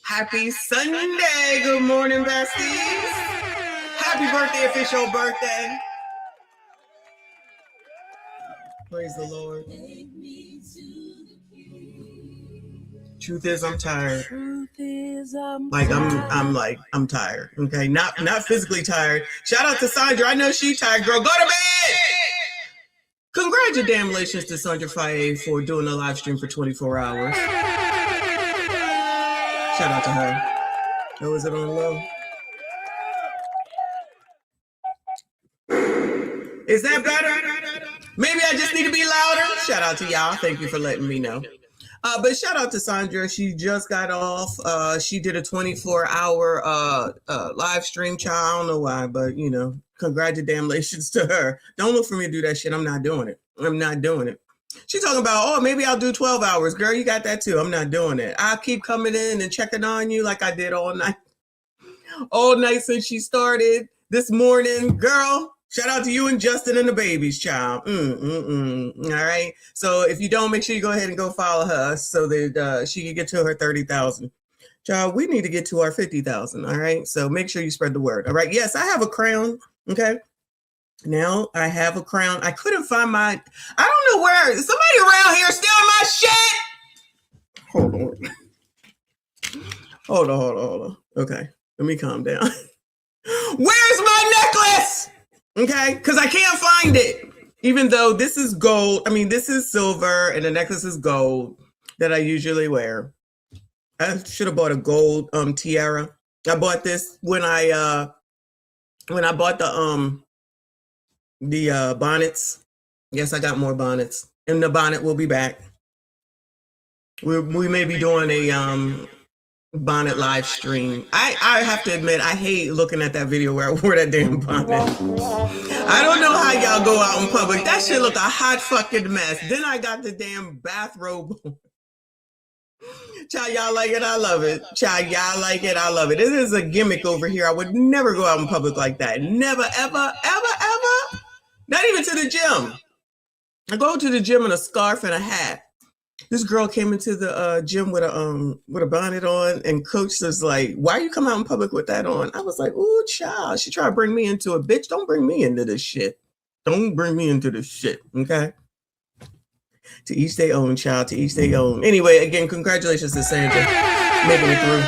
Happy Sunday. Good morning, besties. Happy birthday, official birthday. Praise the Lord. Truth is, I'm tired. I'm tired. Okay, not physically tired. Shout out to Sandra. I know she tired. Girl, go to bed. Congratulations to Sandra Faye for doing a live stream for 24 hours. Shout out to her. Oh, is it on low? Is that better? Maybe I just need to be louder. Shout out to y'all. Thank you for letting me know. But shout out to Sandra. She just got off. She did a 24-hour live stream. Child, I don't know why, but you know, congratulations to her. Don't look for me to do that shit. I'm not doing it. She's talking about, oh, maybe I'll do 12 hours. Girl, you got that too. I'm not doing it. I'll keep coming in and checking on you like I did all night since she started this morning. Girl, shout out to you and Justin and the babies, child. All right. So if you don't, make sure you go ahead and go follow her so that she can get to her 30,000. Child, we need to get to our 50,000. All right. So make sure you spread the word. All right. Yes, I have a crown. Okay. Now I have a crown. I couldn't find I don't know where. Somebody around here stealing my shit. Hold on. Okay. Let me calm down. Where's my necklace? Okay. Because I can't find it. Even though this is gold. I mean, this is silver and the necklace is gold that I usually wear. I should have bought a gold tiara. I bought this when I bought the bonnets. Yes, I got more bonnets. And the bonnet will be back. We may be doing a bonnet live stream. I have to admit, I hate looking at that video where I wore that damn bonnet. I don't know how y'all go out in public. That shit look a hot fucking mess. Then I got the damn bathrobe. Child, y'all like it? I love it. Child, y'all like it? I love it. It is a gimmick over here. I would never go out in public like that. Never, ever, ever, ever. Not even to the gym. I go to the gym in a scarf and a hat. This girl came into the gym with a bonnet on, and coach was like, "Why you come out in public with that on?" I was like, "Ooh, child." She tried to bring me into it. Bitch, don't bring me into this shit. Don't bring me into this shit. Okay. To each their own, child. To each their own. Anyway, again, congratulations to Sandra making it through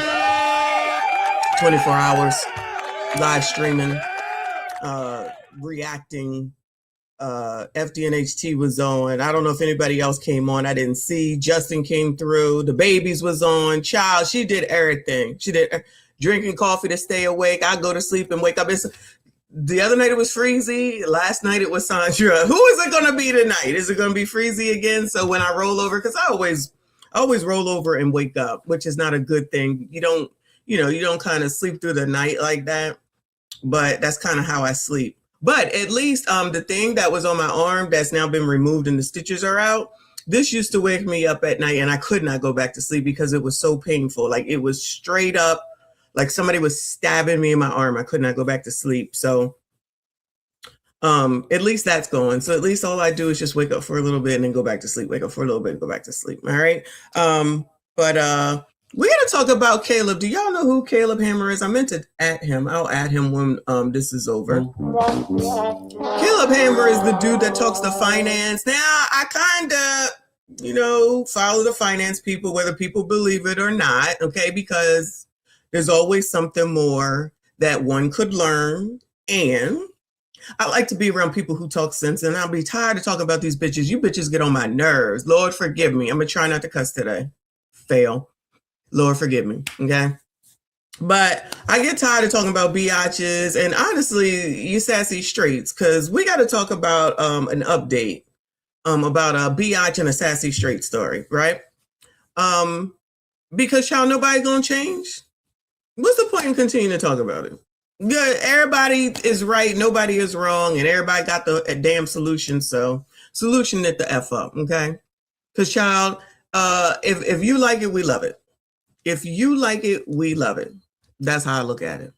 24 hours live streaming, reacting. FDNHT was on. I don't know if anybody else came on. I didn't see. Justin came through. The babies was on. Child, she did everything. She did drinking coffee to stay awake. I go to sleep and wake up. The other night it was Freezy. Last night it was Sandra. Who is it going to be tonight? Is it going to be Freezy again? So when I roll over, because I always roll over and wake up, which is not a good thing. You don't kind of sleep through the night like that. But that's kind of how I sleep. But at least the thing that was on my arm that's now been removed and the stitches are out, this used to wake me up at night and I could not go back to sleep because it was so painful. Like it was straight up, like somebody was stabbing me in my arm. I could not go back to sleep. So at least that's going. So at least all I do is just wake up for a little bit and then go back to sleep. Wake up for a little bit and go back to sleep. All right. But we're going to talk about Caleb. Do y'all know who Caleb Hammer is? I meant to add him. I'll add him when this is over. Caleb Hammer is the dude that talks to finance. Now, I kind of, follow the finance people, whether people believe it or not, okay? Because there's always something more that one could learn. And I like to be around people who talk sense, and I'll be tired of talking about these bitches. You bitches get on my nerves. Lord, forgive me. I'm going to try not to cuss today. Fail. Lord, forgive me. Okay. But I get tired of talking about biatches and honestly, you sassy streets, because we got to talk about an update about a biatch and a sassy straight story, right? Because y'all, nobody's going to change. What's the point in continuing to talk about it? Good. Everybody is right. Nobody is wrong. And everybody got the damn solution. So solution it the F up. Okay. Because child, if you like it, we love it. If you like it, we love it. That's how I look at it.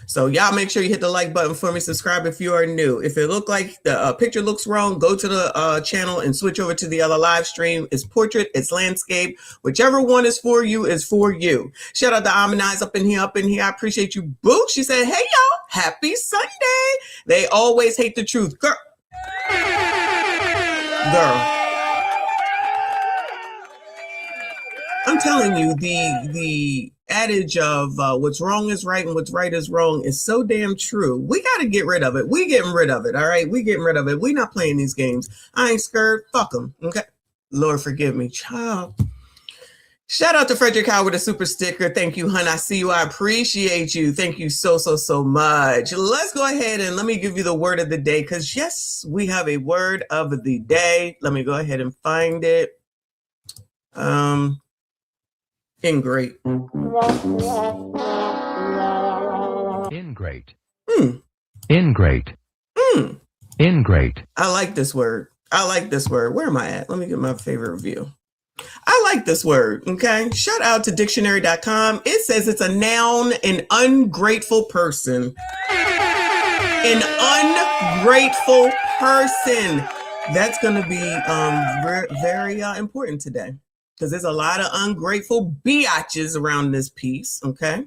So y'all make sure you hit the like button for me. Subscribe if you are new. If it look like the picture looks wrong, go to the channel and switch over to the other live stream. It's portrait, it's landscape. Whichever one is for you is for you. Shout out to Amenize up in here, up in here. I appreciate you, Boo. She said, hey, y'all, happy Sunday. They always hate the truth. Girl. I'm telling you, the adage of what's wrong is right and what's right is wrong is so damn true. We got to get rid of it. We getting rid of it, all right? We getting rid of it. We not playing these games. I ain't scared. Fuck them, okay? Lord forgive me, child. Shout out to Frederick Howard, a super sticker. Thank you, hun. I see you. I appreciate you. Thank you so much. Let's go ahead and let me give you the word of the day because, yes, we have a word of the day. Let me go ahead and find it. Ingrate. Ingrate. Ingrate. Ingrate. I like this word. I like this word. Where am I at? Let me get my favorite review. I like this word, okay? Shout out to dictionary.com. It says it's a noun, an ungrateful person. An ungrateful person. That's going to be very important today. Because there's a lot of ungrateful biatches around this piece, okay?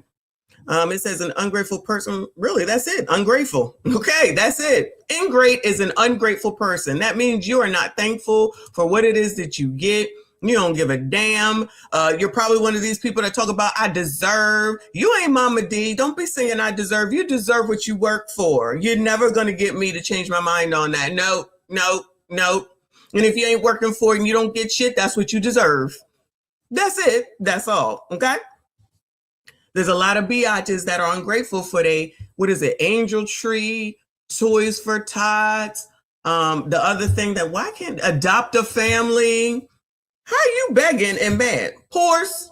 It says an ungrateful person. Really, that's it. Ungrateful. Okay, that's it. Ingrate is an ungrateful person. That means you are not thankful for what it is that you get. You don't give a damn. You're probably one of these people that talk about, I deserve. You ain't Mama D. Don't be saying I deserve. You deserve what you work for. You're never going to get me to change my mind on that. No. And if you ain't working for it and you don't get shit, that's what you deserve. That's it. That's all. Okay? There's a lot of biatches that are ungrateful for Angel Tree, Toys for Tots, the other thing that, why can't adopt a family? How you begging and mad? Pores.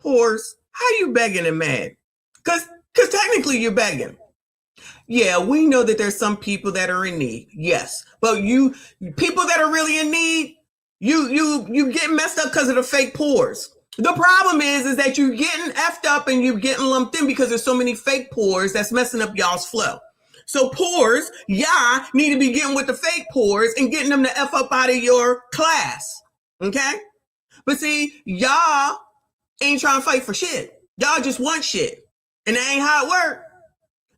How you begging and mad? Because technically you're begging. Yeah, we know that there's some people that are in need. Yes. But people that are really in need, you get messed up because of the fake pores. The problem is that you're getting effed up and you're getting lumped in because there's so many fake pores that's messing up y'all's flow. So pores, y'all need to be getting with the fake pores and getting them to F up out of your class. Okay? But see, y'all ain't trying to fight for shit. Y'all just want shit. And that ain't how it works.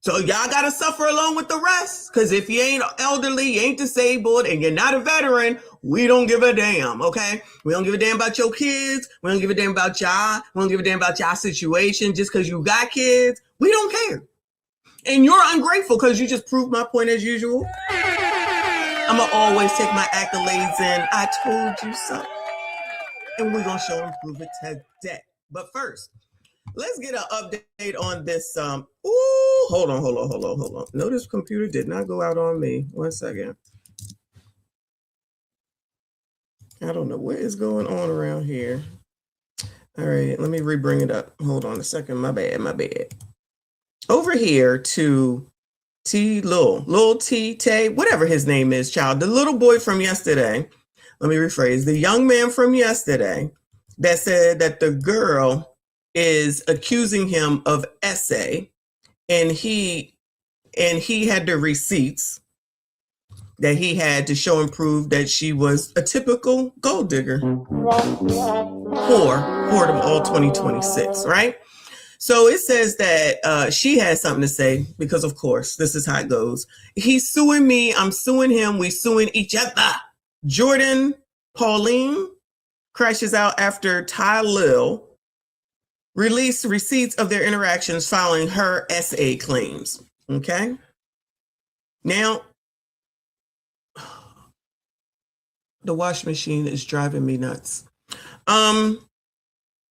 So y'all got to suffer along with the rest. Because if you ain't elderly, you ain't disabled, and you're not a veteran, we don't give a damn, okay? We don't give a damn about your kids. We don't give a damn about y'all. We don't give a damn about y'all situation. Just because you got kids, we don't care. And you're ungrateful because you just proved my point as usual. I'm going to always take my accolades in. I told you so. And we're going to show and prove it today. But first, let's get an update on this. Hold on. No, this computer did not go out on me. 1 second. I don't know what is going on around here. All right, let me re-bring it up. Hold on a second. My bad. Over here to Lil T, Tay, whatever his name is, child. The little boy from yesterday. Let me rephrase. The young man from yesterday that said that the girl is accusing him of essay, and he had the receipts that he had to show and prove that she was a typical gold digger. Whore of all 2026, right? So it says that she has something to say because, of course, this is how it goes. He's suing me. I'm suing him. We suing each other. Jordan Pauline crashes out after Ty Lil released receipts of their interactions following her SA claims. Okay. Now, the wash machine is driving me nuts.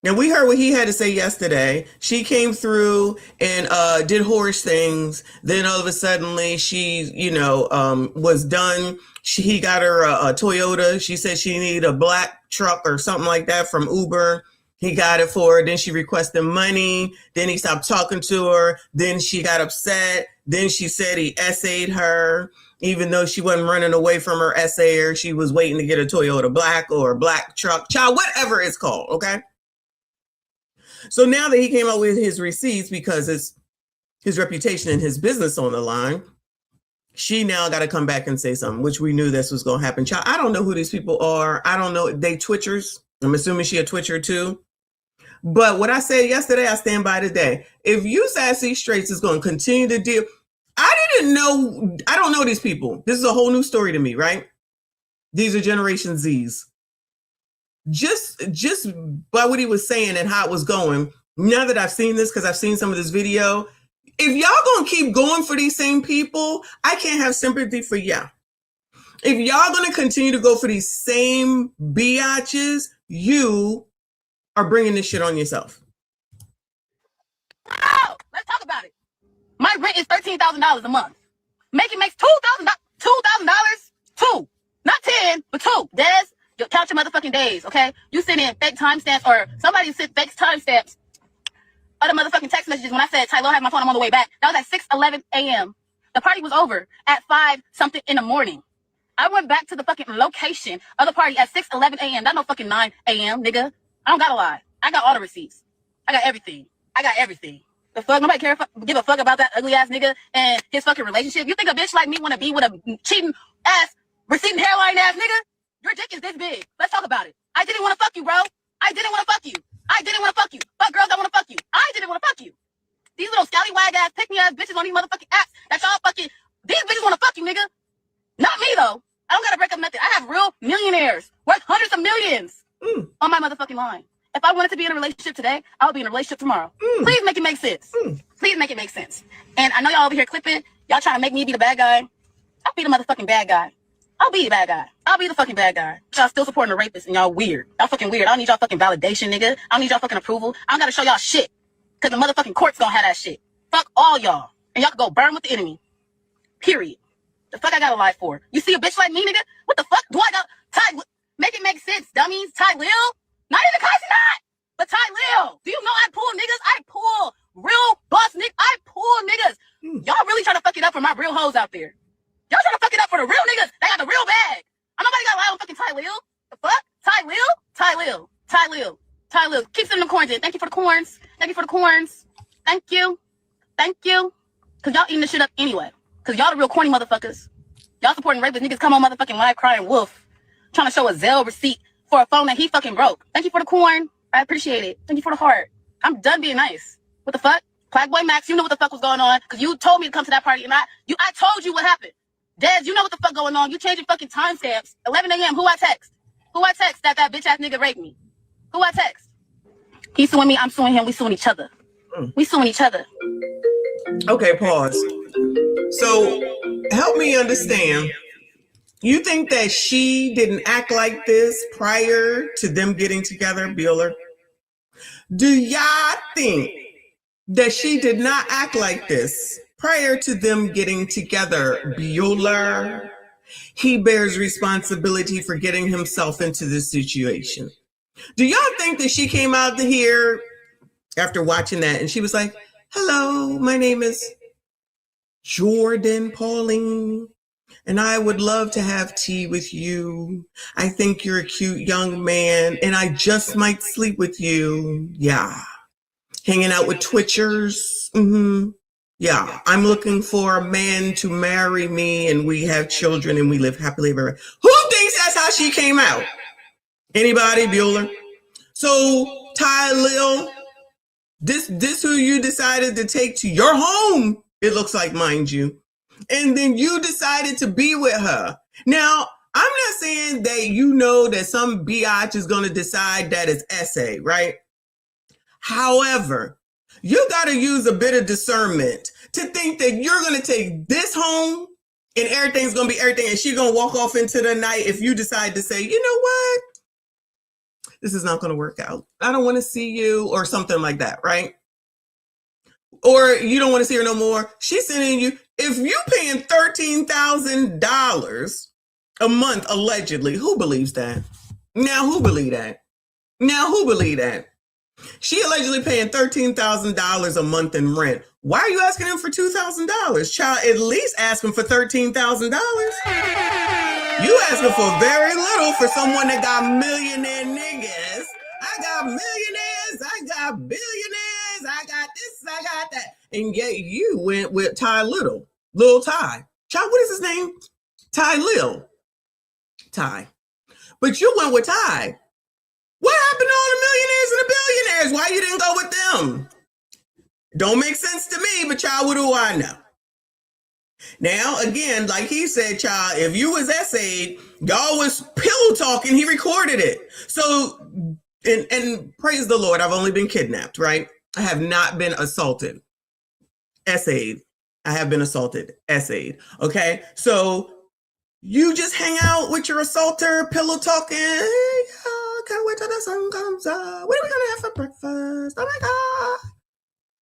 Now we heard what he had to say yesterday. She came through and did horse things. Then all of a sudden she, was done. He got her a Toyota. She said she needed a black truck or something like that from Uber. He got it for her. Then she requested money. Then he stopped talking to her. Then she got upset. Then she said he essayed her, even though she wasn't running away from her essayer. She was waiting to get a Toyota black or a black truck, child, whatever it's called. Okay. So now that he came out with his receipts, because his reputation and his business on the line. She now got to come back and say something, which we knew this was going to happen. Child, I don't know who these people are. I don't know. They Twitchers. I'm assuming she a Twitcher too. But what I said yesterday, I stand by today. If you Sassy Straights is going to continue to deal, I don't know these people. This is a whole new story to me, right? These are Generation Zs. Just by what he was saying and how it was going, now that I've seen this, because I've seen some of this video, if y'all gonna keep going for these same people, I can't have sympathy for y'all. If y'all gonna continue to go for these same biatches, you are bringing this shit on yourself. Oh, let's talk about it. My rent is $13,000 a month. Making makes $2,000. Two, not 10, but 2. Des, you count your motherfucking days, okay? You send in fake timestamps, or somebody sent fake timestamps of the motherfucking text messages when I said, Tyler, I have my phone, I'm on the way back. That was at 6:11 a.m. The party was over at 5 something in the morning. I went back to the fucking location of the party at 6:11 a.m. Not no fucking 9 a.m., nigga. I don't gotta lie. I got all the receipts. I got everything. The fuck? Nobody give a fuck about that ugly ass nigga and his fucking relationship. You think a bitch like me want to be with a cheating ass, receding hairline ass nigga? Your dick is this big. Let's talk about it. I didn't want to fuck you, bro. I didn't want to fuck you. But girls don't want to fuck you. I didn't want to fuck you. These little scallywag ass, pick me ass bitches on these motherfucking apps that y'all fucking, these bitches want to fuck you, nigga. Not me, though. I don't gotta break up nothing. I have real millionaires worth hundreds of millions on my motherfucking line. If I wanted to be in a relationship today, I would be in a relationship tomorrow. Please make it make sense. Please make it make sense. And I know y'all over here clipping. Y'all trying to make me be the bad guy. I'll be the motherfucking bad guy. I'll be the bad guy. I'll be the fucking bad guy. Y'all still supporting the rapist and y'all weird. Y'all fucking weird. I don't need y'all fucking validation, nigga. I don't need y'all fucking approval. I don't gotta show y'all shit. Cause the motherfucking court's gonna have that shit. Fuck all y'all. And y'all can go burn with the enemy. Period. The fuck I gotta lie for? You see a bitch like me, nigga? What the fuck do I got? Ty, make it make sense, dummies. Ty Lil? Not even Kasi not. But Ty Lil. Do you know I pull niggas? I pull real boss niggas. I pull niggas. Y'all really trying to fuck it up for my real hoes out there. Y'all trying to fuck it up for the real niggas that got the real bag. Nobody got to lie on fucking Ty Lil. The fuck? Ty Lil? Ty Lil. Ty Lil. Ty Lil. Keep sending the corns in. Thank you for the corns. Thank you for the corns. Thank you. Thank you. Cause y'all eating this shit up anyway. Cause y'all the real corny motherfuckers. Y'all supporting rapist niggas come on motherfucking live crying wolf. Trying to show a Zelle receipt for a phone that he fucking broke. Thank you for the corn. I appreciate it. Thank you for the heart. I'm done being nice. What the fuck? Black Boy Max, you know what the fuck was going on. Cause you told me to come to that party and I told you what happened. Dez, you know what the fuck going on. You changing fucking timestamps. 11 a.m. Who I text? That bitch ass nigga raped me? Who I text? He's suing me. I'm suing him. We suing each other. We suing each other. Okay, pause. So help me understand. You think that she didn't act like this prior to them getting together, Bueller? Do y'all think that she did not act like this prior to them getting together, Bueller? He bears responsibility for getting himself into this situation. Do y'all think that she came out here after watching that and she was like, hello, my name is Jordan Pauline, and I would love to have tea with you. I think you're a cute young man, and I just might sleep with you. Yeah. Hanging out with Twitchers. Yeah. I'm looking for a man to marry me, and we have children, and we live happily ever after. Who thinks that's how she came out? Anybody, Bueller? So, Ty Lil, this who you decided to take to your home, it looks like, mind you. And then you decided to be with her. Now, I'm not saying that you know that some biatch is going to decide that it's essay, right? However, you got to use a bit of discernment to think that you're going to take this home and everything's going to be everything and she's going to walk off into the night if you decide to say, you know what? This is not going to work out. I don't want to see you or something like that, right? Or you don't want to see her no more. She's sending you, if you paying $13,000 a month, allegedly, who believes that? Now, who believe that? She allegedly paying $13,000 a month in rent. Why are you asking him for $2,000? Child, at least ask him for $13,000. You asking for very little for someone that got millionaire niggas. I got millionaires. I got billionaires. I got this. I got that. And yet you went with Ty Lil Ty. Child, what is his name? Ty Lil. Ty. But you went with Ty. What happened to all the millionaires and the billionaires? Why you didn't go with them? Don't make sense to me, but child, what do I know? Now, again, like he said, child, if you was essayed, y'all was pillow talking, he recorded it. So, and praise the Lord, I've only been kidnapped, right? I have not been assaulted. Essayed. I have been assaulted. Essayed. Okay? So, you just hang out with your assaulter, pillow talking. Hey, can't wait till the sun comes up. What are we going to have for breakfast? Oh my God.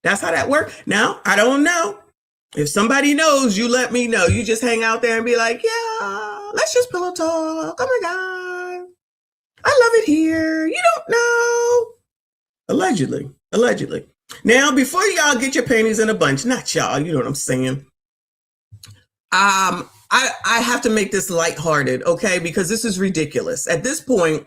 That's how that works. Now, I don't know. If somebody knows, you let me know. You just hang out there and be like, yeah, let's just pillow talk. Oh my God. I love it here. You don't know. Allegedly. Now, before y'all get your panties in a bunch, not y'all, you know what I'm saying. I have to make this lighthearted, okay? Because this is ridiculous. At this point,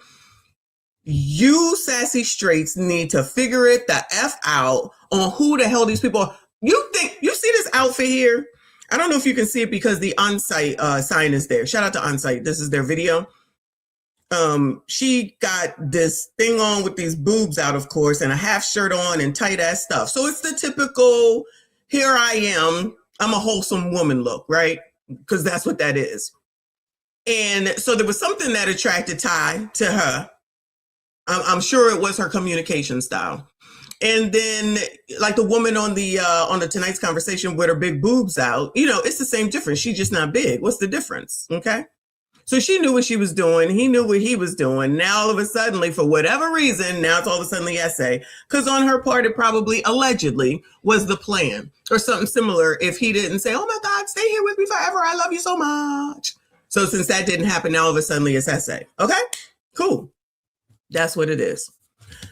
you sassy straights need to figure it the F out on who the hell these people are. You think, you see this outfit here? I don't know if you can see it because the on-site sign is there. Shout out to on-site. This is their video. She got this thing on with these boobs out, of course, and a half shirt on and tight ass stuff. So it's the typical, here I am, I'm a wholesome woman look, right? Because that's what that is. And so there was something that attracted Ty to her. I'm sure it was her communication style. And then, like the woman on the Tonight's Conversation with her big boobs out, you know, it's the same difference. She's just not big. What's the difference? Okay. So she knew what she was doing. He knew what he was doing. Now, all of a sudden, for whatever reason, now it's all of a sudden the essay. Because on her part, it probably allegedly was the plan or something similar if he didn't say, oh my God, stay here with me forever. I love you so much. So since that didn't happen, now all of a sudden it's essay. Okay, cool. That's what it is.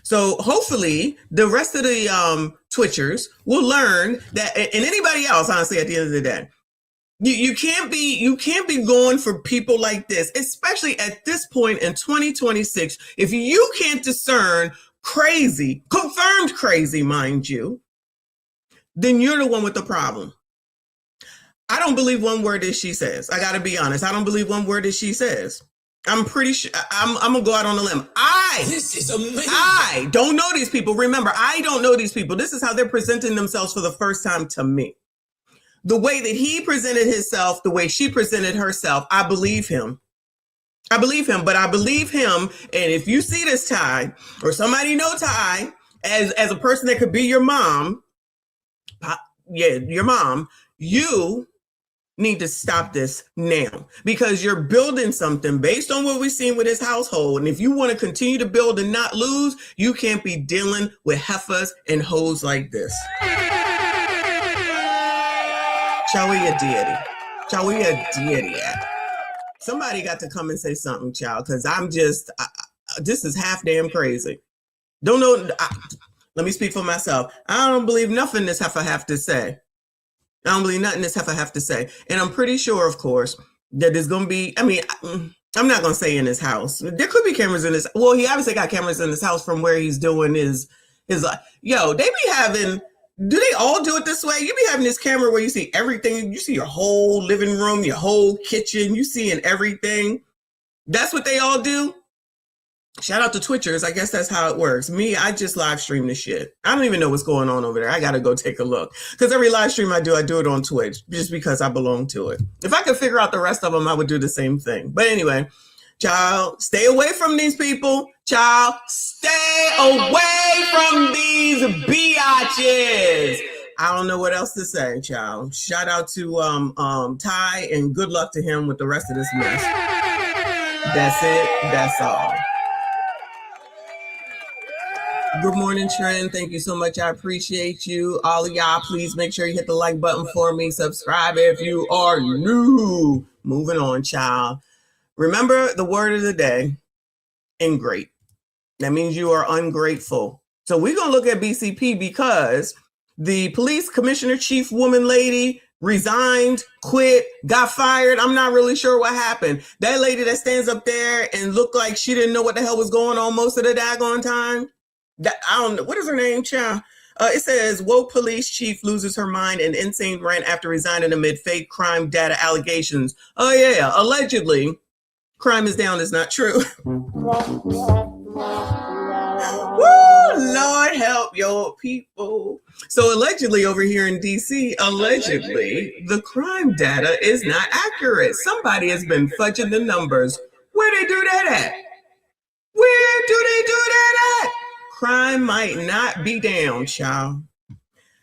So hopefully the rest of the Twitchers will learn that, and anybody else, honestly, at the end of the day, you can't be going for people like this, especially at this point in 2026. If you can't discern crazy, confirmed crazy, mind you, then you're the one with the problem. I don't believe one word that she says. I got to be honest. I don't believe one word that she says. I'm pretty sure I'm gonna go out on a limb. This is amazing. I don't know these people. Remember, I don't know these people. This is how they're presenting themselves for the first time to me. The way that he presented himself, the way she presented herself, I believe him. But I believe him. And if you see this Ty, or somebody know Ty as a person that could be your mom, your mom, you need to stop this now, because you're building something based on what we've seen with his household. And if you want to continue to build and not lose, you can't be dealing with heifers and hoes like this. Shall we a deity at? Somebody got to come and say something, child, because this is half damn crazy. Don't know. Let me speak for myself. I don't believe nothing this heifer have to say. I don't believe nothing this heifer have to say. And I'm pretty sure, of course, that there's going to be, I'm not going to say in his house. There could be cameras in his, well, he obviously got cameras in his house from where he's doing his yo, they be having, do they all do it this way? You be having this camera where you see everything. You see your whole living room, your whole kitchen, you seeing everything. That's what they all do. Shout out to Twitchers. I guess that's how it works. Me, I just live stream this shit. I don't even know what's going on over there. I got to go take a look. Because every live stream I do it on Twitch just because I belong to it. If I could figure out the rest of them, I would do the same thing. But anyway, child, stay away from these people. Child, stay away from these biatches. I don't know what else to say, child. Shout out to Ty, and good luck to him with the rest of this mess. That's it. That's all. Good morning, Trent. Thank you so much. I appreciate you. All of y'all, please make sure you hit the like button for me. Subscribe if you are new. Moving on, child. Remember the word of the day, ingrate. That means you are ungrateful. So we're going to look at BCP because the police commissioner, chief woman lady, resigned, quit, got fired. I'm not really sure what happened. That lady that stands up there and looked like she didn't know what the hell was going on most of the daggone time. I don't know. What is her name, child? It says, woke police chief loses her mind and insane rant after resigning amid fake crime data allegations. Oh, yeah. Allegedly, crime is down is not true. Woo, Lord help your people. So allegedly over here in DC, allegedly, the crime data is not accurate. Somebody has been fudging the numbers. Where they do that at? Where do they do that at? Crime might not be down, child.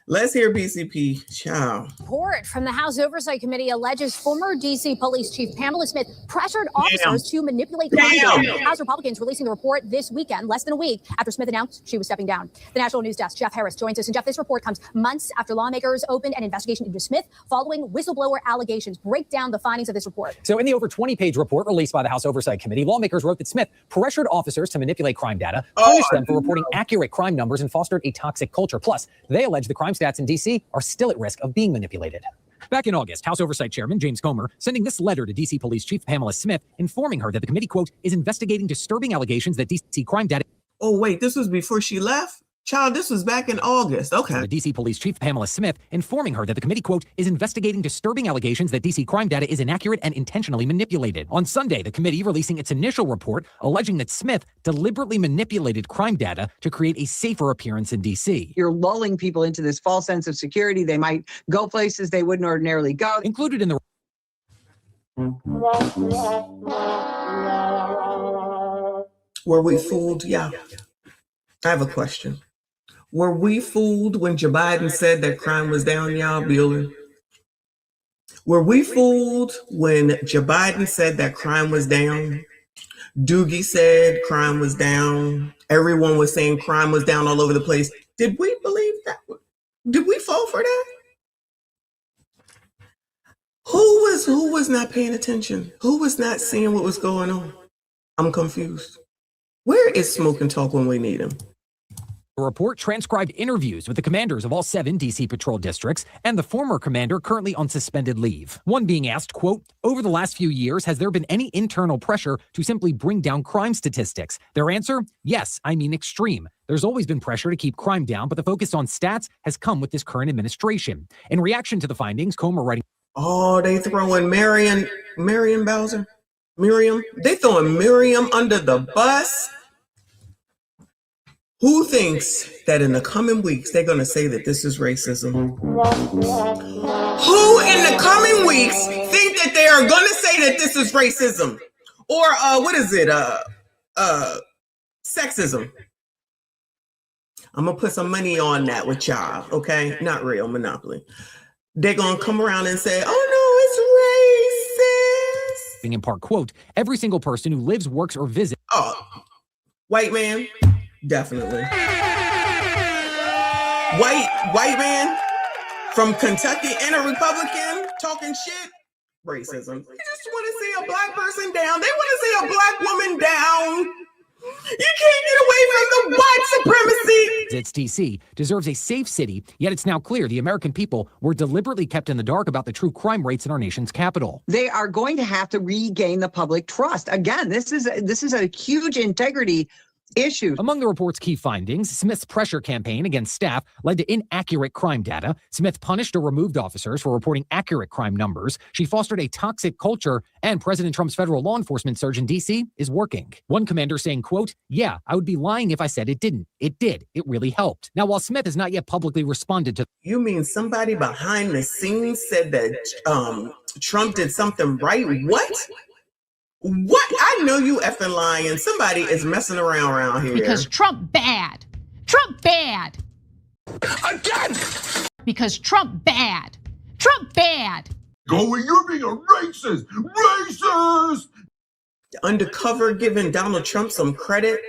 Let's hear BCP, child. Report from the House Oversight Committee alleges former D.C. Police Chief Pamela Smith pressured officers to manipulate crime data. House Republicans releasing the report this weekend, less than a week after Smith announced she was stepping down. The National News Desk, Jeff Harris, joins us. And Jeff, this report comes months after lawmakers opened an investigation into Smith following whistleblower allegations. Break down the findings of this report. So in the over 20-page report released by the House Oversight Committee, lawmakers wrote that Smith pressured officers to manipulate crime data, punished them for reporting accurate crime numbers, and fostered a toxic culture. Plus, they allege the crime stats in D.C. are still at risk of being manipulated. Back in August, House Oversight Chairman James Comer sending this letter to D.C. Police Chief Pamela Smith, informing her that the committee, quote, is investigating disturbing allegations that D.C. crime data... Oh, wait, this was before she left? Child, this was back in August. Okay. The D.C. Police Chief Pamela Smith informing her that the committee, quote, is investigating disturbing allegations that D.C. crime data is inaccurate and intentionally manipulated. On Sunday, the committee releasing its initial report alleging that Smith deliberately manipulated crime data to create a safer appearance in D.C. You're lulling people into this false sense of security. They might go places they wouldn't ordinarily go. Included in the... Were we fooled? Yeah. I have a question. Were we fooled when Joe Biden said that crime was down, y'all, Bueller? Were we fooled when Joe Biden said that crime was down? Doogie said crime was down. Everyone was saying crime was down all over the place. Did we believe that? Did we fall for that? Who was not paying attention? Who was not seeing what was going on? I'm confused. Where is Smoke and Talk when we need him? The report transcribed interviews with the commanders of all 7 D.C. patrol districts and the former commander currently on suspended leave. One being asked, quote, over the last few years, has there been any internal pressure to simply bring down crime statistics? Their answer, yes, I mean extreme. There's always been pressure to keep crime down, but the focus on stats has come with this current administration. In reaction to the findings, Comer writing, oh, they throwing Miriam Bowser? Miriam? They throwing Miriam under the bus? Who thinks that in the coming weeks they're going to say that this is racism? Who in the coming weeks think that they are going to say that this is racism? Or what is it? Sexism. I'm going to put some money on that with y'all, okay? Not real, Monopoly. They're going to come around and say, oh, no, it's racist. in part, quote, every single person who lives, works, or visits... Oh, white man? Definitely. White man from Kentucky and a Republican talking shit. Racism. They just want to see a black person down. They want to see a black woman down. You can't get away from the white supremacy. It's DC deserves a safe city, yet it's now clear the American people were deliberately kept in the dark about the true crime rates in our nation's capital. They are going to have to regain the public trust. Again, this is a huge integrity issue. Among the report's key findings, Smith's pressure campaign against staff led to inaccurate crime data. Smith punished or removed officers for reporting accurate crime numbers. She fostered a toxic culture, and President Trump's federal law enforcement surge in D.C. is working. One commander saying, quote, yeah, I would be lying if I said it didn't. It did. It really helped. Now, while Smith has not yet publicly responded to... You mean somebody behind the scenes said that Trump did something right? What? What? I know you effing lying. Somebody is messing around here. Because Trump bad. Trump bad. Again! Because Trump bad. Trump bad. Going, you're being a racist! Racist! Undercover giving Donald Trump some credit?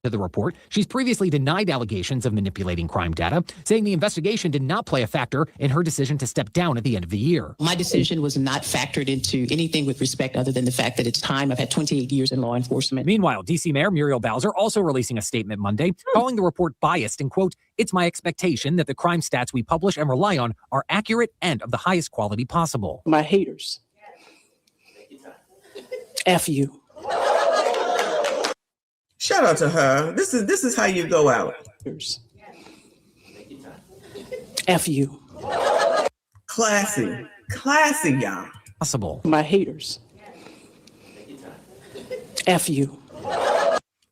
To the report, she's previously denied allegations of manipulating crime data, saying the investigation did not play a factor in her decision to step down at the end of the year. My decision was not factored into anything with respect other than the fact that it's time. I've had 28 years in law enforcement. Meanwhile, D.C. Mayor Muriel Bowser also releasing a statement Monday, calling the report biased and, quote, it's my expectation that the crime stats we publish and rely on are accurate and of the highest quality possible. My haters. F you. Shout out to her. This is how you go out. F you. Classy, y'all. Possible. My haters. F you.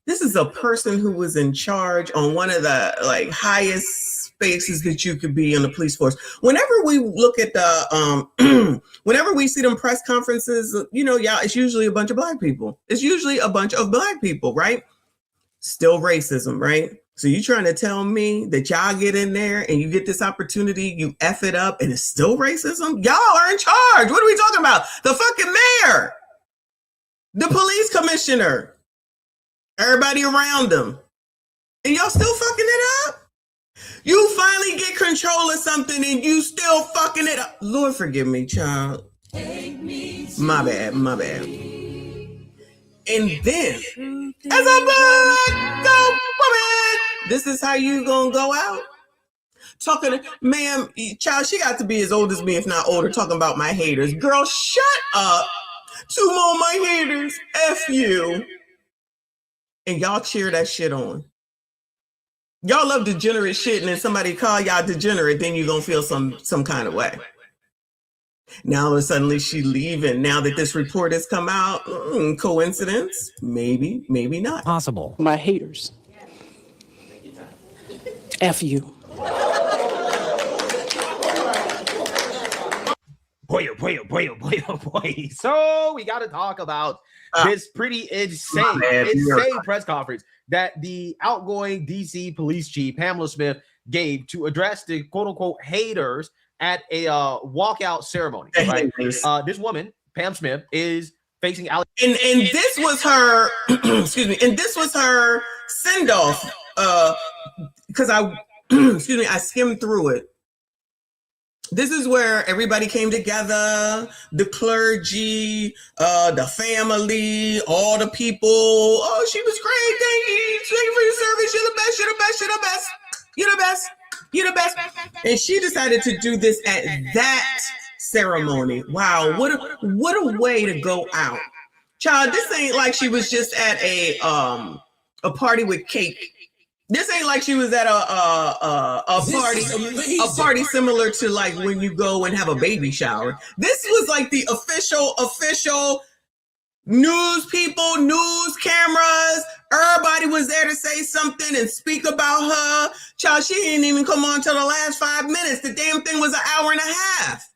This is a person who was in charge on one of the highest spaces that you could be in the police force. Whenever we look at the, whenever we see them press conferences, y'all, it's usually a bunch of black people. It's usually a bunch of black people, right? Still racism, right? So you trying to tell me that y'all get in there and you get this opportunity, you F it up, and it's still racism? Y'all are in charge. What are we talking about? The fucking mayor, the police commissioner, everybody around them, and y'all still fucking it up? You finally get control of something and you still fucking it up. Lord forgive me, child. My bad. And then, as a black woman, this is how you gonna go out? Talking to, ma'am, child, she got to be as old as me, if not older, talking about my haters. Girl, shut up. 2 more my haters. F you. And y'all cheer that shit on. Y'all love degenerate shit, and then somebody call y'all degenerate, then you gonna feel some kind of way. Now suddenly she leaving. Now that this report has come out, coincidence? Maybe not. Possible. My haters. F you. Boy. So we got to talk about this pretty insane press conference that the outgoing DC police chief, Pamela Smith, gave to address the quote-unquote haters at a walkout ceremony. Right? This woman, Pam Smith, is facing allegations. And this was her, excuse me, and this was her send-off, because I skimmed through it. This is where everybody came together, the clergy, the family, all the people. Oh, she was great. Thank you for your service. You're the best. You're the best. You're the best. You're the best. You're the best. And she decided to do this at that ceremony. Wow, what a way to go out. Child, this ain't like she was just at a party with cake. This ain't like she was at a party similar to like when you go and have a baby shower. This was like the official news people, news cameras. Everybody was there to say something and speak about her. Child, she didn't even come on till the last 5 minutes. The damn thing was an hour and a half.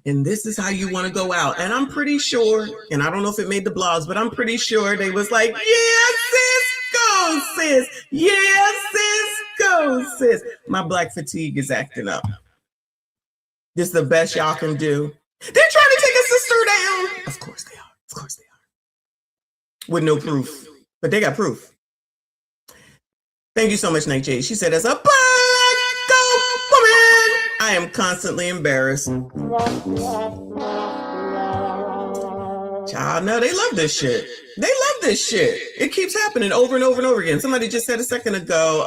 And this is how you want to go out. And I'm pretty sure, and I don't know if it made the blogs, but I'm pretty sure they was like, yeah, sis, go, sis. Yeah, sis, go, sis. My black fatigue is acting up. This is the best y'all can do. They're trying to take a sister down. Of course they are. Of course they are. With no proof. But they got proof. Thank you so much, Night Jade. She said, as a black woman, I am constantly embarrassed. Child, no, they love this shit. They love this shit. It keeps happening over and over and over again. Somebody just said a second ago,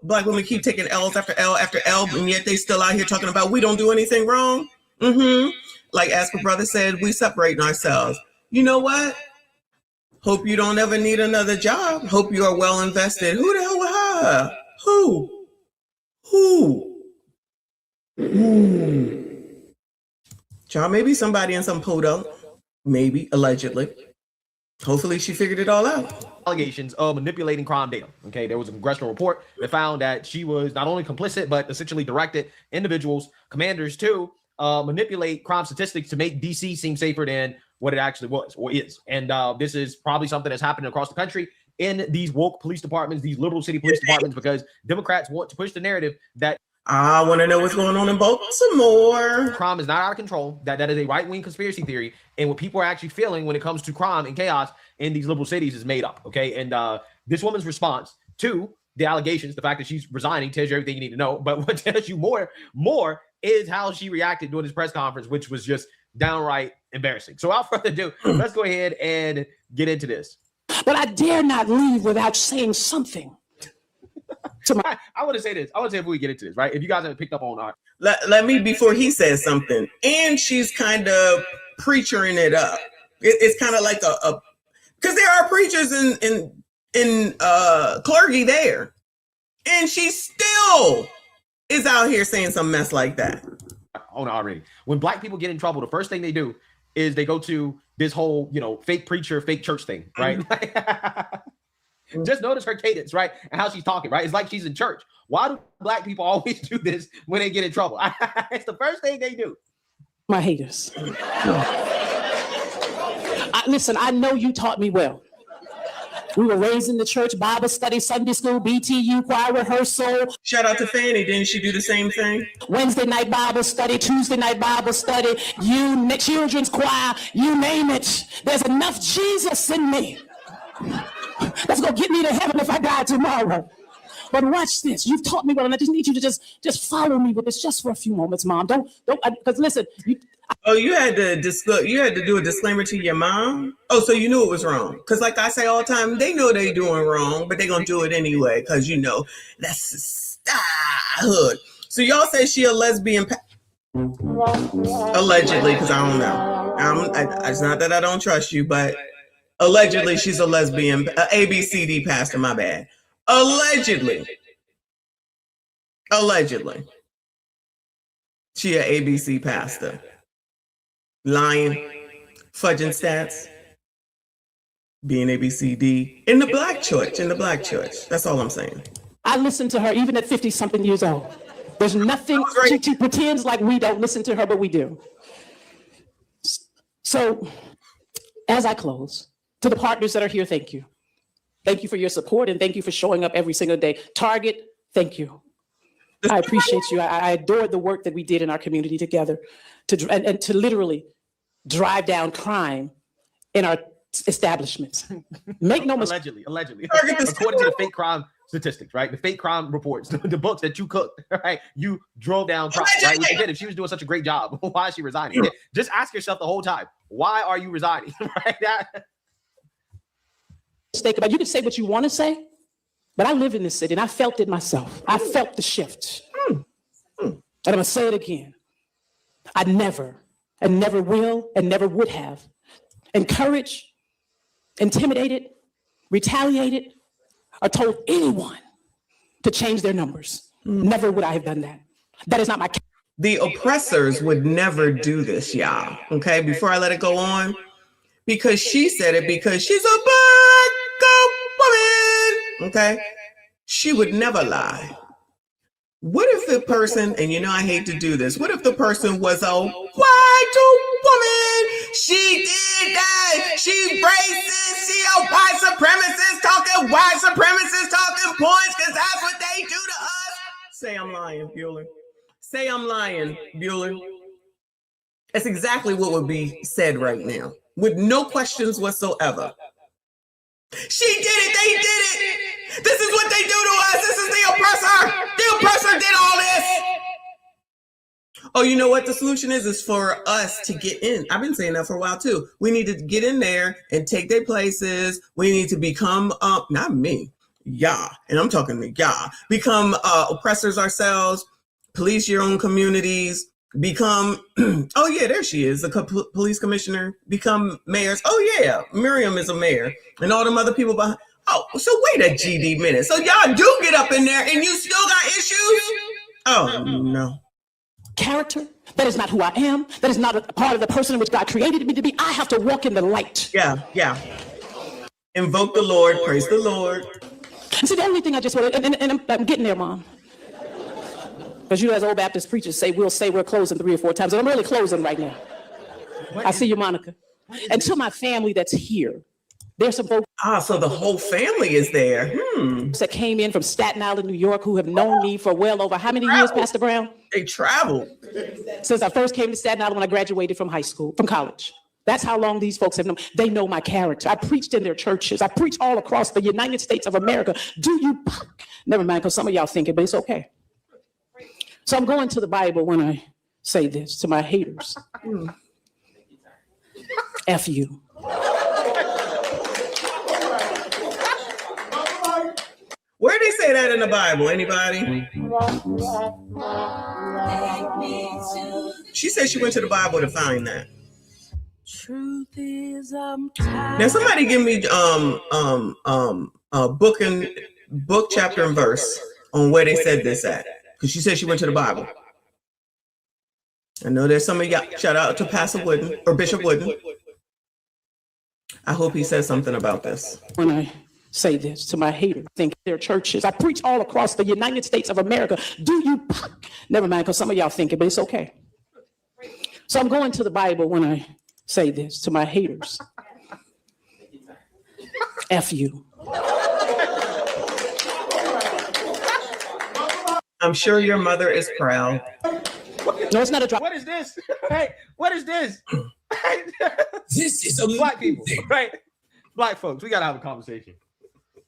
black women keep taking L's after L after L, and yet they still out here talking about we don't do anything wrong. Like Asper Brother said, we separating ourselves. You know what? Hope you don't ever need another job. Hope you are well invested. Who the hell with her? Who? Child, maybe somebody in some podunk. Maybe, allegedly. Hopefully she figured it all out. Allegations of manipulating crime data. Okay, there was a congressional report that found that she was not only complicit, but essentially directed individuals, commanders, to manipulate crime statistics to make DC seem safer than what it actually was or is. And this is probably something that's happening across the country in these woke police departments, these liberal city police departments, because Democrats want to push the narrative that I want to know what's going on in Baltimore. Crime is not out of control. That is a right-wing conspiracy theory. And what people are actually feeling when it comes to crime and chaos in these liberal cities is made up. Okay. And this woman's response to the allegations, the fact that she's resigning, tells you everything you need to know. But what tells you more is how she reacted during this press conference, which was just downright embarrassing. So without further ado, let's go ahead and get into this. But I dare not leave without saying something. I want to say this. I want to say before we get into this, right? If you guys haven't picked up on our... Let me, before he says something, and she's kind of preachering it up. It's kind of like because there are preachers in clergy there. And she still is out here saying some mess like that. Oh no, already. When black people get in trouble, the first thing they do is they go to this whole, fake preacher, fake church thing, right? Just notice her cadence, right? And how she's talking, right? It's like she's in church. Why do black people always do this when they get in trouble? It's the first thing they do. My haters. Listen, I know you taught me well. We were raised in the church, Bible study, Sunday school, BTU, choir rehearsal. Shout out to Fanny. Didn't she do the same thing? Wednesday night Bible study, Tuesday night Bible study, children's choir, you name it. There's enough Jesus in me. That's gonna get me to heaven if I die tomorrow. But watch this. You've taught me well, and I just need you to just follow me with this just for a few moments, Mom. Don't, because listen. You had to do a disclaimer to your mom. Oh, so you knew it was wrong. Because like I say all the time, they know they're doing wrong, but they're gonna do it anyway. Because that's hood. So y'all say she a lesbian, allegedly. Because I don't know. It's not that I don't trust you, but allegedly she's a lesbian, ABCD pastor. My bad. Allegedly, she a ABC pastor. Lying, fudging stats, being ABCD in the black church, That's all I'm saying. I listened to her even at 50-something years old. There's nothing, she pretends like we don't listen to her, but we do. So, as I close, to the partners that are here, thank you. Thank you for your support, and thank you for showing up every single day. Target, thank you. I appreciate you. I adored the work that we did in our community together to literally drive down crime in our establishments. Make no mistake. Allegedly. According to the fake crime statistics, right? The fake crime reports, the books that you cooked, right? You drove down crime, right? Which again, if she was doing such a great job, why is she resigning? Yeah, just ask yourself the whole time, why are you resigning? Right? You can say what you want to say, but I live in this city and I felt it myself. I felt the shift. And I'm gonna say it again. I never and never will and never would have encouraged, intimidated, retaliated, or told anyone to change their numbers. Never would I have done that. That is not my. The oppressors would never do this, y'all. Okay, before I let it go on, because she said it, because she's a black woman. Okay, she would never lie. What if the person, and I hate to do this, what if the person was a white woman? She did that. She racist. She a white supremacist talking points because that's what they do to us. Say I'm lying, Bueller. Say I'm lying, Bueller. That's exactly what would be said right now, with no questions whatsoever. She did it. They did it. This is what they do to us. This is the oppressor. The oppressor did all this. Oh, you know what the solution is for us to get in. I've been saying that for a while too. We need to get in there and take their places. We need to become, not me, y'all, and I'm talking to y'all, become oppressors ourselves, police your own communities, become, oh yeah, there she is, the police commissioner, become mayors. Oh yeah, Miriam is a mayor, and all them other people behind. Oh, so wait a GD minute. So y'all do get up in there and you still got issues? Oh no. Character, that is not who I am. That is not a part of the person in which God created me to be. I have to walk in the light. Yeah. Invoke the Lord, praise the Lord. See, the only thing I just want to, and I'm getting there, Mom. Because as old Baptist preachers say we're closing 3 or 4 times. And I'm really closing right now. I see you, Monica. And to my family that's here, there's some folks. So the whole family is there. That came in from Staten Island, New York, who have known me for well over how many years, Pastor Brown? They traveled. Since I first came to Staten Island when I graduated from college. That's how long these folks have known. They know my character. I preached in their churches. I preached all across the United States of America. Never mind, because some of y'all think it, but it's okay. So I'm going to the Bible when I say this to my haters. F you. Where do they say that in the Bible? Anybody? She said she went to the Bible to find that. Truth is, now somebody give me book chapter and verse on where they said this at, because she said she went to the Bible. I know there's some of y'all. Shout out to Pastor Wooden or Bishop Wooden. I hope he says something about this. When I say this to my haters, think they're churches. I preach all across the United States of America. Do you? Never mind, because some of y'all think it, but it's okay. So I'm going to the Bible when I say this to my haters. F you. I'm sure your mother is proud. No, it's not a drop. What is this? Hey, what is this? This is a Black people, right? Black folks, we gotta have a conversation.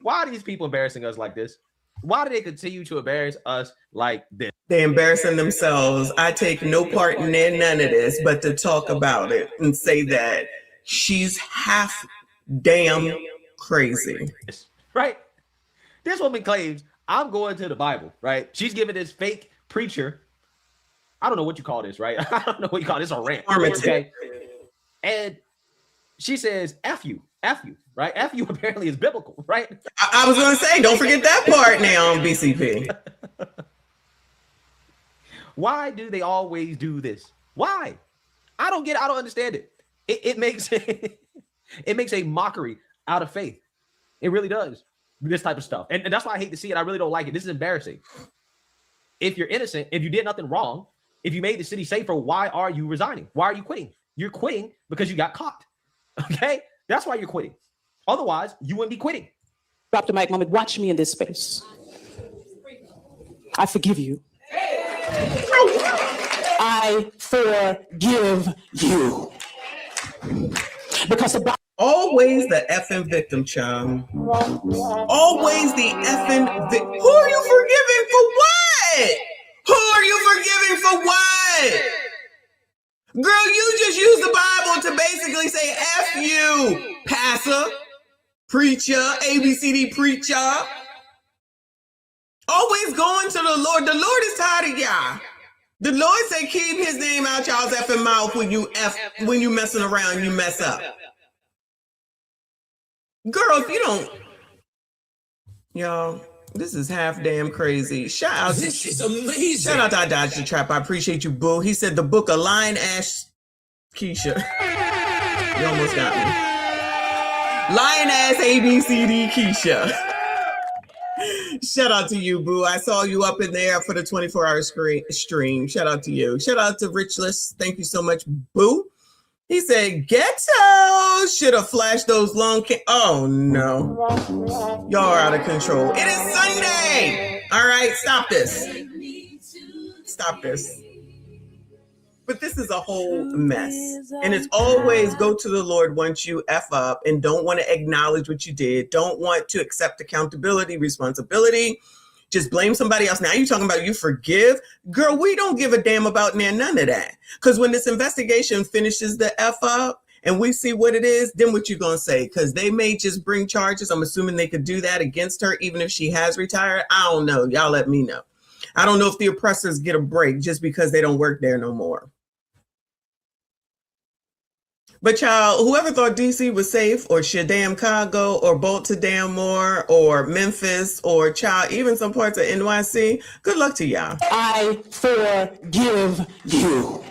Why are these people embarrassing us like this? Why do they continue to embarrass us like this? They're embarrassing themselves. I take no part in none of this, but to talk about it and say that she's half damn crazy. Right? This woman claims, I'm going to the Bible, right? She's giving this fake preacher, I don't know what you call this, right? I don't know what you call this, a rant. Okay? And she says, F you, right? F you apparently is biblical, right? I was going to say, don't forget that part now on BCP. Why do they always do this? Why? I don't understand it. It makes it makes a mockery out of faith. It really does. This type of stuff. And that's why I hate to see it. I really don't like it. This is embarrassing. If you're innocent, if you did nothing wrong, if you made the city safer, why are you resigning? Why are you quitting? You're quitting because you got caught. Okay? That's why you're quitting. Otherwise, you wouldn't be quitting. Drop the mic, moment. Watch me in this space. I forgive you. I forgive you. Because the always the effing victim, child. Always the effing victim. Who are you forgiving for what? Who are you forgiving for what? Girl, you just used the Bible to basically say F you, pastor, preacher, ABCD preacher. Always going to the Lord. The Lord is tired of y'all. The Lord said keep his name out y'all's effing mouth when you messing around, you mess up. Girl, if you don't, y'all, this is half damn crazy. Shout out This is amazing. Shout out to Dodge the Trap. I appreciate you, boo. He said the book of Lion Ash Keisha. You almost got me. Lion ass ABCD Keisha. Shout out to you, boo. I saw you up in there for the 24-hour stream. Shout out to you. Shout out to Richless. Thank you so much, boo. He said, ghetto should have flashed those long oh no. Y'all are out of control. It is Sunday. All right, stop this. Stop this. But this is a whole mess. And it's always go to the Lord once you F up and don't want to acknowledge what you did. Don't want to accept accountability, responsibility. Just blame somebody else. Now you're talking about you forgive. Girl, we don't give a damn about none of that. Because when this investigation finishes the F up and we see what it is, then what you going to say? Because they may just bring charges. I'm assuming they could do that against her, even if she has retired. I don't know. Y'all let me know. I don't know if the oppressors get a break just because they don't work there no more. But y'all, whoever thought DC was safe, or damn Chicago, or Baltimore, or Memphis, or child, even some parts of NYC, good luck to y'all. I forgive you.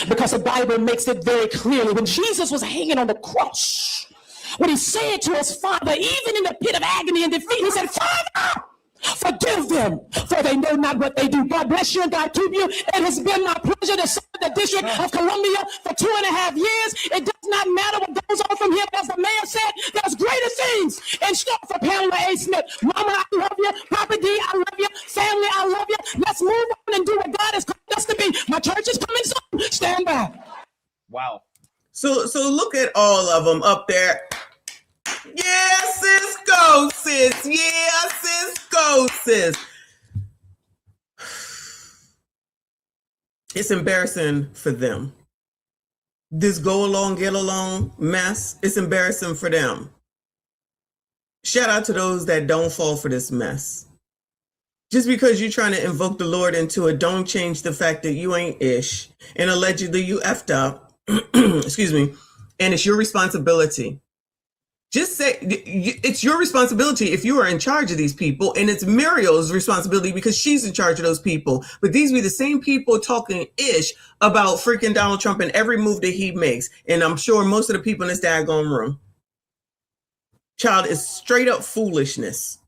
Because the Bible makes it very clearly. When Jesus was hanging on the cross, when he said to his Father, even in the pit of agony and defeat, he said, Father, forgive them, for they know not what they do. God bless you and God keep you. It has been my pleasure to serve the District of Columbia for 2.5 years. It does not matter what goes on from here. As the mayor said, there's greater things in store for Pamela A. Smith. Mama, I love you. Papa D, I love you. Family, I love you. Let's move on and do what God has called us to be. My church is coming soon. Stand by. Wow. So look at all of them up there. Yes, sis, go, sis. Yes, sis, go, sis. It's embarrassing for them. This go along, get along mess, it's embarrassing for them. Shout out to those that don't fall for this mess. Just because you're trying to invoke the Lord into it, don't change the fact that you ain't ish. And allegedly you effed up. Excuse me. And it's your responsibility. Just say it's your responsibility if you are in charge of these people, and it's Muriel's responsibility because she's in charge of those people. But these be the same people talking ish about freaking Donald Trump and every move that he makes. And I'm sure most of the people in this daggone room. Child, is straight up foolishness.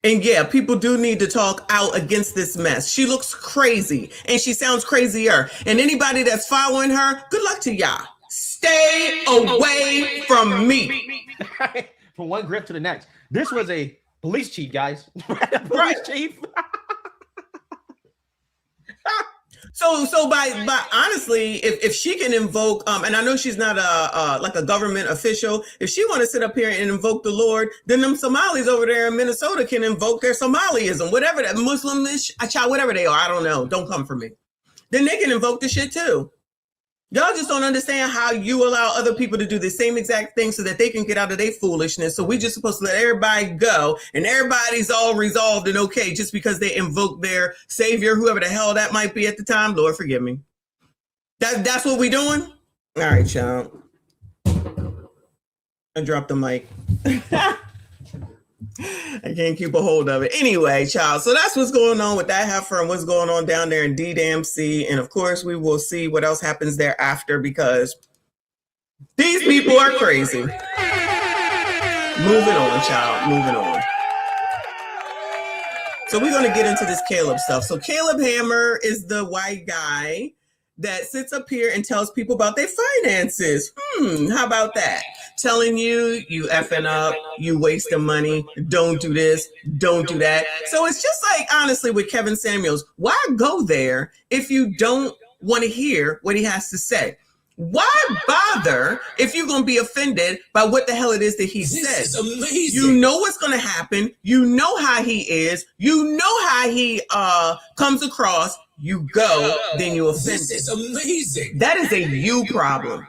And yeah, people do need to talk out against this mess. She looks crazy and she sounds crazier. And anybody that's following her, good luck to y'all. Stay away from me. From one grip to the next. This was a police chief, guys. Police chief. So by honestly, if she can invoke, and I know she's not like a government official, if she want to sit up here and invoke the Lord, then them Somalis over there in Minnesota can invoke their Somaliism, whatever that Muslimish, whatever they are, I don't know. Don't come for me. Then they can invoke the shit too. Y'all just don't understand how you allow other people to do the same exact thing so that they can get out of their foolishness. So we just supposed to let everybody go and everybody's all resolved and okay just because they invoke their savior, whoever the hell that might be at the time. Lord, forgive me. That's what we doing? All right, y'all. I dropped the mic. I can't keep a hold of it. Anyway, child. So that's what's going on with that heifer and what's going on down there in DMC. And of course, we will see what else happens thereafter because these people are crazy. Moving on, child. Moving on. So we're going to get into this Caleb stuff. So Caleb Hammer is the white guy that sits up here and tells people about their finances. How about that? Telling you effing up, you wasting money, don't do this, don't do that. So it's just like, honestly, with Kevin Samuels, why go there if you don't want to hear what he has to say? Why bother if you're going to be offended by what the hell it is that he says? You know what's going to happen. You know how he is. You know how he comes across. You go, then you offended. This is amazing. That is a you problem.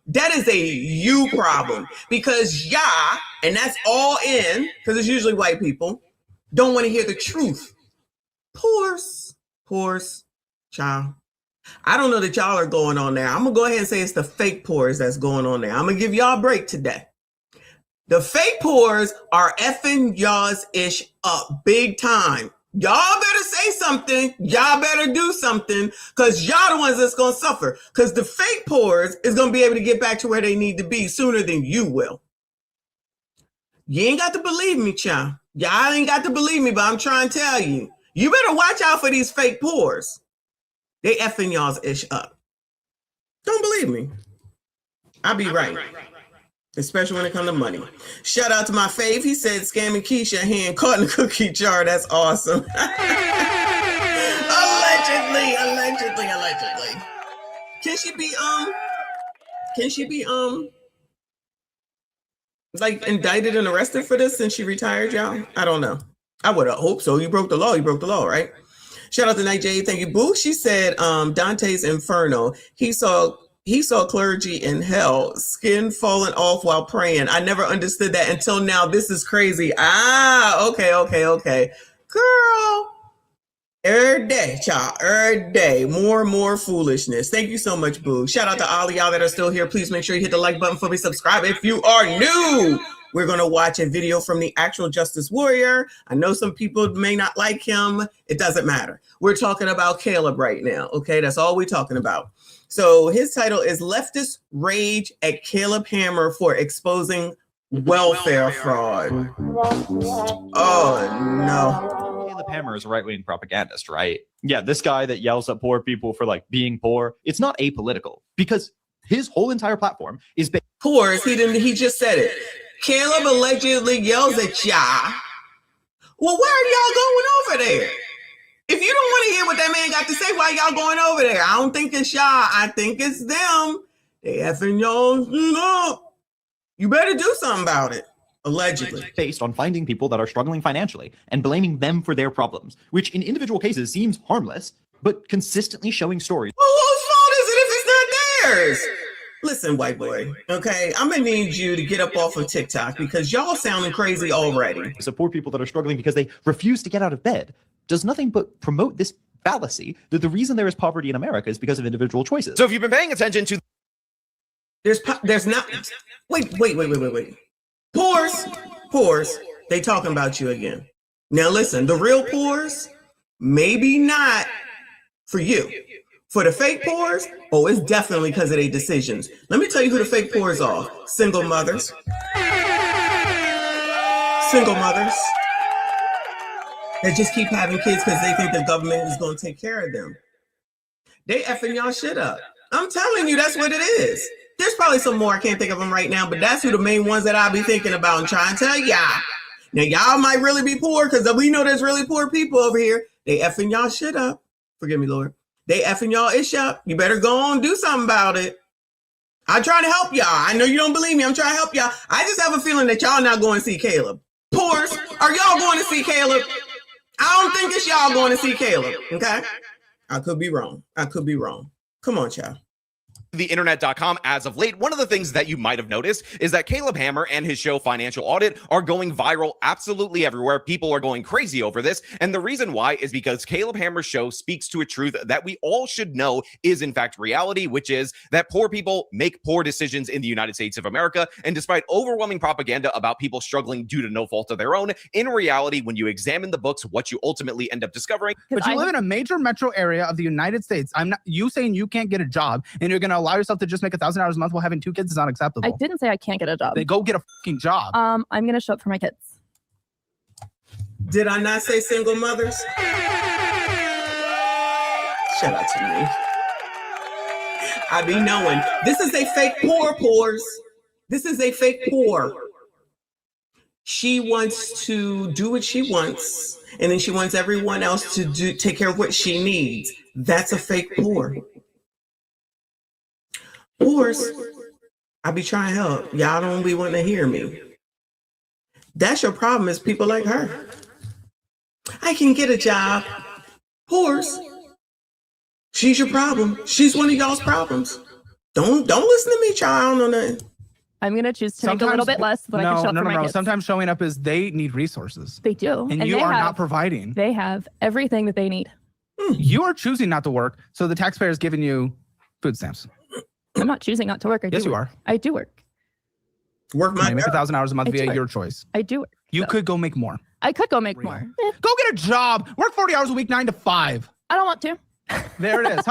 That is a you problem because y'all, and that's all in, because it's usually white people, don't want to hear the truth. Pores, child. I don't know that y'all are going on there. I'm going to go ahead and say it's the fake pores that's going on there. I'm going to give y'all a break today. The fake pores are effing y'all's ish up big time. Y'all better say something. Y'all better do something because y'all the ones that's going to suffer because the fake pores is going to be able to get back to where they need to be sooner than you will. You ain't got to believe me, child. Y'all ain't got to believe me, but I'm trying to tell you. You better watch out for these fake pores. They effing y'all's ish up. Don't believe me. I'll be right. Especially when it comes to money. Shout out to my fave. He said scamming Keisha hand caught in the cookie jar. That's awesome. Allegedly. Can she be like indicted and arrested for this since she retired, y'all? I don't know. I would have hoped so. You broke the law, right? Shout out to Night J. Thank you, Boo. She said Dante's Inferno. He saw clergy in hell, skin falling off while praying. I never understood that until now. This is crazy. Okay. Girl. Every day, child. Every day. More and more foolishness. Thank you so much, Boo. Shout out to all of y'all that are still here. Please make sure you hit the like button for me. Subscribe if you are new. We're going to watch a video from the actual Justice Warrior. I know some people may not like him. It doesn't matter. We're talking about Caleb right now. Okay, that's all we're talking about. So his title is Leftist Rage at Caleb Hammer for Exposing Welfare Fraud. Oh, no. Caleb Hammer is a right-wing propagandist, right? Yeah, this guy that yells at poor people for like being poor, it's not apolitical because his whole entire platform is based. Poor, he just said it. Caleb allegedly yells at y'all. Well, where are y'all going over there? If you don't want to hear what that man got to say, why y'all going over there? I don't think it's y'all. I think it's them. They effing y'all up. You better do something about it. Allegedly. Based on finding people that are struggling financially and blaming them for their problems, which in individual cases seems harmless, but consistently showing stories. Well, whose fault is it if it's not theirs? Listen, white boy, okay? I'm going to need you to get up off of TikTok because y'all sounding crazy already. So poor people that are struggling because they refuse to get out of bed does nothing but promote this fallacy that the reason there is poverty in America is because of individual choices. So if you've been paying attention to... There's not... Wait. Poors, they talking about you again. Now listen, the real poors, maybe not for you. For the fake poors, oh, it's definitely because of their decisions. Let me tell you who the fake poors are. Single mothers. Single mothers. They just keep having kids because they think the government is going to take care of them. They effing y'all shit up. I'm telling you, that's what it is. There's probably some more. I can't think of them right now, but that's who the main ones that I'll be thinking about and trying to tell y'all. Now, y'all might really be poor because we know there's really poor people over here. They effing y'all shit up. Forgive me, Lord. They effing y'all ish up. You better go on and do something about it. I'm trying to help y'all. I know you don't believe me. I'm trying to help y'all. I just have a feeling that y'all not going to see Caleb. Poors, are y'all going to see Caleb? I don't think it's y'all going to see Caleb, okay? I could be wrong. Come on, child. theinternet.com as of late, one of the things that you might have noticed is that Caleb Hammer and his show Financial Audit are going viral absolutely everywhere. People are going crazy over this. And the reason why is because Caleb Hammer's show speaks to a truth that we all should know is in fact reality, which is that poor people make poor decisions in the United States of America. And despite overwhelming propaganda about people struggling due to no fault of their own, in reality, when you examine the books, what you ultimately end up discovering. But you live in a major metro area of the United States. I'm not you saying you can't get a job and you're going to allow yourself to just make $1,000 a month while having 2 kids is not acceptable. I didn't say I can't get a job. Then go get a fucking job. I'm going to show up for my kids. Did I not say single mothers? Shout out to me. I be knowing. This is a fake poors. This is a fake poor. She wants to do what she wants, and then she wants everyone else to take care of what she needs. That's a fake poor. Poors, I be trying to help. Y'all don't be wanting to hear me. That's your problem is people like her. I can get a job. Poors. She's your problem. She's one of y'all's problems. Don't listen to me, child. I don't know nothing. I'm going to choose to make a little bit less so that I can show up for my kids. Sometimes showing up is they need resources. They do. And you are not providing. They have everything that they need. You are choosing not to work, so the taxpayer is giving you food stamps. I'm not choosing not to work. Yes, you are. I do work. Work my make $1,000 a month via your choice. I do work. You could go make more. I could go make more. Go get a job. Work 40 hours a week, 9 to 5. I don't want to. There it is.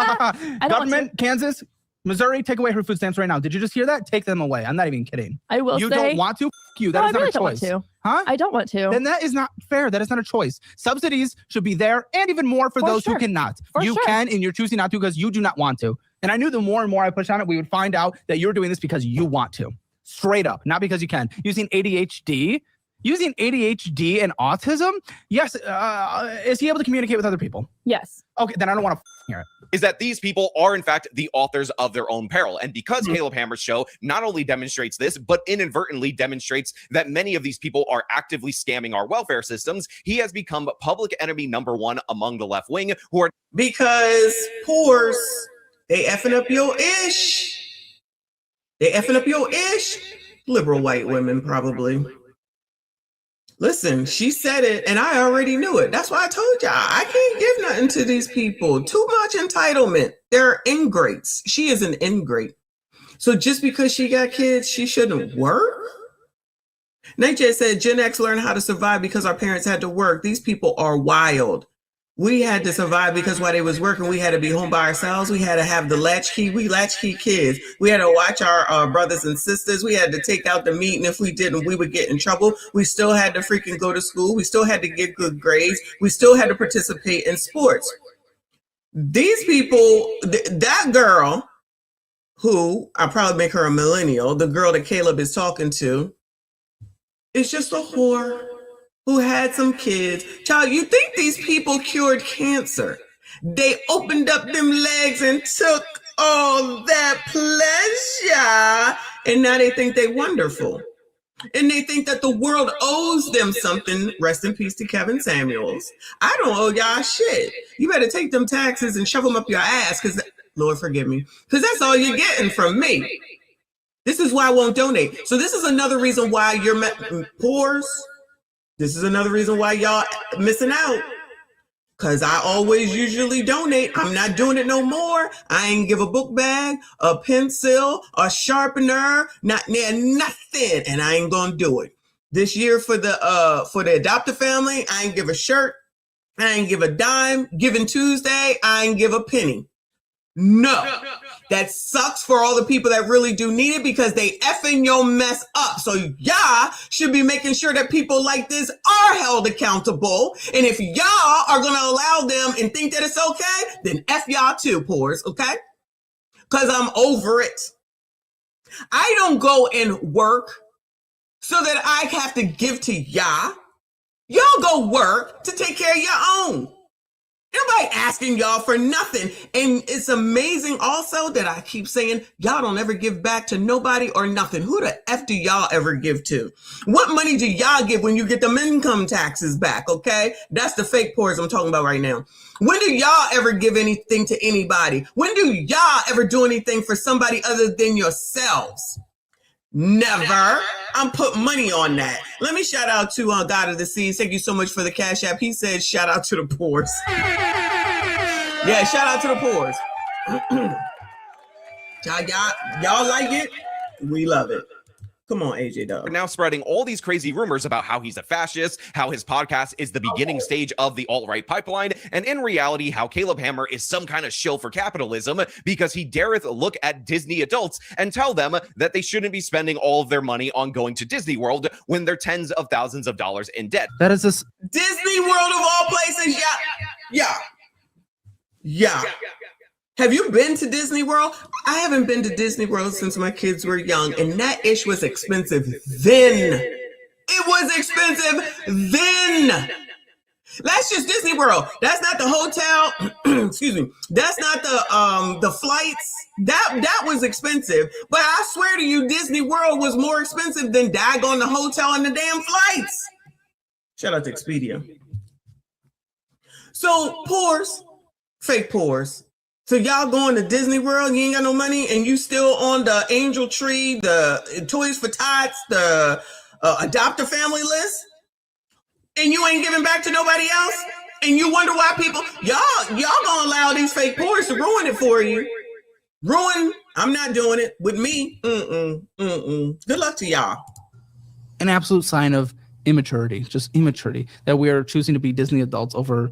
Government, Kansas, Missouri, take away her food stamps right now. Did you just hear that? Take them away. I'm not even kidding. I will. You don't want to? F you. That is not a choice. Don't want to. Huh? I don't want to. Then that is not fair. That is not a choice. Subsidies should be there and even more for those who cannot. You can, and you're choosing not to because you do not want to. And I knew the more and more I push on it, we would find out that you're doing this because you want to. Straight up, not because you can. Using ADHD and autism, yes. Is he able to communicate with other people? Yes. Okay, then I don't want to hear it. Is that these people are in fact the authors of their own peril. And because Caleb Hammer's show not only demonstrates this, but inadvertently demonstrates that many of these people are actively scamming our welfare systems, he has become public enemy number 1 among the left wing who are because poors, they effing up your ish. They effing up your ish. Liberal white women, probably. Listen, she said it, and I already knew it. That's why I told y'all, I can't give nothing to these people. Too much entitlement. They're ingrates. She is an ingrate. So just because she got kids, she shouldn't work? Nate just said, Gen X learned how to survive because our parents had to work. These people are wild. We had to survive because while they was working, we had to be home by ourselves. We had to have the latchkey. We latchkey kids. We had to watch our brothers and sisters. We had to take out the meat, and if we didn't, we would get in trouble. We still had to freaking go to school. We still had to get good grades. We still had to participate in sports. These people, that girl, who I probably make her a millennial, the girl that Caleb is talking to, is just a whore who had some kids. Child, you think these people cured cancer? They opened up them legs and took all that pleasure, and now they think they wonderful. And they think that the world owes them something. Rest in peace to Kevin Samuels. I don't owe y'all shit. You better take them taxes and shove them up your ass, because, Lord forgive me, because that's all you're getting from me. This is why I won't donate. So this is another reason why you're poors. This is another reason why y'all missing out. because I always usually donate. I'm not doing it no more. I ain't give a book bag, a pencil, a sharpener, nothing, and I ain't gonna do it. This year for the adoptive family, I ain't give a shirt, I ain't give a dime. Giving Tuesday, I ain't give a penny. No. That sucks for all the people that really do need it because they effing your mess up. So y'all should be making sure that people like this are held accountable. And if y'all are going to allow them and think that it's okay, then F y'all too, pores, okay? Because I'm over it. I don't go and work so that I have to give to y'all. Y'all go work to take care of your own. Nobody asking y'all for nothing. And it's amazing also that I keep saying y'all don't ever give back to nobody or nothing. Who the F do y'all ever give to? What money do y'all give when you get them income taxes back, okay? That's the fake pores I'm talking about right now. When do y'all ever give anything to anybody? When do y'all ever do anything for somebody other than yourselves? Never. I'm putting money on that. Let me shout out to God of the Seas. Thank you so much for the Cash App. He said shout out to the pores. Yeah, shout out to the pores. y'all like it? We love it. Come on, AJ Dub. Now spreading all these crazy rumors about how he's a fascist, how his podcast is the beginning stage of the alt-right pipeline, and in reality, how Caleb Hammer is some kind of shill for capitalism because he dareth look at Disney adults and tell them that they shouldn't be spending all of their money on going to Disney World when they're tens of thousands of dollars in debt. That is this Disney World of all places, yeah. Have you been to Disney World? I haven't been to Disney World since my kids were young, and that ish was expensive then. It was expensive then. That's just Disney World. That's not the hotel. Excuse me. That's not the flights. That was expensive. But I swear to you, Disney World was more expensive than daggone the hotel and the damn flights. Shout out to Expedia. So pores, fake pores. So y'all going to Disney World, you ain't got no money, and you still on the Angel Tree, the Toys for Tots, the Adopt a Family list, and you ain't giving back to nobody else, and you wonder why people, y'all gonna allow these fake pores to ruin it for you. I'm not doing it with me. Good luck to y'all. An absolute sign of immaturity, just immaturity, that we are choosing to be Disney adults over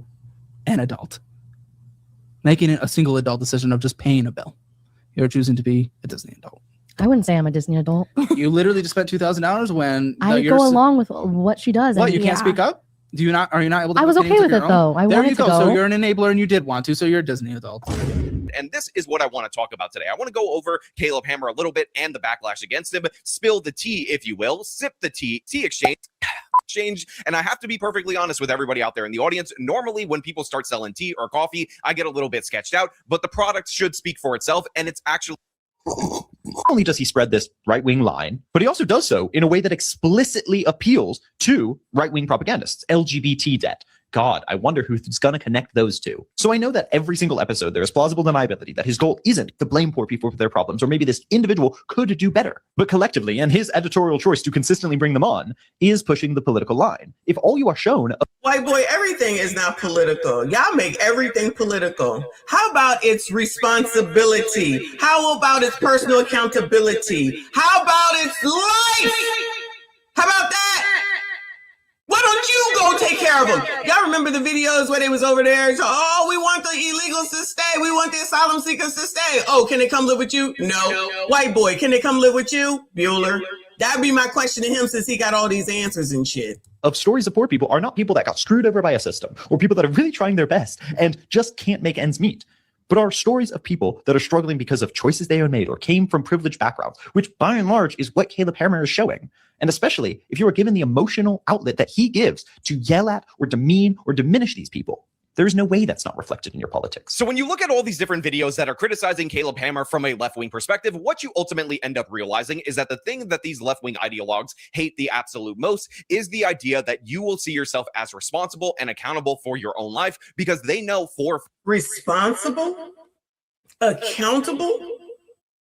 an adult. Making it a single adult decision of just paying a bill. You're choosing to be a Disney adult. I wouldn't say I'm a Disney adult. You literally just spent $2,000 when I go along with what she does. What, you can't speak up? Are you not able to? I was okay with it though. I wanted to go. So you're an enabler and you did want to, so you're a Disney adult. And this is what I want to talk about today. I want to go over Caleb Hammer a little bit and the backlash against him, spill the tea, if you will, sip the tea exchange. And I have to be perfectly honest with everybody out there in the audience. Normally, when people start selling tea or coffee, I get a little bit sketched out, but the product should speak for itself. And it's actually. Not only does he spread this right-wing line, but he also does so in a way that explicitly appeals to right-wing propagandists, LGBT debt. God, I wonder who's going to connect those two. So I know that every single episode, there is plausible deniability that his goal isn't to blame poor people for their problems, or maybe this individual could do better. But collectively, and his editorial choice to consistently bring them on, is pushing the political line. If all you are shown... White boy, everything is not political. Y'all make everything political. How about its responsibility? How about its personal accountability? How about its life? How about that? Why don't you go take care of them? Y'all remember the videos where they was over there? So, oh, we want the illegals to stay. We want the asylum seekers to stay. Oh, can they come live with you? No. White boy, can they come live with you? Bueller. That'd be my question to him since he got all these answers and shit. Of stories of poor people are not people that got screwed over by a system or people that are really trying their best and just can't make ends meet, but are stories of people that are struggling because of choices they have made or came from privileged backgrounds, which by and large is what Caleb Hammer is showing. And especially if you are given the emotional outlet that he gives to yell at or demean or diminish these people, there's no way that's not reflected in your politics. So when you look at all these different videos that are criticizing Caleb Hammer from a left-wing perspective, what you ultimately end up realizing is that the thing that these left-wing ideologues hate the absolute most is the idea that you will see yourself as responsible and accountable for your own life because they know for... Responsible? Accountable?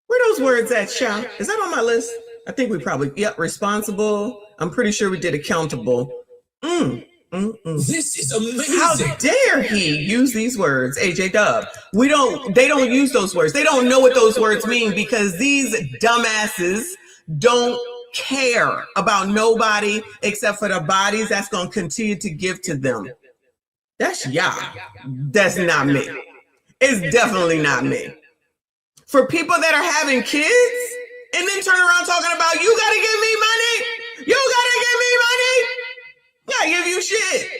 Where those words at, Sha? Is that on my list? I think we probably, responsible. I'm pretty sure we did accountable. This is amazing. How dare he use these words, AJ Dub? They don't use those words. They don't know what those words mean because these dumbasses don't care about nobody except for the bodies that's going to continue to give to them. That's y'all. That's not me. It's definitely not me. For people that are having kids and then turn around talking about, you got to give me money. You got to give me money. I give you shit.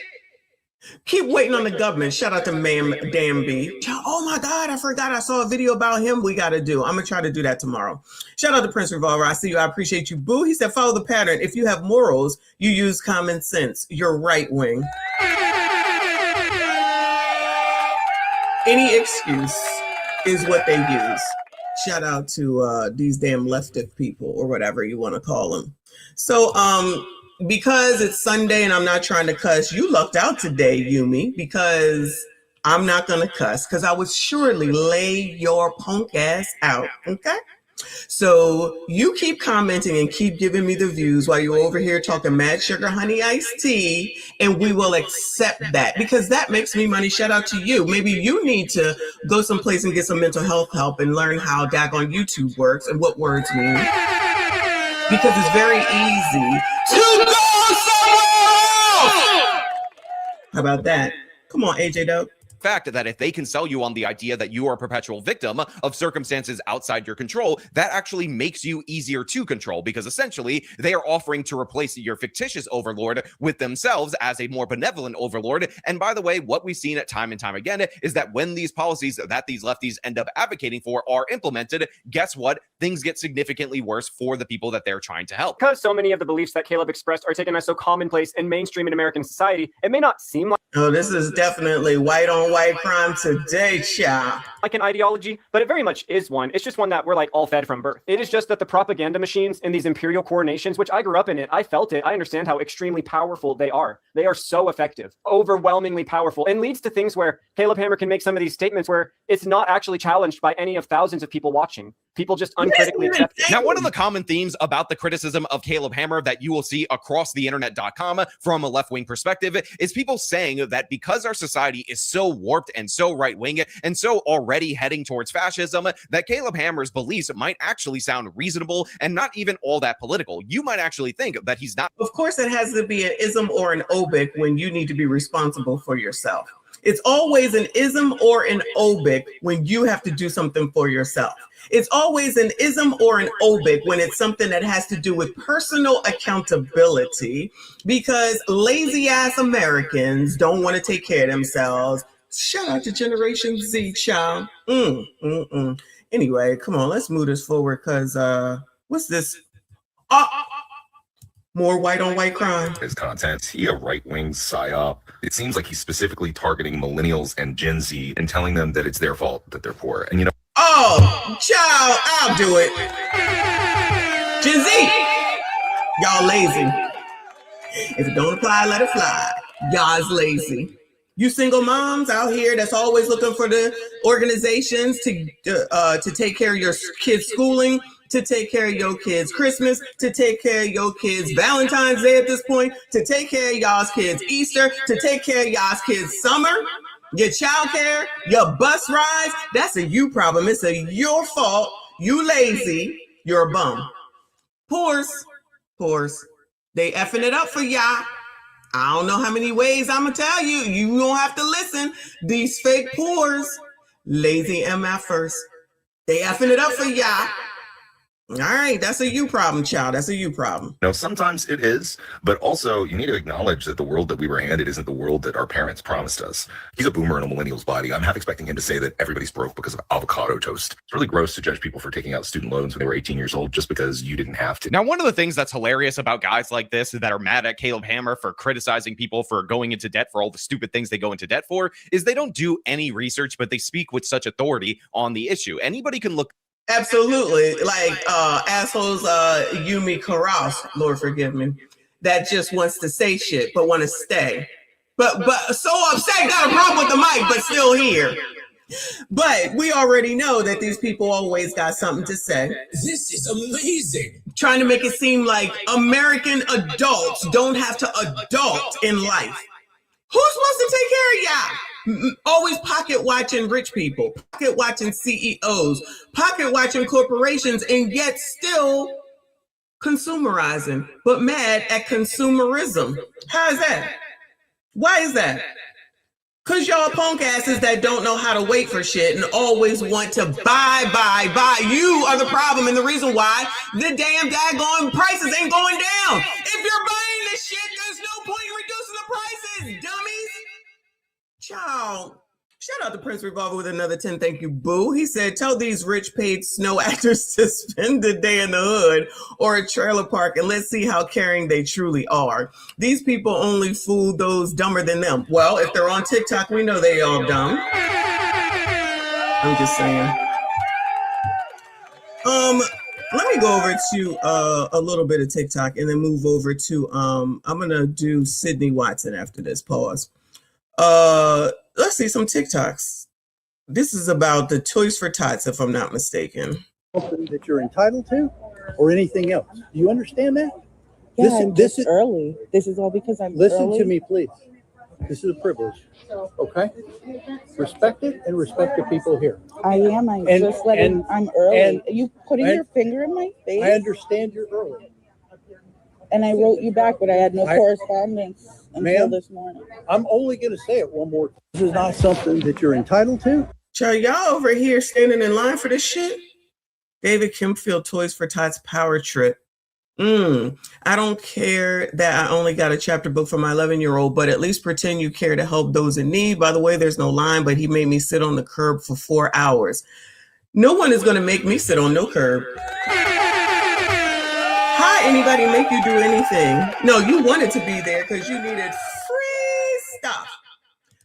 Keep waiting on the government. Shout out to Dan B. Oh my God, I forgot. I saw a video about him we got to do. I'm going to try to do that tomorrow. Shout out to Prince Revolver. I see you. I appreciate you, boo. He said, follow the pattern. If you have morals, you use common sense. You're right wing. Any excuse is what they use. Shout out to these damn leftist people or whatever you want to call them. So, because it's Sunday and I'm not trying to cuss, you lucked out today, Yumi, because I'm not going to cuss because I would surely lay your punk ass out. Okay. So you keep commenting and keep giving me the views while you're over here talking mad sugar, honey, iced tea, and we will accept that because that makes me money. Shout out to you. Maybe you need to go someplace and get some mental health help and learn how daggone YouTube works and what words mean. Because it's very easy to go somewhere else. How about that? Come on, AJ Dope. Fact that if they can sell you on the idea that you are a perpetual victim of circumstances outside your control, that actually makes you easier to control because essentially they are offering to replace your fictitious overlord with themselves as a more benevolent overlord. And by the way, what we've seen time and time again is that when these policies that these lefties end up advocating for are implemented, guess what? Things get significantly worse for the people that they're trying to help. Because so many of the beliefs that Caleb expressed are taken as so commonplace and mainstream in American society, it may not seem like this is definitely white on white crime today, child. Like an ideology, but it very much is one. It's just one that we're like all fed from birth. It is just that the propaganda machines in these imperial coronations, which I grew up in it, I felt it. I understand how extremely powerful they are. They are so effective, overwhelmingly powerful, and leads to things where Caleb Hammer can make some of these statements where it's not actually challenged by any of thousands of people watching. People just uncritically accept it. Now, one of the common themes about the criticism of Caleb Hammer that you will see across the internet.com from a left-wing perspective is people saying that because our society is so warped and so right-wing and so already heading towards fascism, that Caleb Hammer's beliefs might actually sound reasonable and not even all that political. You might actually think that he's not. Of course, it has to be an ism or an obic when you need to be responsible for yourself. It's always an ism or an obic when you have to do something for yourself. It's always an ism or an obic when it's something that has to do with personal accountability because lazy ass Americans don't want to take care of themselves. Shout out to Generation Z, child. Anyway, come on, let's move this forward because what's this? More white on white crime. His content, he a right-wing psyop. It seems like he's specifically targeting millennials and Gen Z and telling them that it's their fault that they're poor. And you know, oh, child, I'll do it. Gen Z, y'all lazy. If it don't apply, let it fly. Y'all's lazy. You single moms out here that's always looking for the organizations to take care of your kids' schooling, to take care of your kids' Christmas, to take care of your kids' Valentine's Day at this point, to take care of y'all's kids' Easter, to take care of y'all's kids' summer, your child care, your bus rides. That's a you problem. It's your fault. You lazy. You're a bum. Poors. They effing it up for y'all. I don't know how many ways I'm going to tell you. You don't have to listen. These fake poors, lazy MFers, they effing it up for y'all. All right, that's a you problem, child. That's a you problem. you know, sometimes it is, but also you need to acknowledge that the world that we were handed isn't the world that our parents promised us. He's a boomer in a millennial's body. I'm half expecting him to say that everybody's broke because of avocado toast. It's really gross to judge people for taking out student loans when they were 18 years old just because you didn't have to. Now, one of the things that's hilarious about guys like this that are mad at Caleb Hammer for criticizing people for going into debt for all the stupid things they go into debt for is they don't do any research, but they speak with such authority on the issue. Anybody can look. Absolutely. Like assholes Yumi Karaus, Lord forgive me, that just wants to say shit but want to stay. But so upset, got a problem with the mic, but still here. But we already know that these people always got something to say. This is amazing. Trying to make it seem like American adults don't have to adult in life. Who's supposed to take care of y'all? Always pocket watching rich people, pocket watching CEOs, pocket watching corporations, and yet still consumerizing, but mad at consumerism. How is that? Why is that? Because y'all punk asses that don't know how to wait for shit and always want to buy. You are the problem and the reason why the damn daggone prices ain't going down. If you're buying this shit, there's no point in reducing the prices, dummies. Child. Shout out to Prince Revolver with another 10. Thank you, boo. He said, tell these rich paid snow actors to spend the day in the hood or a trailer park and let's see how caring they truly are. These people only fool those dumber than them. Well, if they're on TikTok, we know they all dumb. I'm just saying. Let me go over to a little bit of TikTok and then move over to I'm gonna do Sydney Watson after this. Pause. Let's see some TikToks. This is about the Toys for Tots, if I'm not mistaken. Something that you're entitled to, or anything else. Do you understand that? Yeah, this is early. This is all because I'm Listen early. to me, please. This is a privilege. Okay? Respect it and respect the people here. I am. I'm early. You putting your finger in my face? I understand you're early. And I wrote you back, but I had no correspondence until this morning. I'm only going to say it one more time. This is not something that you're entitled to. Child, y'all over here standing in line for this shit? David Kempfield, Toys for Tots Power Trip. I don't care that I only got a chapter book for my 11-year-old, but at least pretend you care to help those in need. By the way, there's no line, but he made me sit on the curb for 4 hours. No one is going to make me sit on no curb. How anybody make you do anything? No, you wanted to be there because you needed free stuff.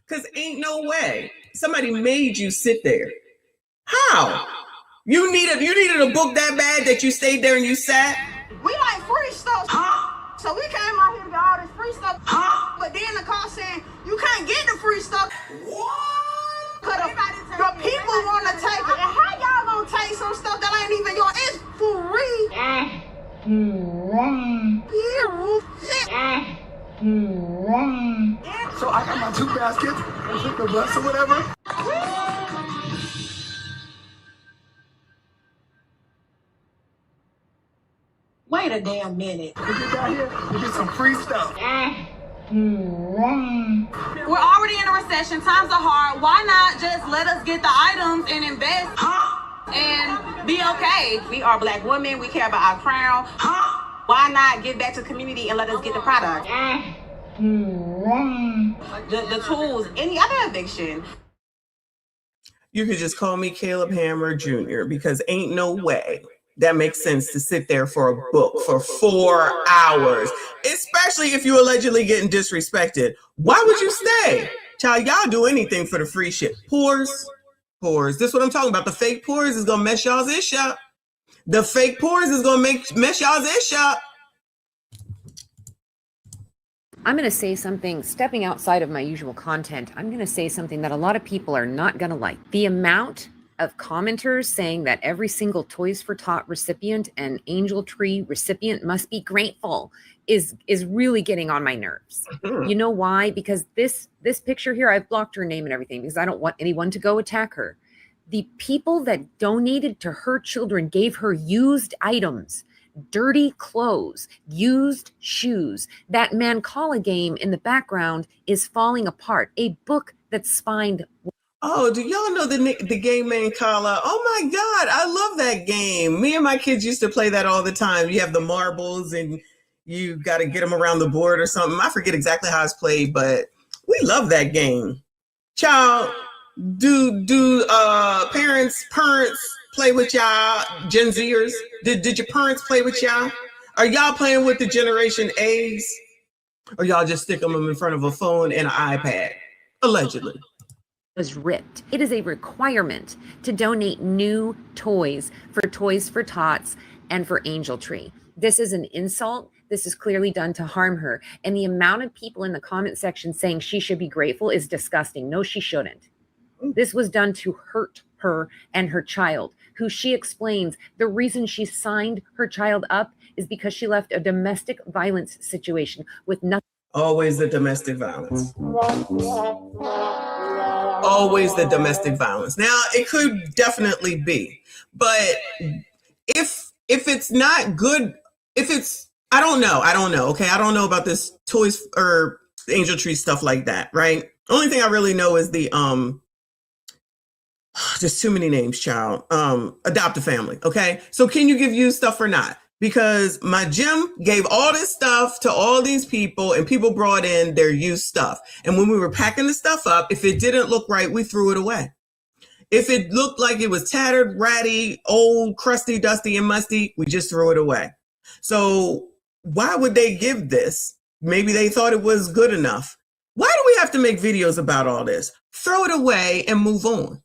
Because ain't no way somebody made you sit there. How? You needed a book that bad that you stayed there and you sat? We like free stuff. So we came out here to get all this free stuff. But then the car saying you can't get the free stuff. What? Cause the people want to take it. And how y'all gonna take some stuff that ain't even yours? It's free. So I got my 2 baskets and took the bus or whatever. Wait a damn minute. We get down here, we get some free stuff. We're already in a recession. Times are hard. Why not just let us get the items and invest and be okay? We are Black women. We care about our crown. Why not give back to the community and let us get the product? The tools, any other eviction. You could just call me Caleb Hammer Jr. because ain't no way that makes sense to sit there for a book for 4 hours, especially if you're allegedly getting disrespected. Why would you stay? Child, y'all do anything for the free shit. Pores. This is what I'm talking about. The fake pores is going to mess y'all's ish up. The fake pores is going to mess y'all's ish up. I'm going to say something, stepping outside of my usual content, I'm going to say something that a lot of people are not going to like. The amount of commenters saying that every single Toys for Tot recipient and Angel Tree recipient must be grateful is really getting on my nerves. You know why? Because this picture here, I've blocked her name and everything because I don't want anyone to go attack her. The people that donated to her children gave her used items, dirty clothes, used shoes. That Mancala game in the background is falling apart. A book that's spined. Oh, do y'all know the game Mancala? Oh my God, I love that game. Me and my kids used to play that all the time. You have the marbles and you got to get them around the board or something. I forget exactly how it's played, but we love that game. Child, do parents play with y'all, Gen Zers? Did your parents play with y'all? Are y'all playing with the Generation A's? Or y'all just stick them in front of a phone and an iPad? Allegedly. Was ripped. It is a requirement to donate new toys for Toys for Tots and for Angel Tree. This is an insult. This is clearly done to harm her. And the amount of people in the comment section saying she should be grateful is disgusting. No, she shouldn't. This was done to hurt her and her child, who she explains the reason she signed her child up is because she left a domestic violence situation with nothing. Always the domestic violence. Always the domestic violence. Now, it could definitely be, but if it's not good, if it's, I don't know. Okay, I don't know about this toys or angel tree stuff like that, right? Only thing I really know is the just too many names, child. Adopt a family. Okay, so can you give used stuff or not? Because my gym gave all this stuff to all these people, and people brought in their used stuff. And when we were packing the stuff up, if it didn't look right, we threw it away. If it looked like it was tattered, ratty, old, crusty, dusty, and musty, we just threw it away. So why would they give this? Maybe they thought it was good enough. Why do we have to make videos about all this? Throw it away and move on.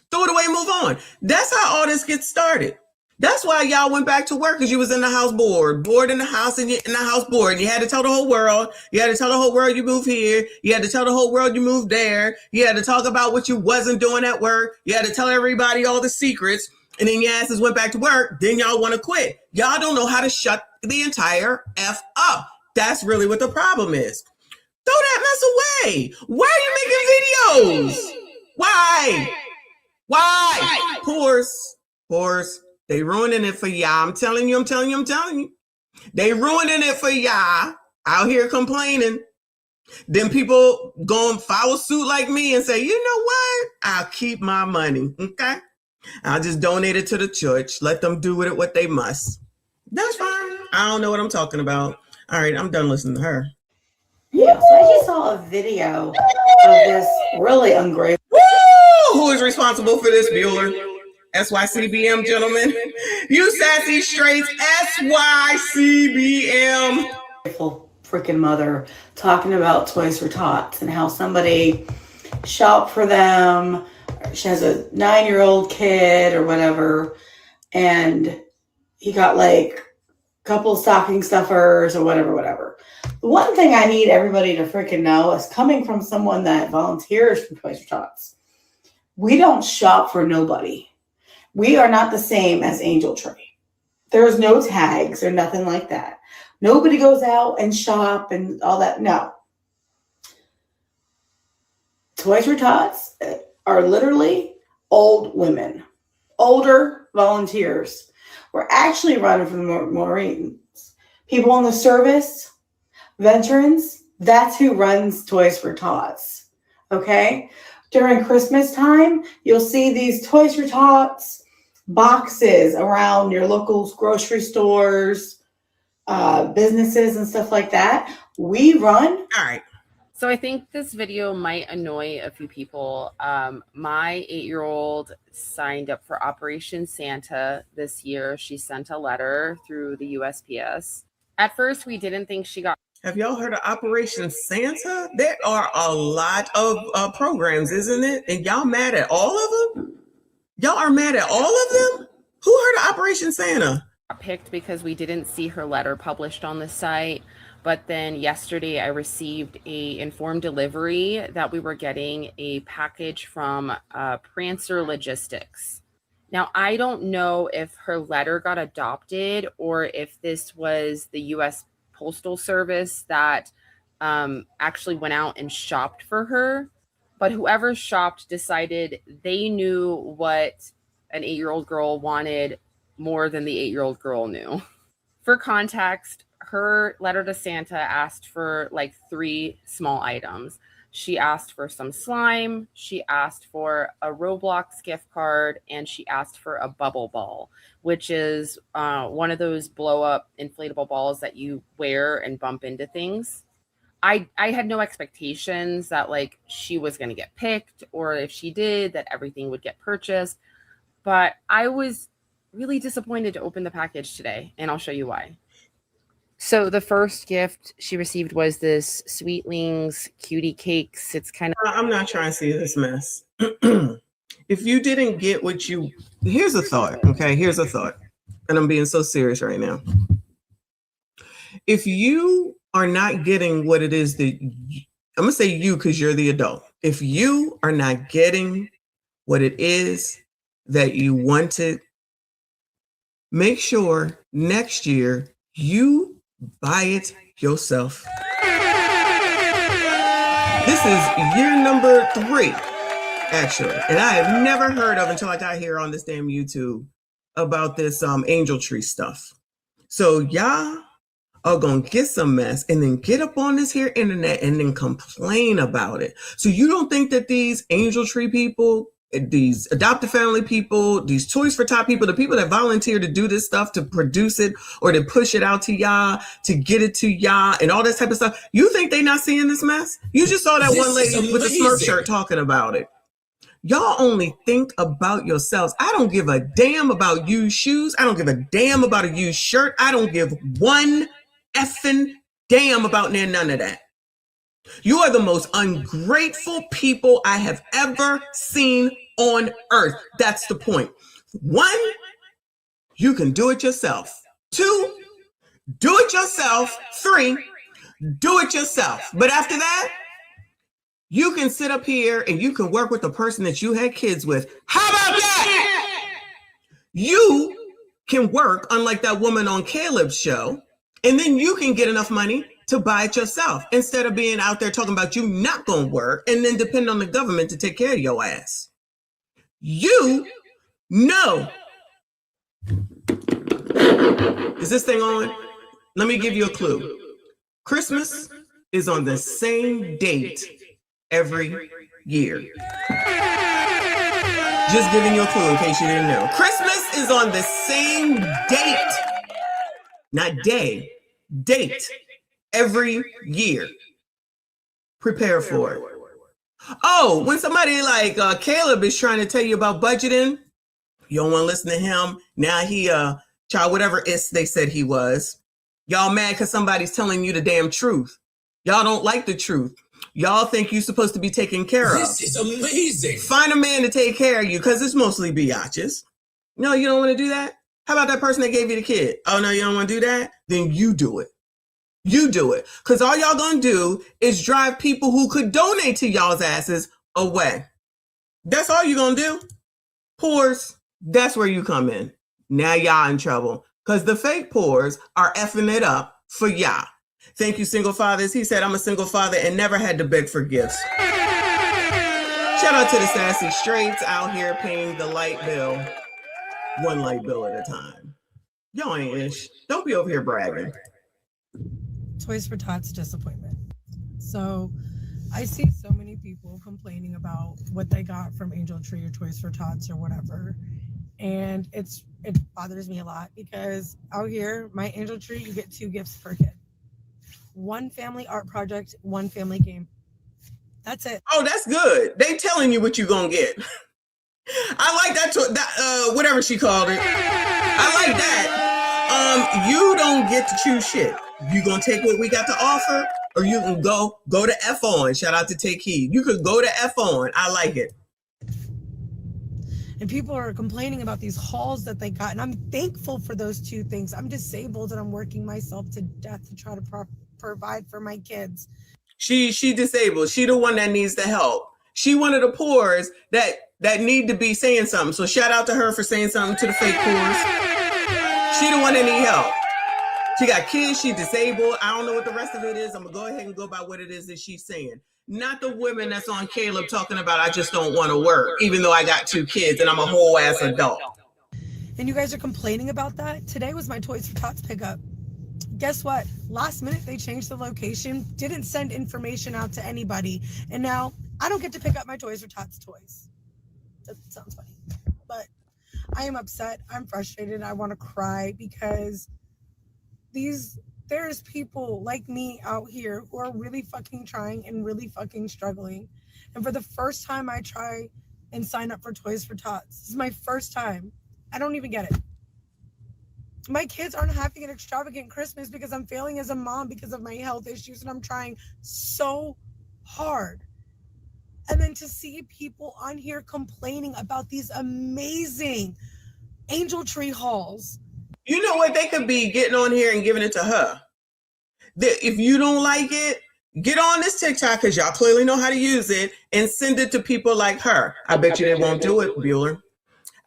Throw it away and move on. That's how all this gets started. That's why y'all went back to work, because you was in the house bored in the house, and you're in the house bored. And you had to tell the whole world. You had to tell the whole world you moved here. You had to tell the whole world you moved there. You had to talk about what you wasn't doing at work. You had to tell everybody all the secrets. And then your asses went back to work. Then y'all want to quit. Y'all don't know how to shut the entire F up. That's really what the problem is. Throw that mess away. Why are you making videos? Why? Pores. They ruining it for y'all. I'm telling you. They ruining it for y'all out here complaining. Then people go and follow suit like me and say, you know what? I'll keep my money. Okay. I'll just donate it to the church. Let them do with it what they must. That's fine. I don't know what I'm talking about. All right. I'm done listening to her. Yeah, so I just saw a video of this really ungrateful. Woo! Who is responsible for this, Bueller? SYCBM, gentlemen. You sassy straights, SYCBM. Freaking mother talking about Toys for Tots and how somebody shopped for them. She has a 9-year-old kid or whatever, and he got like a couple stocking stuffers or whatever. The one thing I need everybody to freaking know is, coming from someone that volunteers for Toys for Tots, we don't shop for nobody. We are not the same as Angel Tree. There's no tags or nothing like that. Nobody goes out and shop and all that. No. Toys for Tots are literally old women, older volunteers. We're actually running for the Marines. People in the service, veterans, that's who runs Toys for Tots. Okay? During Christmas time, you'll see these Toys for Tots boxes around your local grocery stores, businesses and stuff like that. We run. All right. So I think this video might annoy a few people. My 8-year-old signed up for Operation Santa this year. She sent a letter through the USPS. At first, we didn't think she got. Have y'all heard of Operation Santa? There are a lot of programs, isn't it? And y'all mad at all of them? Y'all are mad at all of them? Who heard of Operation Santa? Picked because we didn't see her letter published on the site. But then yesterday I received a informed delivery that we were getting a package from Prancer Logistics. Now, I don't know if her letter got adopted or if this was the U.S. Postal Service that actually went out and shopped for her. But whoever shopped decided they knew what an 8-year-old girl wanted more than the 8-year-old girl knew. For context, her letter to Santa asked for like 3 small items. She asked for some slime, she asked for a Roblox gift card, and she asked for a bubble ball, which is one of those blow up inflatable balls that you wear and bump into things. I had no expectations that like she was going to get picked, or if she did, that everything would get purchased. But I was really disappointed to open the package today, and I'll show you why. So the first gift she received was this Sweetlings cutie cakes. It's kind of... I'm not trying to see this mess. If you didn't get what you... Here's a thought, okay? Here's a thought. And I'm being so serious right now. If you are not getting what it is that... I'm going to say you because you're the adult. If you are not getting what it is that you wanted, make sure next year you buy it yourself. This is year number 3, actually. And I have never heard of until I got here on this damn YouTube about this angel tree stuff. So y'all are going to get some mess and then get up on this here internet and then complain about it. So you don't think that these angel tree people, these adoptive family people, these Toys for Tot people, the people that volunteer to do this stuff, to produce it or to push it out to y'all, to get it to y'all and all that type of stuff, you think they not seeing this mess? You just saw that one lady with the Smurf shirt talking about it. Y'all only think about yourselves. I don't give a damn about used shoes. I don't give a damn about a used shirt. I don't give one effing damn about none of that. You are the most ungrateful people I have ever seen on earth. That's the point. 1, you can do it yourself. 2, do it yourself. 3, do it yourself. But after that, you can sit up here and you can work with the person that you had kids with. How about that? You can work, unlike that woman on Caleb's show, and then you can get enough money to buy it yourself instead of being out there talking about you not going to work and then depend on the government to take care of your ass. You know. Is this thing on? Let me give you a clue. Christmas is on the same date every year. Just giving you a clue in case you didn't know. Christmas is on the same date, not day, date, every year. Prepare for it. Oh, when somebody like Caleb is trying to tell you about budgeting, you don't want to listen to him. Now he, child, whatever they said he was. Y'all mad because somebody's telling you the damn truth. Y'all don't like the truth. Y'all think you're supposed to be taken care of. This is amazing. Find a man to take care of you because it's mostly biatches. No, you don't want to do that? How about that person that gave you the kid? Oh, no, you don't want to do that? Then you do it. You do it. Because all y'all going to do is drive people who could donate to y'all's asses away. That's all you're going to do. Poors, that's where you come in. Now y'all in trouble because the fake poors are effing it up for y'all. Thank you, single fathers. He said, I'm a single father and never had to beg for gifts. Shout out to the sassy straights out here paying the light bill, one light bill at a time. Y'all ain't ish. Don't be over here bragging. Toys for Tots disappointment. So I see so many people complaining about what they got from Angel Tree or Toys for Tots or whatever. And it bothers me a lot because out here, my Angel Tree, you get 2 gifts per kid. 1 family art project, 1 family game. That's it. Oh, that's good. They telling you what you're going to get. I like that, whatever she called it. I like that. You don't get to choose shit. You going to take what we got to offer or you can go to F on. Shout out to Take Heed. You could go to F on. I like it. And people are complaining about these hauls that they got. And I'm thankful for those 2 things. I'm disabled and I'm working myself to death to try to provide for my kids. She disabled. She the one that needs the help. She one of the poors that need to be saying something. So shout out to her for saying something to the fake poors. She the one that need help. She got kids. She disabled. I don't know what the rest of it is. I'm going to go ahead and go by what it is that she's saying. Not the women that's on Caleb talking about I just don't want to work, even though I got 2 kids and I'm a whole ass adult. And you guys are complaining about that? Today was my Toys for Tots pickup. Guess what? Last minute, they changed the location, didn't send information out to anybody. And now I don't get to pick up my Toys for Tots toys. That sounds funny. But I am upset. I'm frustrated. I want to cry because there's people like me out here who are really fucking trying and really fucking struggling. And for the first time I try and sign up for Toys for Tots, this is my first time. I don't even get it. My kids aren't having an extravagant Christmas because I'm failing as a mom because of my health issues and I'm trying so hard. And then to see people on here complaining about these amazing Angel Tree hauls. You know what? They could be getting on here and giving it to her. If you don't like it, get on this TikTok because y'all clearly know how to use it and send it to people like her. I bet you they won't do it, Bueller.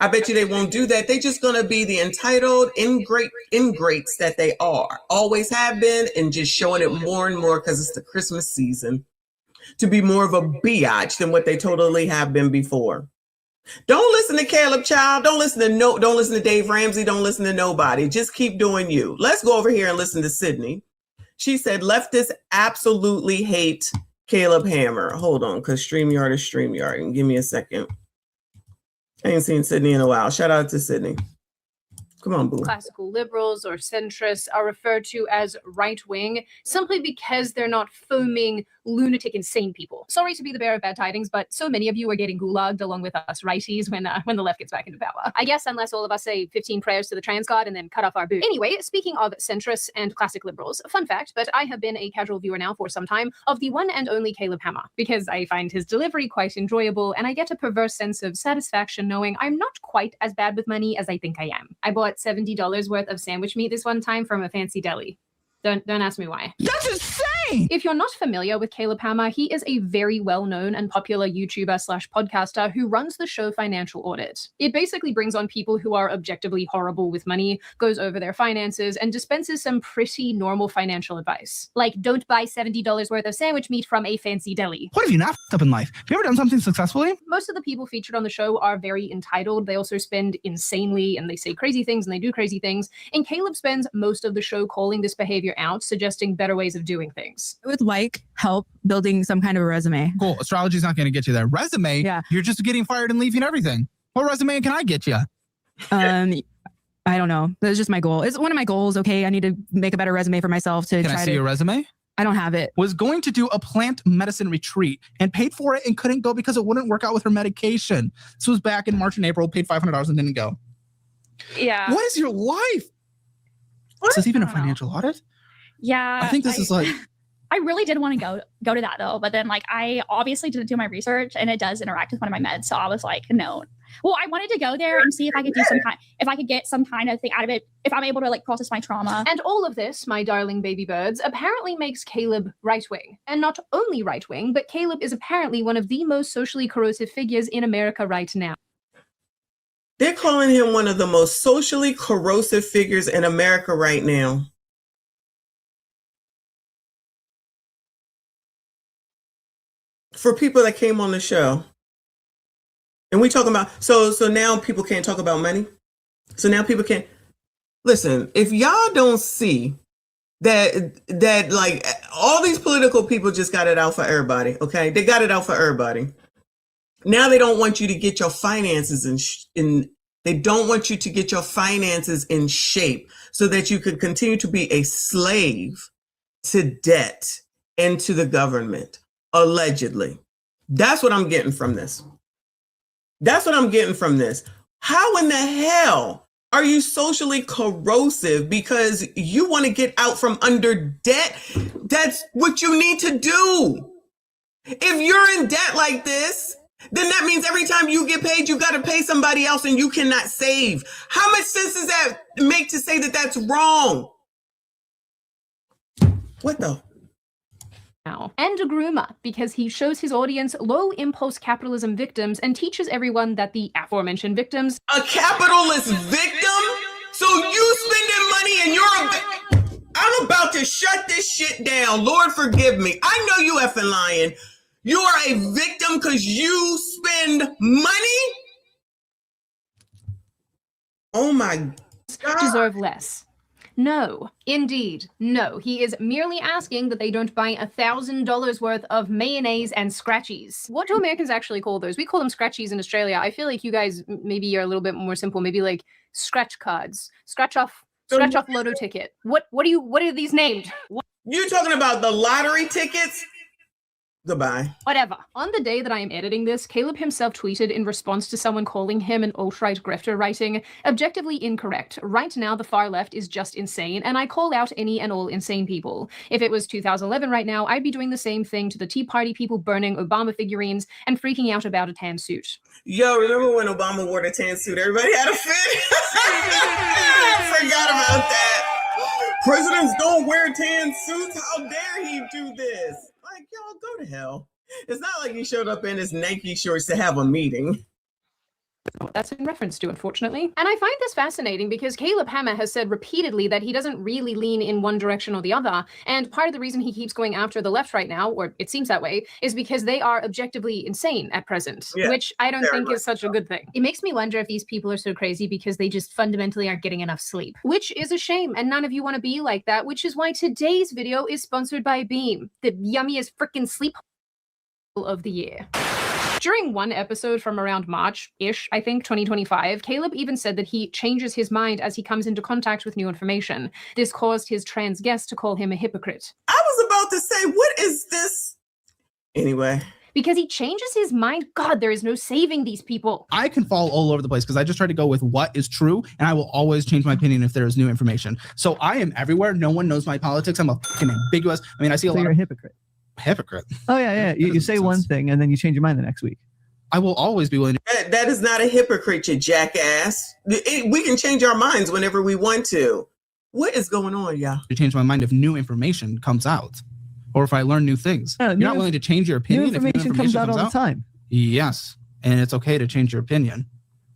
I bet you they won't do that. They're just going to be the entitled ingrates that they are. Always have been and just showing it more and more because it's the Christmas season. to be more of a biatch than what they totally have been before. Don't listen to Caleb Child. Don't listen to Dave Ramsey. Don't listen to nobody. Just keep doing you. Let's go over here and listen to Sydney. She said leftists absolutely hate Caleb Hammer. Hold on, because StreamYard is StreamYard. Give me a second. I ain't seen Sydney in a while. Shout out to Sydney. Come on, boo. Classical liberals or centrists are referred to as right-wing simply because they're not foaming, lunatic, insane people. Sorry to be the bearer of bad tidings, but so many of you are getting gulagged along with us righties when the left gets back into power. I guess unless all of us say 15 prayers to the trans god and then cut off our boot. Anyway, speaking of centrists and classic liberals, fun fact, but I have been a casual viewer now for some time of the one and only Caleb Hammer because I find his delivery quite enjoyable and I get a perverse sense of satisfaction knowing I'm not quite as bad with money as I think I am. I bought $70 worth of sandwich meat this one time from a fancy deli. Don't ask me why. That's insane! If you're not familiar with Caleb Hammer, he is a very well-known and popular YouTuber/podcaster who runs the show Financial Audit. It basically brings on people who are objectively horrible with money, goes over their finances, and dispenses some pretty normal financial advice. Like, don't buy $70 worth of sandwich meat from a fancy deli. What have you not f***ed up in life? Have you ever done something successfully? Most of the people featured on the show are very entitled. They also spend insanely, and they say crazy things, and they do crazy things. And Caleb spends most of the show calling this behavior out, suggesting better ways of doing things. I would like help building some kind of a resume. Cool. Astrology's not going to get you there. Resume? Yeah. You're just getting fired and leaving everything. What resume can I get you? I don't know. That's just my goal. It's one of my goals. Okay, I need to make a better resume for myself to Can try I see your resume? I don't have it. Was going to do a plant medicine retreat and paid for it and couldn't go because it wouldn't work out with her medication. This was back in March and April, paid $500 and didn't go. Yeah. What is your life? Is this even a financial audit? Yeah. I think this is like... I really did want to go to that though, but then like I obviously didn't do my research and it does interact with one of my meds. So I was like, no. Well, I wanted to go there and see if I could do if I could get some kind of thing out of it, if I'm able to like process my trauma. And all of this, my darling baby birds, apparently makes Caleb right-wing. And not only right-wing, but Caleb is apparently one of the most socially corrosive figures in America right now. They're calling him one of the most socially corrosive figures in America right now. For people that came on the show. And we talking about, so now people can't talk about money. So now people can't. Listen, if y'all don't see that like all these political people just got it out for everybody, okay? They got it out for everybody. Now they don't want you to get your finances they don't want you to get your finances in shape so that you could continue to be a slave to debt and to the government. Allegedly. That's what I'm getting from this. That's what I'm getting from this. How in the hell are you socially corrosive because you want to get out from under debt? That's what you need to do. If you're in debt like this, then that means every time you get paid, you got to pay somebody else and you cannot save. How much sense does that make to say that that's wrong? What the? Now. And a groomer, because he shows his audience low impulse capitalism victims and teaches everyone that the aforementioned victims... A capitalist victim? So you spending money and you're I'm about to shut this shit down. Lord forgive me. I know you effing lying. You are a victim because you spend money? Oh my God. Deserve less. No, indeed, no. He is merely asking that they don't buy $1,000 worth of mayonnaise and scratchies. What do Americans actually call those? We call them scratchies in Australia. I feel like you guys maybe are a little bit more simple. Maybe like scratch cards, scratch off lotto ticket. What are these named? What? You talking about the lottery tickets? Goodbye. Whatever. On the day that I am editing this, Caleb himself tweeted in response to someone calling him an alt-right grifter, writing, objectively incorrect. Right now, the far left is just insane, and I call out any and all insane people. If it was 2011 right now, I'd be doing the same thing to the Tea Party people burning Obama figurines and freaking out about a tan suit. Yo, remember when Obama wore the tan suit? Everybody had a fit? I forgot about that. Presidents don't wear tan suits. How dare he do this? Like, y'all go to hell. It's not like he showed up in his Nike shorts to have a meeting. what that's in reference to, unfortunately. And I find this fascinating because Caleb Hammer has said repeatedly that he doesn't really lean in one direction or the other. And part of the reason he keeps going after the left right now, or it seems that way, is because they are objectively insane at present, which I don't think is such a good thing. It makes me wonder if these people are so crazy because they just fundamentally aren't getting enough sleep, which is a shame. And none of you want to be like that, which is why today's video is sponsored by Beam, the yummiest freaking sleep of the year. During one episode from around March-ish, I think, 2025, Caleb even said that he changes his mind as he comes into contact with new information. This caused his trans guest to call him a hypocrite. I was about to say, what is this? Anyway. Because he changes his mind. God, there is no saving these people. I can fall all over the place because I just try to go with what is true, and I will always change my opinion if there is new information. So I am everywhere. No one knows my politics. I'm a fucking ambiguous. I mean, I see a lot you're of a hypocrite. Hypocrite. Oh yeah. You say one thing and then you change your mind the next week. I will always be willing to. That is not a hypocrite, you jackass. We can change our minds whenever we want to. What is going on, y'all? To change my mind if new information comes out, or if I learn new things. You're not willing to change your opinion. New information comes out all the time. Yes, and it's okay to change your opinion.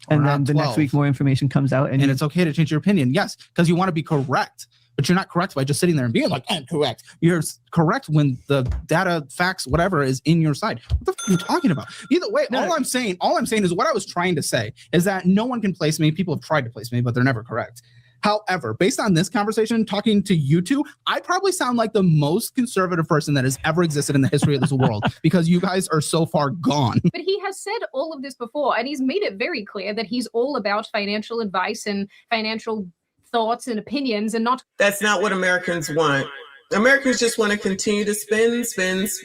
And then the next week more information comes out, and it's okay to change your opinion. Yes, because you want to be correct. But you're not correct by just sitting there and being like, I'm correct. You're correct when the data, facts, whatever is in your side. What the fuck are you talking about? Either way, all I'm saying is what I was trying to say is that no one can place me. People have tried to place me, but they're never correct. However, based on this conversation, talking to you two, I probably sound like the most conservative person that has ever existed in the history of this world because you guys are so far gone. But he has said all of this before, and he's made it very clear that he's all about financial advice and financial thoughts and opinions and not. That's not what Americans want. Americans just want to continue to spend,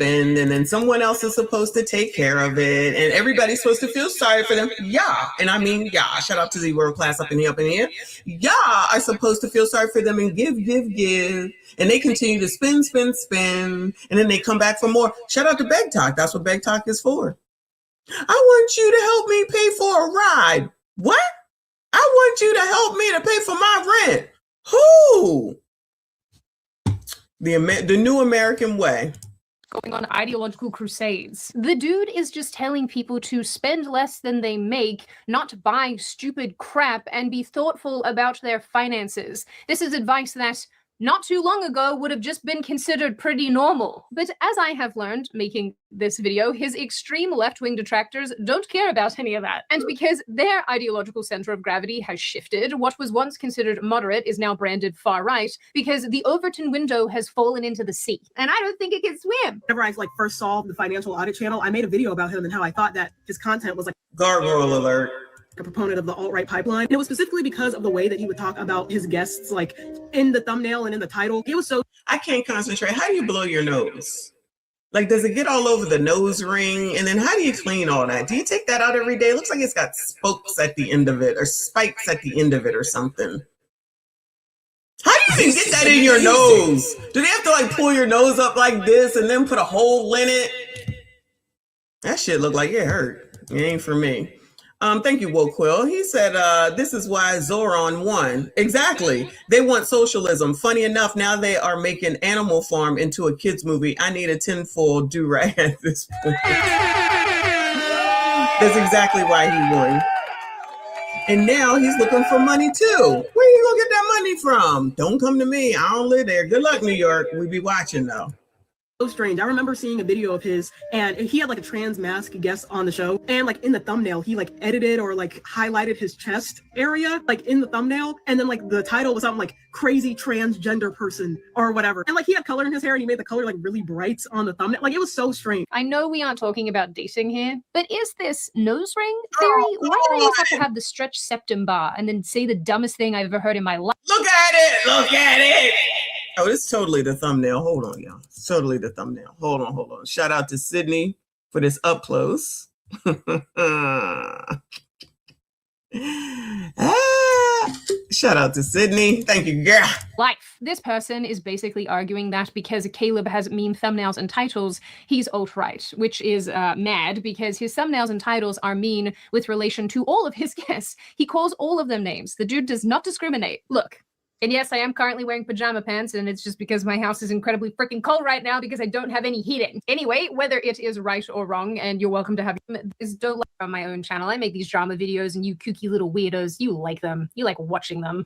and then someone else is supposed to take care of it, and everybody's supposed to feel sorry for them. Yeah, and I mean, yeah, shout out to the world class up in here. Yeah, are supposed to feel sorry for them and give, and they continue to spend, and then they come back for more. Shout out to Beg Talk. That's what Beg Talk is for. I want you to help me pay for a ride. What? I want you to help me to pay for my rent. Who? The new American way. Going on ideological crusades. The dude is just telling people to spend less than they make, not buy stupid crap, and be thoughtful about their finances. This is advice that not too long ago would have just been considered pretty normal. But as I have learned making this video, his extreme left-wing detractors don't care about any of that. And because their ideological center of gravity has shifted, what was once considered moderate is now branded far-right because the Overton window has fallen into the sea. And I don't think it can swim. Whenever I first saw the Financial Audit channel, I made a video about him and how I thought that his content was gargoyle alert. A proponent of the alt-right pipeline. And it was specifically because of the way that he would talk about his guests, in the thumbnail and in the title. He was so... I can't concentrate. How do you blow your nose? Does it get all over the nose ring? And then how do you clean all that? Do you take that out every day? It looks like it's got spokes at the end of it or spikes at the end of it or something. How do you even get that in your nose? Do they have to pull your nose up like this and then put a hole in it? That shit look like it hurt. It ain't for me. Thank you, Woquill. He said, this is why Zoran won. Exactly. They want socialism. Funny enough, now they are making Animal Farm into a kid's movie. I need a tinfoil do-rag at this point. That's exactly why he won. And now he's looking for money too. Where you gonna get that money from? Don't come to me. I don't live there. Good luck, New York. We be watching though. So strange. I remember seeing a video of his and he had a trans mask guest on the show, and in the thumbnail he edited or highlighted his chest area in the thumbnail, and then the title was something like crazy transgender person or whatever, and he had color in his hair and he made the color really bright on the thumbnail. It was so strange. I know we aren't talking about dating here, but is this nose ring theory? Why do they always have to have the stretch septum bar and then say the dumbest thing I've ever heard in my life? Look at it! Look at it! Oh, it's totally the thumbnail. Hold on, y'all. It's totally the thumbnail. Hold on. Shout out to Sydney for this up close. Shout out to Sydney. Thank you, girl. Life. This person is basically arguing that because Caleb has meme thumbnails and titles, he's alt-right, which is mad because his thumbnails and titles are mean with relation to all of his guests. He calls all of them names. The dude does not discriminate. Look. And yes, I am currently wearing pajama pants, and it's just because my house is incredibly freaking cold right now because I don't have any heating. Anyway, whether it is right or wrong, and you're welcome to have them, is don't like on my own channel. I make these drama videos, and you kooky little weirdos, you like them. You like watching them.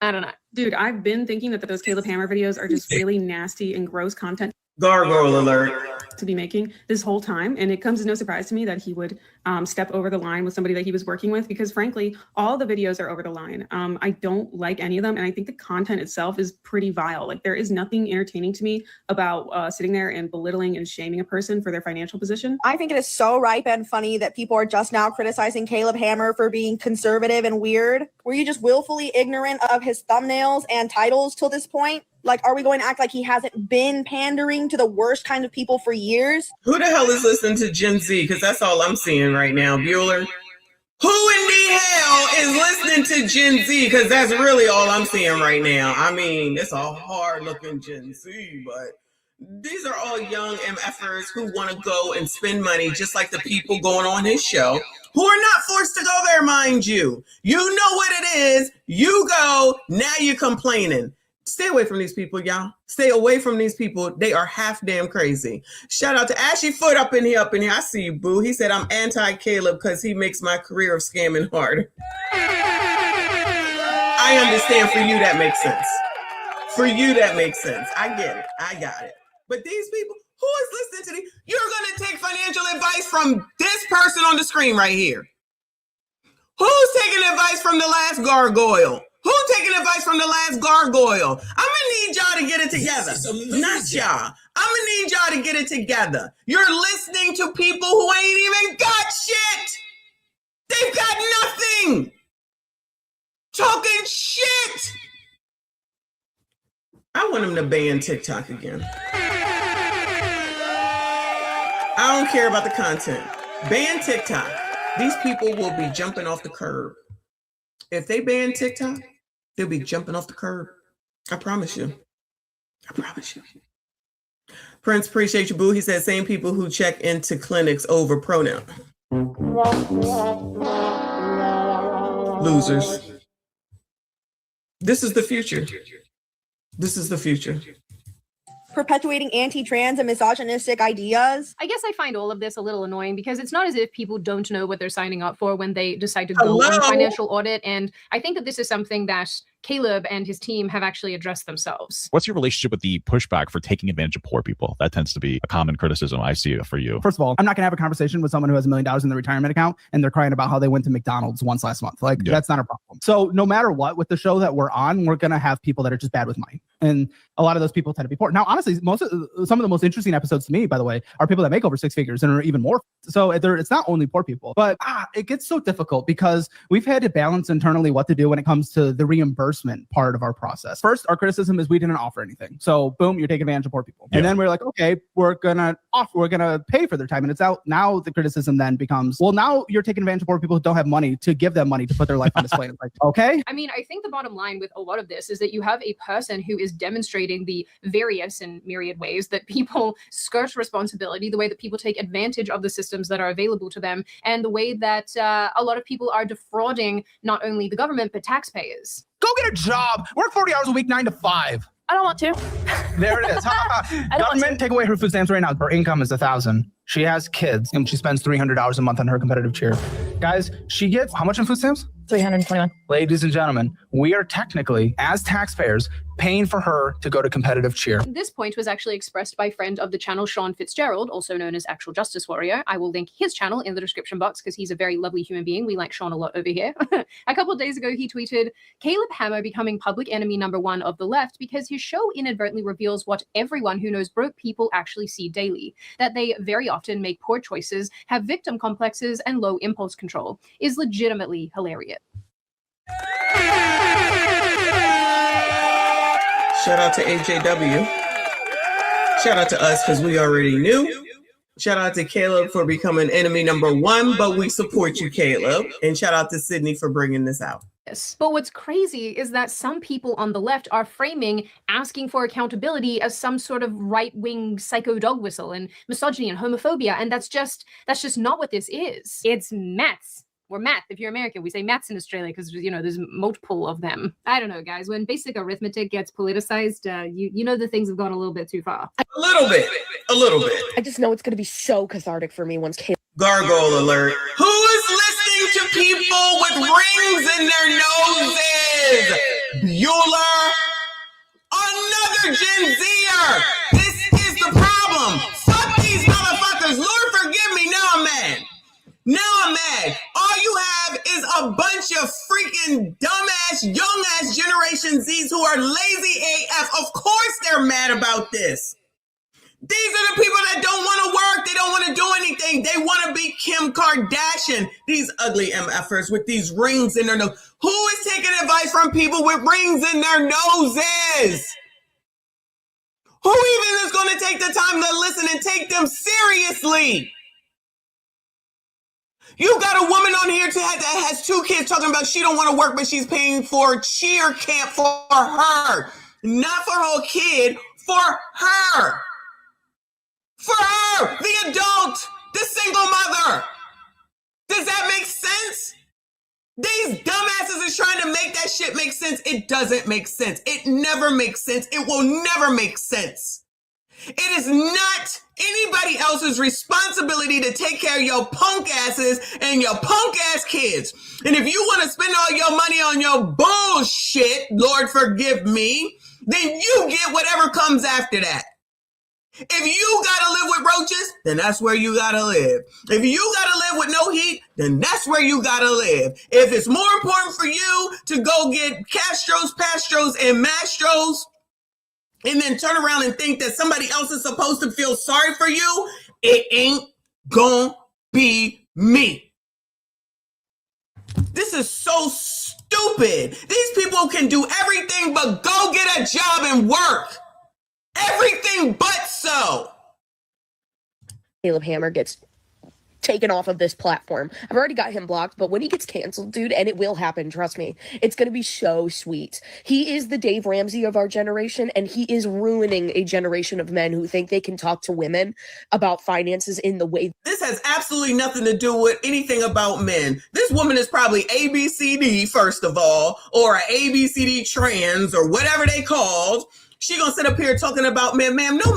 I don't know. Dude, I've been thinking that those Caleb Hammer videos are just really nasty and gross content. Gargoyle alert. To be making this whole time, and it comes as no surprise to me that he would step over the line with somebody that he was working with, because frankly all the videos are over the line. I don't like any of them, and I think the content itself is pretty vile. Like, there is nothing entertaining to me about sitting there and belittling and shaming a person for their financial position. I think it is so ripe and funny that people are just now criticizing Caleb Hammer for being conservative and weird. Were you just willfully ignorant of his thumbnails and titles till this point? Like, are we going to act like he hasn't been pandering to the worst kind of people for years? Who the hell is listening to Gen Z? Because that's all I'm seeing right now, Bueller. Who in the hell is listening to Gen Z? Because that's really all I'm seeing right now. I mean, it's a hard-looking Gen Z, but these are all young MFers who want to go and spend money just like the people going on his show, who are not forced to go there, mind you. You know what it is. You go, now you're complaining. Stay away from these people, y'all. Stay away from these people. They are half damn crazy. Shout out to Ashy Foot up in here. I see you, boo. He said, I'm anti-Caleb because he makes my career of scamming harder. I understand. For you, that makes sense. For you, that makes sense. I get it. I got it. But these people, who is listening to these? You're going to take financial advice from this person on the screen right here. Who's taking advice from the last gargoyle? Who's taking advice from the last gargoyle? I'm gonna need y'all to get it together. Not y'all. I'm gonna need y'all to get it together. You're listening to people who ain't even got shit. They've got nothing. Talking shit. I want them to ban TikTok again. I don't care about the content. Ban TikTok. These people will be jumping off the curb. If they ban TikTok, they'll be jumping off the curb. I promise you. I promise you. Prince, appreciate you, boo. He said, same people who check into clinics over pronoun. Losers. This is the future. This is the future. Perpetuating anti-trans and misogynistic ideas. I guess I find all of this a little annoying because it's not as if people don't know what they're signing up for when they decide to go on a financial audit. And I think that this is something that Caleb and his team have actually addressed themselves. What's your relationship with the pushback for taking advantage of poor people? That tends to be a common criticism I see for you. First of all, I'm not going to have a conversation with someone who has $1 million in their retirement account and they're crying about how they went to McDonald's once last month. Like, that's not a problem. So no matter what, with the show that we're on, we're going to have people that are just bad with money. And a lot of those people tend to be poor. Now, honestly, some of the most interesting episodes to me, by the way, are people that make over 6 figures and are even more. So it's not only poor people, but it gets so difficult because we've had to balance internally what to do when it comes to the reimbursement part of our process. First, our criticism is we didn't offer anything. So boom, you're taking advantage of poor people. And then we're like, okay, we're gonna pay for their time. And it's out now. The criticism then becomes, well, now you're taking advantage of poor people who don't have money to give them money to put their life on display. It's like, okay. I mean, I think the bottom line with a lot of this is that you have a person who is demonstrating the various and myriad ways that people skirt responsibility, the way that people take advantage of the systems that are available to them, and the way that a lot of people are defrauding not only the government, but taxpayers. Go get a job. Work 40 hours a week, 9 to 5. I don't want to. There it is. Government, take away her food stamps right now. Her income is $1,000. She has kids and she spends $300 a month on her competitive cheer. Guys, she gets how much in food stamps? $321. Ladies and gentlemen, we are technically, as taxpayers, paying for her to go to competitive cheer. This point was actually expressed by friend of the channel, Sean Fitzgerald, also known as Actual Justice Warrior. I will link his channel in the description box because he's a very lovely human being. We like Sean a lot over here. A couple of days ago, he tweeted, Caleb Hammer becoming public enemy #1 of the left because his show inadvertently reveals what everyone who knows broke people actually see daily, that they very often make poor choices, have victim complexes, and low impulse control, is legitimately hilarious. Shout out to AJW. Shout out to us because we already knew. Shout out to Caleb for becoming enemy #1, but we support you, Caleb. And shout out to Sydney for bringing this out. But what's crazy is that some people on the left are framing asking for accountability as some sort of right-wing psycho dog whistle and misogyny and homophobia, and that's just not what this is. It's mess. Or math. If you're American, we say maths in Australia because, you know, there's multiple of them. I don't know, guys. When basic arithmetic gets politicized, you know the things have gone a little bit too far. A little bit. I just know it's going to be so cathartic for me once Caleb. Gargoyle alert. Who is listening to people with rings in their noses? Bueller? Another Gen Zer. This is the problem. Fuck these motherfuckers. Lord forgive me. Now I'm mad. All you have is a bunch of freaking dumbass, young-ass Generation Zs who are lazy AF. Of course they're mad about this. These are the people that don't want to work. They don't want to do anything. They want to be Kim Kardashian. These ugly MFers with these rings in their nose. Who is taking advice from people with rings in their noses? Who even is going to take the time to listen and take them seriously? You got a woman on here that has 2 kids talking about she don't want to work, but she's paying for cheer camp for her. Not for her kid, for her. For her, the adult, the single mother. Does that make sense? These dumbasses are trying to make that shit make sense. It doesn't make sense. It never makes sense. It will never make sense. It is not anybody else's responsibility to take care of your punk asses and your punk ass kids. And if you want to spend all your money on your bullshit, Lord forgive me, then you get whatever comes after that. If you gotta live with roaches, then that's where you gotta live. If you gotta live with no heat, then that's where you gotta live. If it's more important for you to go get Castros, Pastros, and Mastros, and then turn around and think that somebody else is supposed to feel sorry for you, it ain't gonna be me. This is so stupid. These people can do everything but go get a job and work. Everything but so. Caleb Hammer gets taken off of this platform. I've already got him blocked, but when he gets canceled, dude, and it will happen, trust me, it's going to be so sweet. He is the Dave Ramsey of our generation, and he is ruining a generation of men who think they can talk to women about finances in the way. This has absolutely nothing to do with anything about men. This woman is probably ABCD, first of all, or an ABCD trans, or whatever they called. She gonna sit up here talking about men. Ma'am, no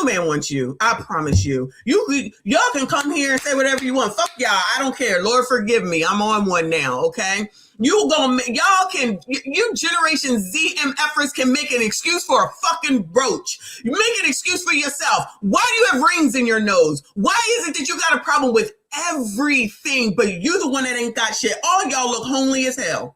man wants you. I promise you. Y'all can come here and say whatever you want. Fuck y'all. I don't care. Lord forgive me. I'm on one now. Okay. You Generation Z MFers can make an excuse for a fucking brooch. You make an excuse for yourself. Why do you have rings in your nose? Why is it that you got a problem with everything, but you the one that ain't got shit? All y'all look homely as hell.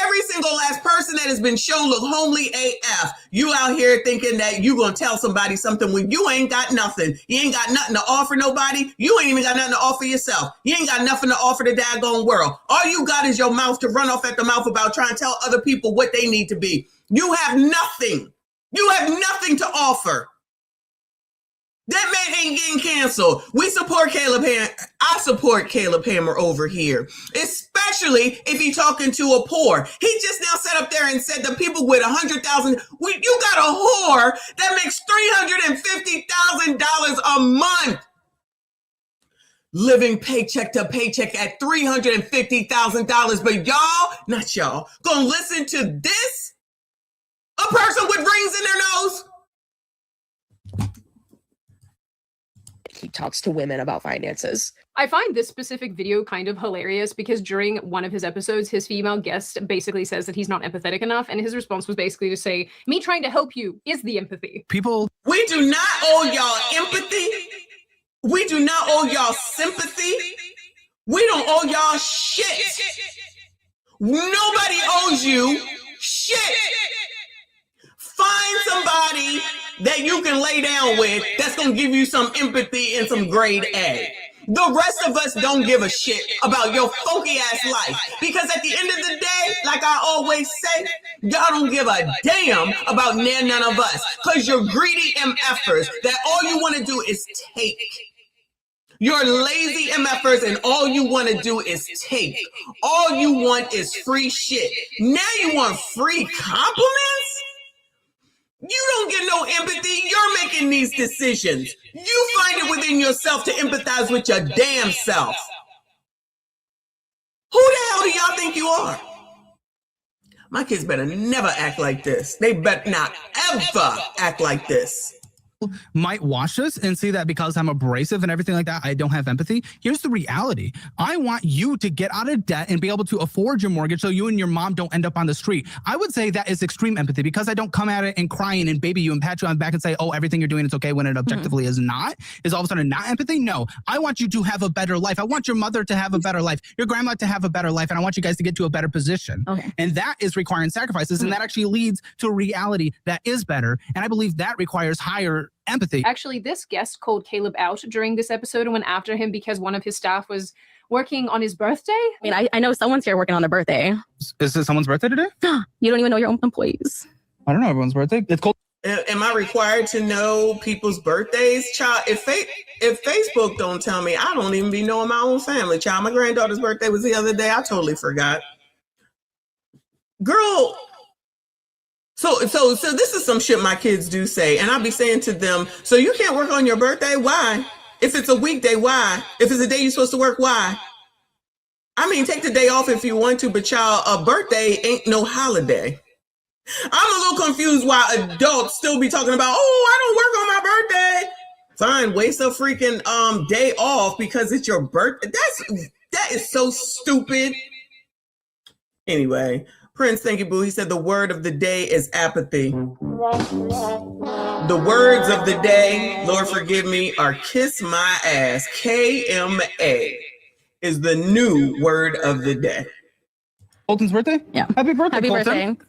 Every single last person that has been shown look homely AF. You out here thinking that you gonna tell somebody something when you ain't got nothing. You ain't got nothing to offer nobody. You ain't even got nothing to offer yourself. You ain't got nothing to offer the daggone world. All you got is your mouth to run off at the mouth about trying to tell other people what they need to be. You have nothing. You have nothing to offer. That man ain't getting canceled. We support Caleb Hammer. I support Caleb Hammer over here, especially if he's talking to a poor. He just now sat up there and said the people with 100,000. You got a whore that makes $350,000 a month, living paycheck to paycheck at $350,000. But y'all, not y'all, gonna listen to this? A person with rings in their nose? He talks to women about finances. I find this specific video kind of hilarious because during one of his episodes, his female guest basically says that he's not empathetic enough. And his response was basically to say, me trying to help you is the empathy. We do not owe y'all empathy. We do not owe y'all sympathy. We don't owe y'all shit. Nobody owes you shit. Find somebody that you can lay down with that's going to give you some empathy and some grade A. The rest of us don't give a shit about your funky ass life. Because at the end of the day, like I always say, y'all don't give a damn about none of us. Because you're greedy MFers that all you want to do is take. You're lazy MFers and all you want to do is take. All you want is free shit. Now you want free compliments? You don't get no empathy. You're making these decisions. You find it within yourself to empathize with your damn self. Who the hell do y'all think you are? My kids better never act like this. They better not ever act like this. Might watch this and see that because I'm abrasive and everything like that, I don't have empathy. Here's the reality. I want you to get out of debt and be able to afford your mortgage so you and your mom don't end up on the street. I would say that is extreme empathy because I don't come at it and crying and baby you and pat you on the back and say, oh, everything you're doing is okay when it objectively is not. Is all of a sudden not empathy? No. I want you to have a better life. I want your mother to have a better life, your grandma to have a better life, and I want you guys to get to a better position. Okay. And that is requiring sacrifices, and that actually leads to a reality that is better. And I believe that requires higher empathy. Actually, this guest called Caleb out during this episode and went after him because one of his staff was working on his birthday. I mean, I know someone's here working on their birthday. Is it someone's birthday today? You don't even know your own employees. I don't know everyone's birthday. It's cold. Am I required to know people's birthdays? Child, if Facebook don't tell me, I don't even be knowing my own family. Child, my granddaughter's birthday was the other day. I totally forgot. Girl, So this is some shit my kids do say, and I'll be saying to them, so you can't work on your birthday? Why? If it's a weekday, why? If it's a day you're supposed to work, why? I mean, take the day off if you want to, but y'all, a birthday ain't no holiday. I'm a little confused why adults still be talking about, oh, I don't work on my birthday. Fine, waste a freaking day off because it's your birthday. That is so stupid. Anyway, Prince, thank you, boo. He said the word of the day is apathy. The words of the day, Lord forgive me, are kiss my ass. KMA is the new word of the day. Colton's birthday? Yeah. Happy birthday, Happy Colton. birthday.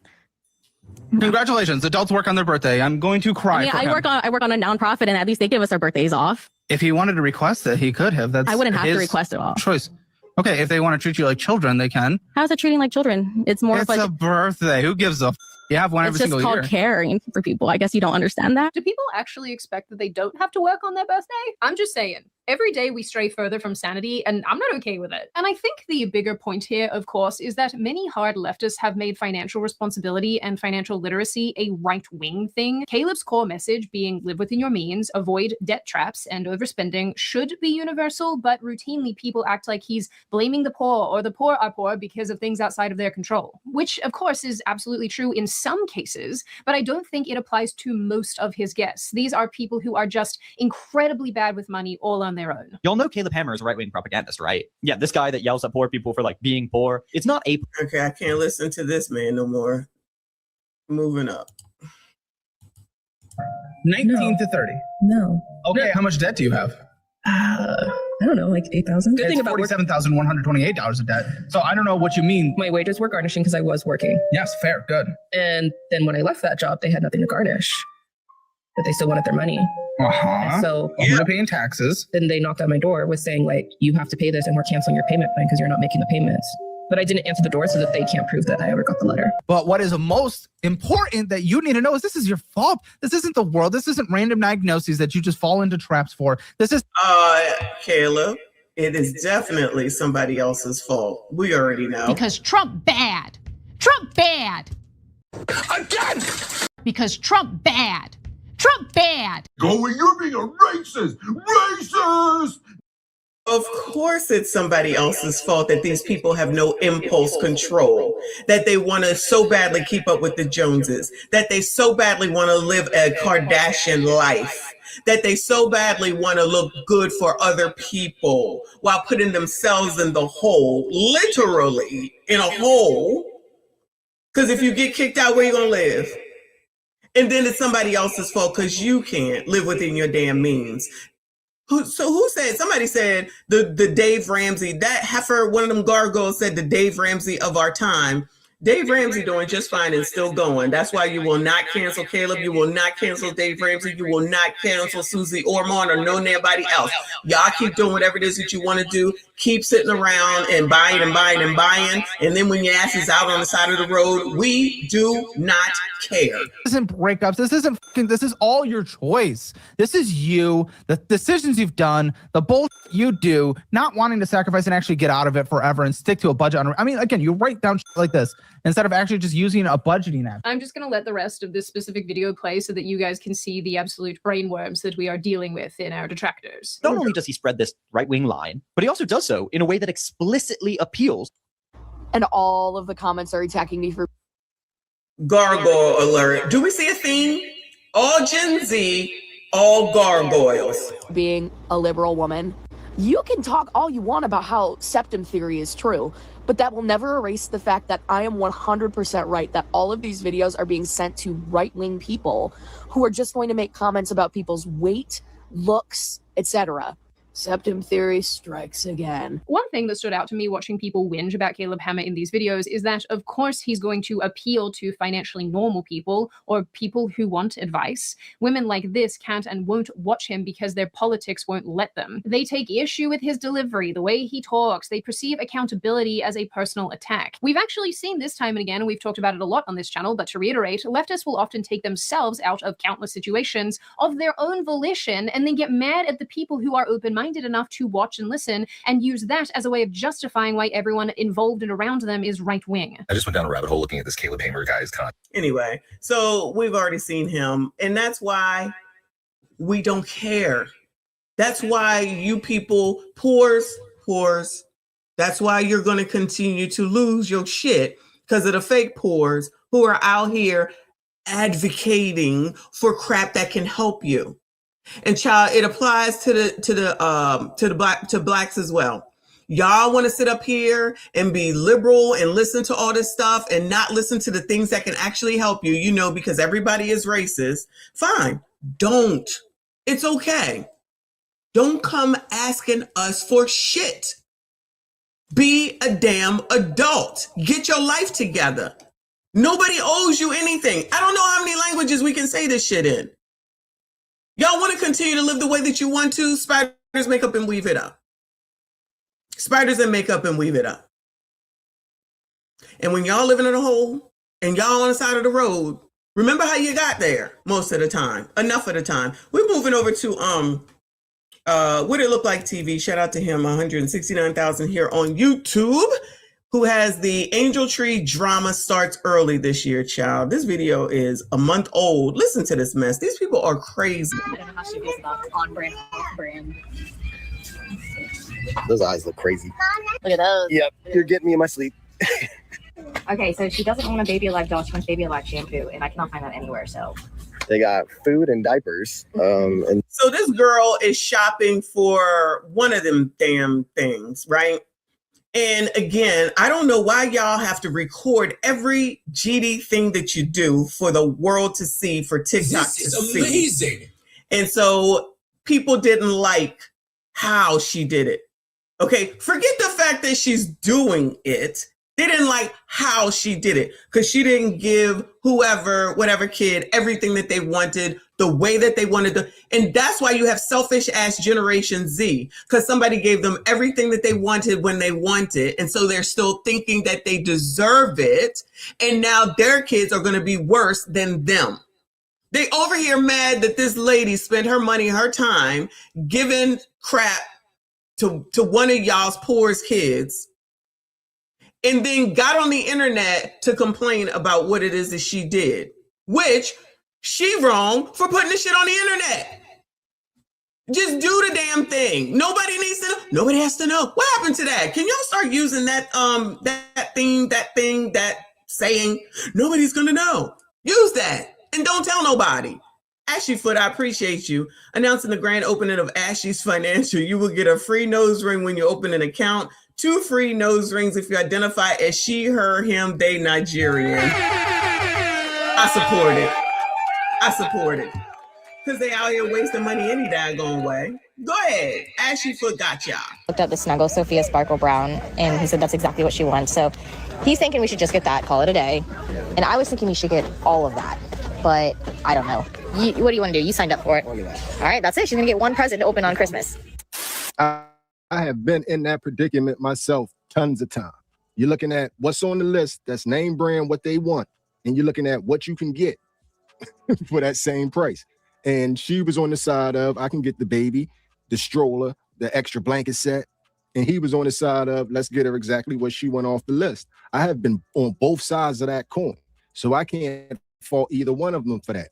Congratulations. Adults work on their birthday. I'm going to cry. I mean, for I him. work on a nonprofit, and at least they give us our birthdays off. If he wanted to request it, he could have. That's I wouldn't have to his request it off. choice. Okay, if they want to treat you like children, they can. How's it treating like children? It's more It's of like a birthday. Who gives a You have one it's every just single called year. caring for people. I guess you don't understand that. Do people actually expect that they don't have to work on their birthday? I'm just saying. Every day we stray further from sanity, and I'm not okay with it. And I think the bigger point here, of course, is that many hard leftists have made financial responsibility and financial literacy a right-wing thing. Caleb's core message being live within your means, avoid debt traps, and overspending should be universal, but routinely people act like he's blaming the poor or the poor are poor because of things outside of their control, which of course is absolutely true in some cases, but I don't think it applies to most of his guests. These are people who are just incredibly bad with money all on their own. Y'all know Caleb Hammer is a right-wing propagandist, right? Yeah, this guy that yells at poor people for like being poor. It's not a... Okay, I can't listen to this man no more. Moving up. 19 to 30. No. Okay, how much debt do you have? I don't know, like 8,000. Good thing It's about work. $47,128 of debt. So I don't know what you mean. My wages were garnishing because I was working. Yes, fair, good. And then when I left that job, they had nothing to garnish, but they still wanted their money. Uh-huh. So you're paying taxes. Then they knocked on my door with saying like, you have to pay this and we're canceling your payment plan because you're not making the payments. But I didn't answer the door so that they can't prove that I ever got the letter. But what is most important that you need to know is this is your fault. This isn't the world. This isn't random diagnoses that you just fall into traps for. This is... Caleb, it is definitely somebody else's fault. We already know. Because Trump bad. Trump bad. Again! Because Trump bad. Trump bad. Going, you're being a racist! Racist! Of course it's somebody else's fault that these people have no impulse control, that they want to so badly keep up with the Joneses, that they so badly want to live a Kardashian life, that they so badly want to look good for other people while putting themselves in the hole, literally in a hole. Because if you get kicked out, where you going to live? And then it's somebody else's fault because you can't live within your damn means. Who said, somebody said the Dave Ramsey, that heifer, one of them gargoyles said the Dave Ramsey of our time. Dave Ramsey doing just fine and still going. That's why you will not cancel Caleb. You will not cancel Dave Ramsey. You will not cancel Susie Ormond or no nobody else. Y'all keep doing whatever it is that you want to do. Keep sitting around and buying and buying and buying. And then when your ass is out on the side of the road, we do not care. This isn't breakups. This is all your choice. This is you, the decisions you've done, the bullshit you do, not wanting to sacrifice and actually get out of it forever and stick to a budget. I mean, again, you write down shit like this instead of actually just using a budgeting app. I'm just going to let the rest of this specific video play so that you guys can see the absolute brainworms that we are dealing with in our detractors. Not only does he spread this right-wing line, but he also does so in a way that explicitly appeals And all of the comments are attacking me for Gargoyle alert. Do we see a theme? All Gen Z, all gargoyles. being a liberal woman. You can talk all you want about how septum theory is true, but that will never erase the fact that I am 100% right that all of these videos are being sent to right-wing people who are just going to make comments about people's weight, looks, etc. Septum theory strikes again. One thing that stood out to me watching people whinge about Caleb Hammer in these videos is that, of course, he's going to appeal to financially normal people or people who want advice. Women like this can't and won't watch him because their politics won't let them. They take issue with his delivery, the way he talks. They perceive accountability as a personal attack. We've actually seen this time and again, and we've talked about it a lot on this channel, but to reiterate, leftists will often take themselves out of countless situations of their own volition and then get mad at the people who are open-minded enough to watch and listen and use that as a way of justifying why everyone involved and around them is right-wing. I just went down a rabbit hole looking at this Caleb Hammer guy's content. Anyway, so we've already seen him, and that's why we don't care. That's why you people, pores. That's why you're going to continue to lose your shit because of the fake pores who are out here advocating for crap that can help you. And child, it applies to blacks as well. Y'all want to sit up here and be liberal and listen to all this stuff and not listen to the things that can actually help you, you know, because everybody is racist. Fine. Don't. It's okay. Don't come asking us for shit. Be a damn adult. Get your life together. Nobody owes you anything. I don't know how many languages we can say this shit in. Y'all want to continue to live the way that you want to? Spiders, makeup, and weave it up. Spiders and makeup and weave it up. And when y'all living in a hole and y'all on the side of the road, remember how you got there most of the time. Enough of the time. We're moving over to What It Look Like TV. Shout out to him, 169,000 here on YouTube, who has the Angel Tree drama starts early this year, child. This video is a month old. Listen to this mess. These people are crazy. I don't know how she feels about on brand, off brand. Those eyes look crazy. Look at those. Yep, you're getting me in my sleep. Okay, so she doesn't want a Baby Alive doll. She wants Baby Alive shampoo, and I cannot find that anywhere. So They got food and diapers. And So this girl is shopping for one of them damn things, right? And again, I don't know why y'all have to record every GD thing that you do for the world to see, for TikTok to see. This is amazing. And so people didn't like how she did it. Okay, forget the fact that she's doing it. They didn't like how she did it because she didn't give whatever kid, everything that they wanted, the way that they wanted to. And that's why you have selfish ass Generation Z, because somebody gave them everything that they wanted when they wanted. And so they're still thinking that they deserve it. And now their kids are going to be worse than them. They over here mad that this lady spent her money, her time giving crap to one of y'all's poorest kids, and then got on the internet to complain about what it is that she did, which she wrong for putting this shit on the internet. Just do the damn thing. Nobody needs to know. Nobody has to know. What happened to that? Can y'all start using that saying? Nobody's gonna know. Use that and don't tell nobody. Ashley Foot, I appreciate you. Announcing the grand opening of Ashley's Financial. You will get a free nose ring when you open an account. 2 free nose rings if you identify as she, her, him, they, Nigerian. I support it. Because they out here wasting money any daggone way. Go ahead. Ashley Foot got y'all. looked up the Snuggle Sophia Sparkle Brown, and he said that's exactly what she wants. So he's thinking we should just get that, call it a day. And I was thinking we should get all of that, but I don't know. What do you want to do? You signed up for it. All right, that's it. She's gonna get one present to open on Christmas. I have been in that predicament myself tons of time. You're looking at what's on the list that's name brand, what they want, and you're looking at what you can get for that same price. And she was on the side of, I can get the baby, the stroller, the extra blanket set. And he was on the side of, let's get her exactly what she went off the list. I have been on both sides of that coin. So I can't fault either one of them for that.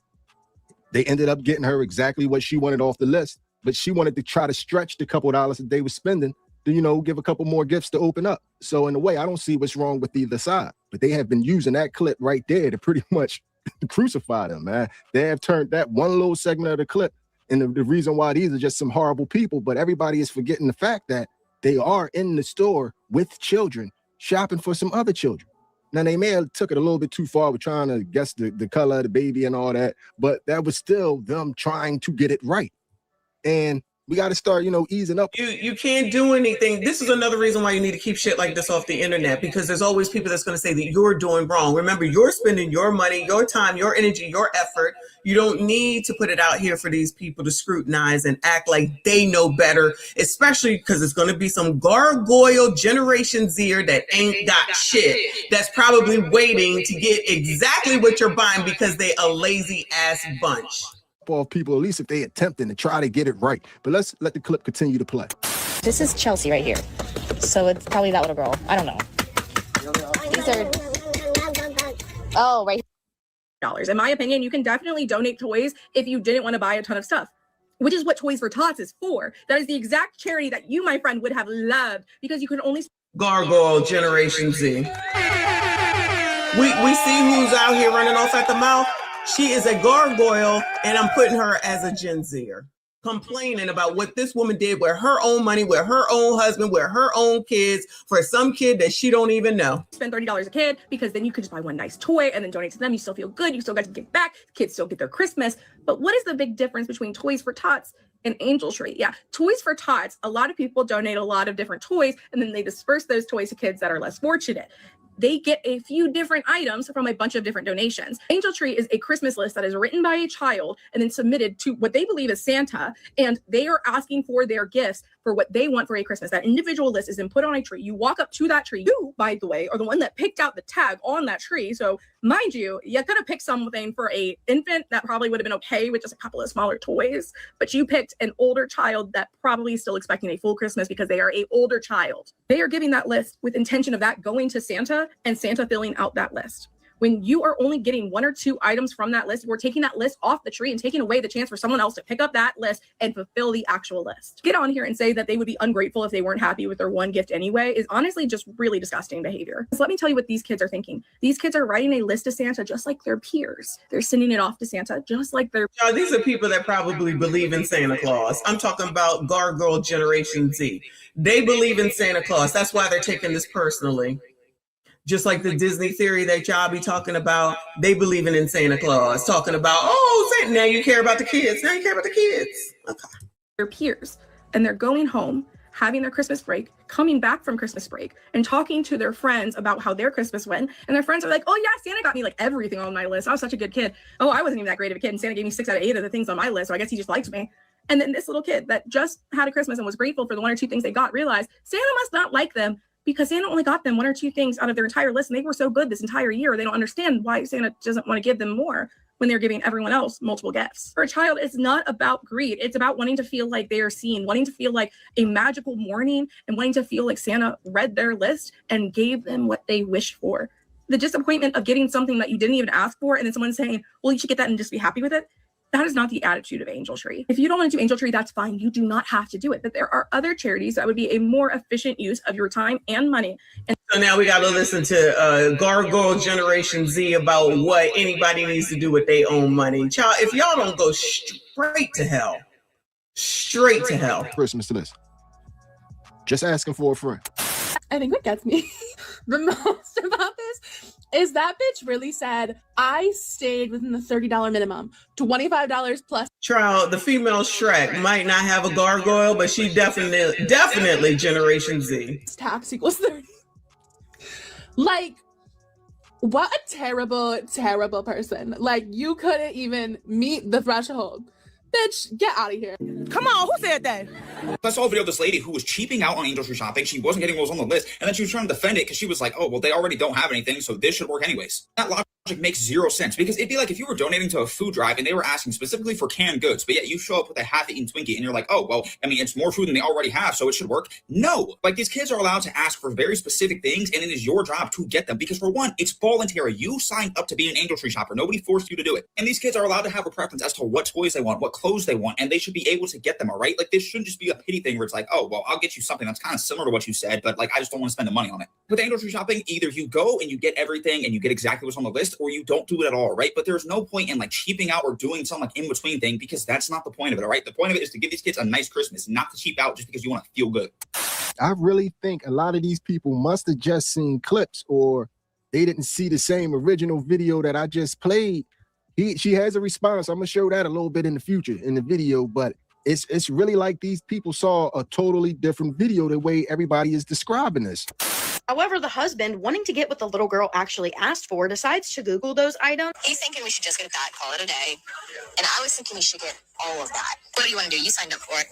They ended up getting her exactly what she wanted off the list, but she wanted to try to stretch the couple dollars that they were spending to, give a couple more gifts to open up. So in a way, I don't see what's wrong with either side. But they have been using that clip right there to pretty much crucify them, man. They have turned that one little segment of the clip and the reason why these are just some horrible people, but everybody is forgetting the fact that they are in the store with children shopping for some other children. Now, they may have took it a little bit too far with trying to guess the color of the baby and all that, but that was still them trying to get it right. And we got to start, easing up. You can't do anything. This is another reason why you need to keep shit like this off the internet, because there's always people that's going to say that you're doing wrong. Remember, you're spending your money, your time, your energy, your effort. You don't need to put it out here for these people to scrutinize and act like they know better, especially because it's going to be some gargoyle Generation Zer that ain't got shit, that's probably waiting to get exactly what you're buying because they a lazy ass bunch. Off people, at least if they attempting to try to get it right. But let's let the clip continue to play. This is Chelsea right here. So it's probably that little girl. I don't know. These are... Oh, right. In my opinion, you can definitely donate toys if you didn't want to buy a ton of stuff, which is what Toys for Tots is for. That is the exact charity that you, my friend, would have loved, because you can only... Gargoyle Generation Z. We see who's out here running off at the mouth. She is a gargoyle, and I'm putting her as a Gen Zer, complaining about what this woman did with her own money, with her own husband, with her own kids, for some kid that she don't even know. Spend $30 a kid, because then you could just buy one nice toy and then donate to them. You still feel good. You still got to give back. Kids still get their Christmas. But what is the big difference between Toys for Tots and Angel Tree? Yeah, Toys for Tots, a lot of people donate a lot of different toys, and then they disperse those toys to kids that are less fortunate. They get a few different items from a bunch of different donations. Angel Tree is a Christmas list that is written by a child and then submitted to what they believe is Santa, and they are asking for their gifts for what they want for a Christmas. That individual list is then put on a tree. You walk up to that tree. You, by the way, are the one that picked out the tag on that tree. So mind you, you could have picked something for a infant that probably would have been okay with just a couple of smaller toys, but you picked an older child that probably is still expecting a full Christmas because they are an older child. They are giving that list with intention of that going to Santa and Santa filling out that list. When you are only getting one or two items from that list, we're taking that list off the tree and taking away the chance for someone else to pick up that list and fulfill the actual list. Get on here and say that they would be ungrateful if they weren't happy with their one gift anyway is honestly just really disgusting behavior. So let me tell you what these kids are thinking. These kids are writing a list to Santa just like their peers. They're sending it off to Santa just like their... These are people that probably believe in Santa Claus. I'm talking about Gargoyle Generation Z. They believe in Santa Claus. That's why they're taking this personally. Just like the Disney theory that y'all be talking about, they believe in Santa Claus, talking about, oh, Santa, now you care about the kids. Now you care about the kids. Okay. Their peers, and they're going home, having their Christmas break, coming back from Christmas break, and talking to their friends about how their Christmas went. And their friends are like, oh yeah, Santa got me like everything on my list. I was such a good kid. Oh, I wasn't even that great of a kid, and Santa gave me 6 out of 8 of the things on my list, so I guess he just liked me. And then this little kid that just had a Christmas and was grateful for the 1 or 2 things they got realized Santa must not like them, because Santa only got them 1 or 2 things out of their entire list, and they were so good this entire year. They don't understand why Santa doesn't want to give them more when they're giving everyone else multiple gifts. For a child, it's not about greed. It's about wanting to feel like they are seen, wanting to feel like a magical morning, and wanting to feel like Santa read their list and gave them what they wished for. The disappointment of getting something that you didn't even ask for, and then someone saying, well, you should get that and just be happy with it. That is not the attitude of Angel Tree. If you don't want to do Angel Tree, that's fine. You do not have to do it. But there are other charities that would be a more efficient use of your time and money. And so now we got to listen to Gargoyle Generation Z about what anybody needs to do with their own money. Child, if y'all don't go straight to hell, straight to hell. Christmas to this. Just asking for a friend. I think what gets me the most about this is that bitch really said, I stayed within the $30 minimum, $25 plus. Child, the female Shrek might not have a gargoyle, but she definitely Generation Z. Tax equals 30. Like, what a terrible, terrible person. Like, you couldn't even meet the threshold. Bitch, get out of here. Come on, who said that? I saw a video of this lady who was cheaping out on Angel Tree shopping. She wasn't getting what was on the list. And then she was trying to defend it because she was like, oh, well, they already don't have anything, so this should work anyways. makes zero sense, because it'd be like if you were donating to a food drive and they were asking specifically for canned goods, but yet you show up with a half-eaten Twinkie and you're like, oh, well, I mean, it's more food than they already have, so it should work. No, like these kids are allowed to ask for very specific things, and it is your job to get them, because for one, it's voluntary. You signed up to be an angel tree shopper. Nobody forced you to do it. And these kids are allowed to have a preference as to what toys they want, what clothes they want, and they should be able to get them, all right? Like, this shouldn't just be a pity thing where it's like, oh, well, I'll get you something that's kind of similar to what you said, but like, I just don't want to spend the money on it. With angel tree shopping, either you go and you get everything and you get exactly what's on the list, or you don't do it at all, right? But there's no point in like cheaping out or doing some like in-between thing, because that's not the point of it, all right? The point of it is to give these kids a nice Christmas, not to cheap out just because you want to feel good. I really think a lot of these people must have just seen clips, or they didn't see the same original video that I just played. She has a response. I'm gonna show that a little bit in the future in the video, but it's really like these people saw a totally different video the way everybody is describing this. However, the husband, wanting to get what the little girl actually asked for, decides to Google those items. He's thinking we should just get that, call it a day. And I was thinking we should get all of that. What do you want to do? You signed up for it.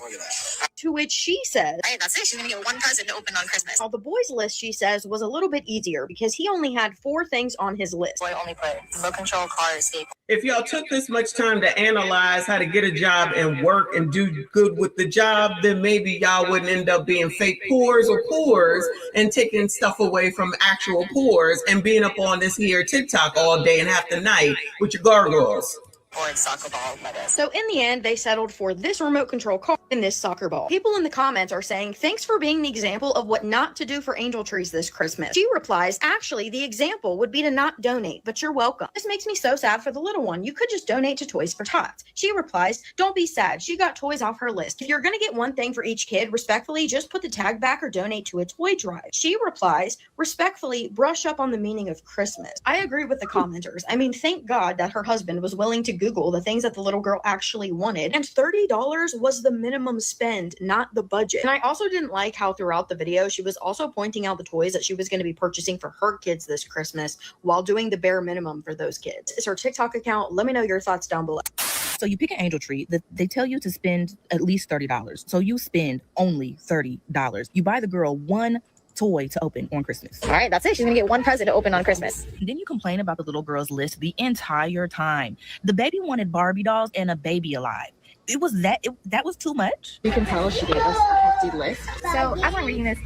To which she says, Right, that's it. She's going to get one present to open on Christmas. the boy's list, she says, was a little bit easier because he only had 4 things on his list. Boy only put remote control, car, escape. If y'all took this much time to analyze how to get a job and work and do good with the job, then maybe y'all wouldn't end up being fake poors or poors and taking stuff away from actual poors and being up on this here TikTok all day and half the night with your gargoyles. Or it's soccer ball, that is. So in the end, they settled for this remote control car and this soccer ball. People in the comments are saying, thanks for being the example of what not to do for angel trees this Christmas. She replies, actually, the example would be to not donate, but you're welcome. This makes me so sad for the little one. You could just donate to Toys for Tots. She replies, don't be sad. She got toys off her list. If you're going to get one thing for each kid, respectfully, just put the tag back or donate to a toy drive. She replies, respectfully, brush up on the meaning of Christmas. I agree with the commenters. I mean, thank God that her husband was willing to Google the things that the little girl actually wanted, and $30 was the minimum spend, not the budget. And I also didn't like how throughout the video she was also pointing out the toys that she was going to be purchasing for her kids this Christmas while doing the bare minimum for those kids. It's her TikTok account. Let me know your thoughts down below. So you pick an angel tree, they tell you to spend at least $30. So you spend only $30. You buy the girl one toy to open on Christmas. All right, that's it. She's gonna get one present to open on Christmas. And then you complain about the little girl's list the entire time. The baby wanted Barbie dolls and a baby alive. It was that was too much. You can tell she gave us a hefty list. So as I'm reading this,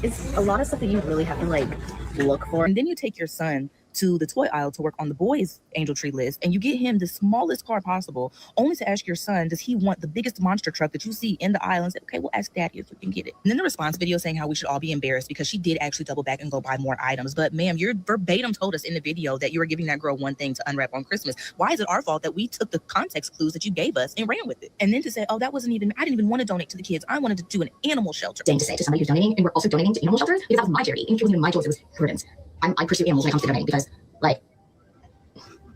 it's a lot of stuff that you really have to like look for. And then you take your son to the toy aisle to work on the boys' angel tree list, and you get him the smallest car possible, only to ask your son, does he want the biggest monster truck that you see in the aisle, and say, okay, we'll ask daddy if we can get it. And then the response video saying how we should all be embarrassed because she did actually double back and go buy more items. But ma'am, you're verbatim told us in the video that you were giving that girl one thing to unwrap on Christmas. Why is it our fault that we took the context clues that you gave us and ran with it? And then to say, oh, I didn't even want to donate to the kids. I wanted to do an animal shelter. Thing to say to somebody who's donating, and we're also donating to animal shelters because that was my charity. And it wasn't even my choice, it was Jordan's. I pursue animals when it comes to donating because, like,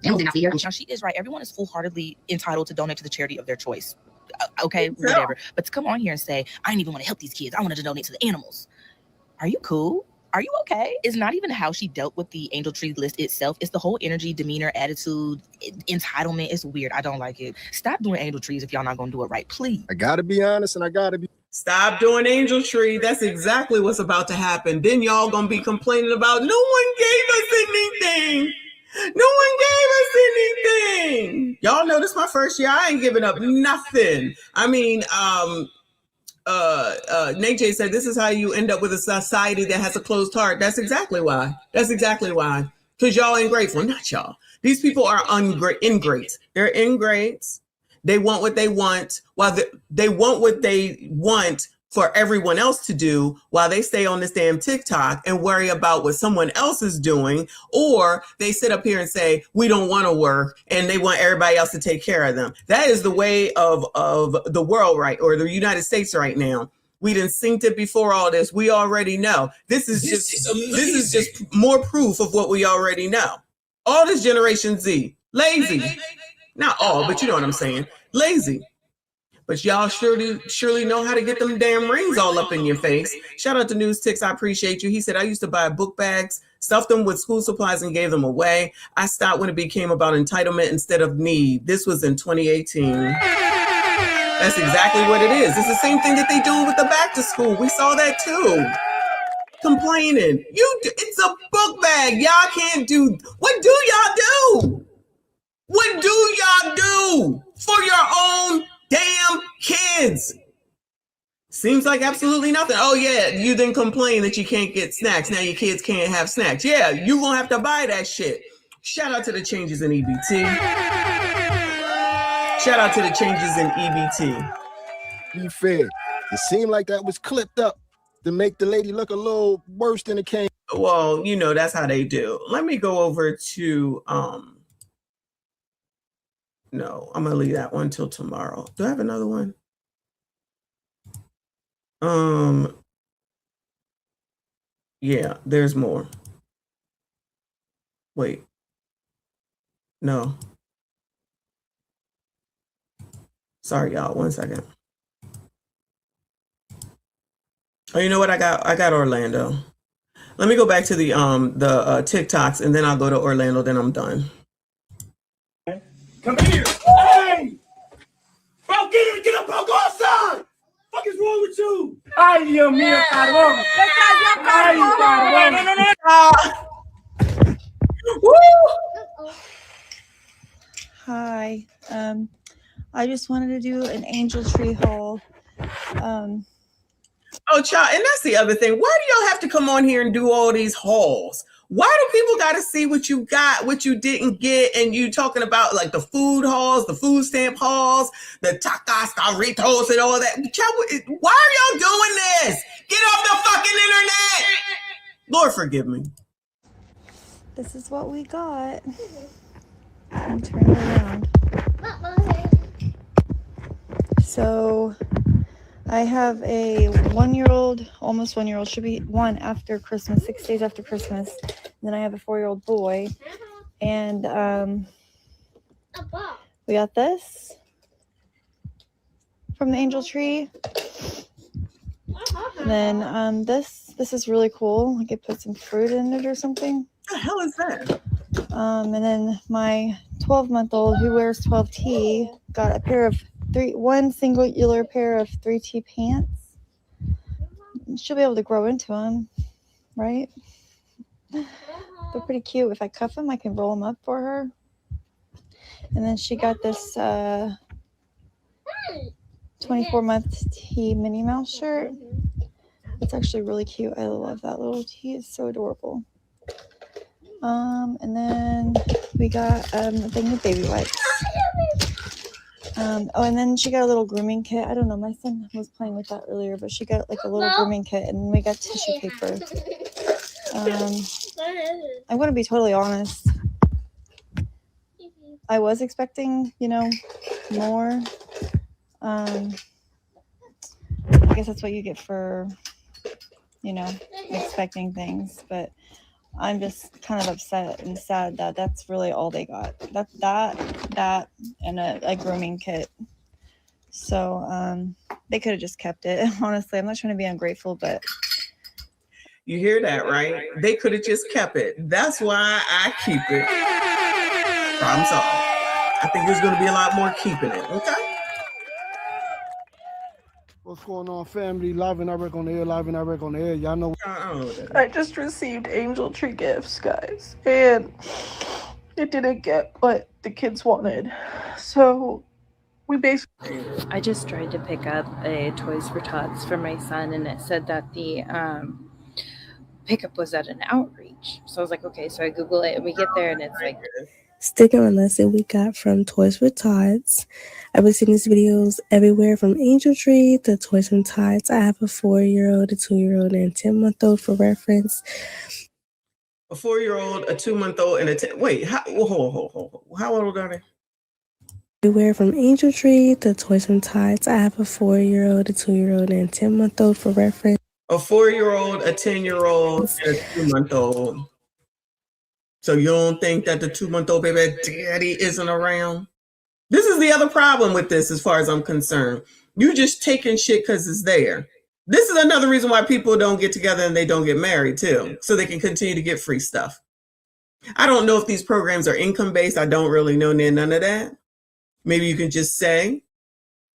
animals didn't have to be here. Now, she is right. Everyone is full-heartedly entitled to donate to the charity of their choice. Okay, whatever. But to come on here and say, I didn't even want to help these kids. I wanted to donate to the animals. Are you cool? Are you okay? It's not even how she dealt with the angel tree list itself. It's the whole energy, demeanor, attitude, entitlement. It's weird. I don't like it. Stop doing angel trees if y'all not going to do it right, please. I gotta be honest, and I gotta be. Stop doing angel tree. That's exactly what's about to happen. Then y'all gonna be complaining about no one gave us anything. No one gave us anything. Y'all know this is my first year. I ain't giving up nothing. I mean, Nate J said this is how you end up with a society that has a closed heart. That's exactly why. That's exactly why. Because y'all ungrateful. Not y'all. These people are ingrates. They're ingrates. They want what they want while they want what they want for everyone else to do while they stay on this damn TikTok and worry about what someone else is doing, or they sit up here and say, we don't want to work and they want everybody else to take care of them. That is the way of the world, right? Or the United States right now. We done synced it before all this. We already know. This is just more proof of what we already know. All this Generation Z, lazy. Not all, but you know what I'm saying. Lazy. But y'all surely know how to get them damn rings all up in your face. Shout out to News Tix. I appreciate you. He said, I used to buy book bags, stuffed them with school supplies and gave them away. I stopped when it became about entitlement instead of need. This was in 2018. That's exactly what it is. It's the same thing that they do with the back to school. We saw that too. complaining. It's a book bag. Y'all can't do. What do y'all do? What do y'all do for your own damn kids? Seems like absolutely nothing. Oh yeah, you then complain that you can't get snacks. Now your kids can't have snacks. Yeah, you gonna have to buy that shit. Shout out to the changes in EBT. Shout out to the changes in EBT. Be fair. It seemed like that was clipped up to make the lady look a little worse than it came. Well, you know, that's how they do. Let me go over to no, I'm gonna leave that one till tomorrow. Do I have another one? Yeah, there's more. Wait. No. Sorry, y'all. 1 second. Oh, you know what? I got Orlando. Let me go back to the TikToks, and then I'll go to Orlando. Then I'm done. Come here. Hey! Bro, get up, bro. Go outside. What is wrong with you? Ay, Dios mío, cabrón. Ay, cabrón. Woo! Hi. I just wanted to do an angel tree haul. Oh, child, and that's the other thing. Why do y'all have to come on here and do all these hauls? Why do people got to see what you got, what you didn't get, and you talking about like the food hauls, the food stamp hauls, the tacos, Doritos, and all that? Child, why are y'all doing this? Get off the fucking internet! Lord forgive me. This is what we got. I'm turning around. So I have a 1-year-old, almost 1-year-old, should be 1 after Christmas, 6 days after Christmas. And then I have a 4-year-old boy. And we got this from the angel tree. And then this is really cool. I could put some fruit in it or something. What the hell is that? And then my 12-month-old who wears 12T got a pair of one singular pair of 3T pants. She'll be able to grow into them, right? They're pretty cute. If I cuff them, I can roll them up for her. And then she got this 24-month T Minnie Mouse shirt. It's actually really cute. I love that little tee. It's so adorable. And then we got a thing of baby wipes. Oh, and then she got a little grooming kit. I don't know. My son was playing with that earlier, but she got like a little grooming kit, and we got tissue paper. I'm going to be totally honest. I was expecting, more. I guess that's what you get for, expecting things, but I'm just kind of upset and sad that that's really all they got. That, and a grooming kit. So they could have just kept it. Honestly, I'm not trying to be ungrateful, but you hear that, right? They could have just kept it. That's why I keep it. Problem solved. I think there's going to be a lot more keeping it. Okay. What's going on, family? Live and direct on the air, live and direct on the air. Y'all know. I just received angel tree gifts, guys, and it didn't get what the kids wanted. So we basically. I just tried to pick up a Toys for Tots for my son, and it said that the pickup was at an outreach. So I was like, okay. So I Google it, and we get there, and it's like. Sticker on lesson we got from Toys for Tots. I've been seeing these videos everywhere from Angel Tree to Toys for Tots. I have a 4-year-old, a 2-year-old, and a 10-month-old for reference. A 4-year-old, a 2-month-old, and a 10. Wait, how old are they? Everywhere from Angel Tree to Toys for Tots. I have a 4-year-old, a 2-year-old, and a 10-month-old for reference. A 4-year-old, a 10-year-old, and a 2-month-old. So you don't think that the 2-month-old baby daddy isn't around? This is the other problem with this, as far as I'm concerned. You just taking shit because it's there. This is another reason why people don't get together and they don't get married too, so they can continue to get free stuff. I don't know if these programs are income-based. I don't really know none of that. Maybe you can just say.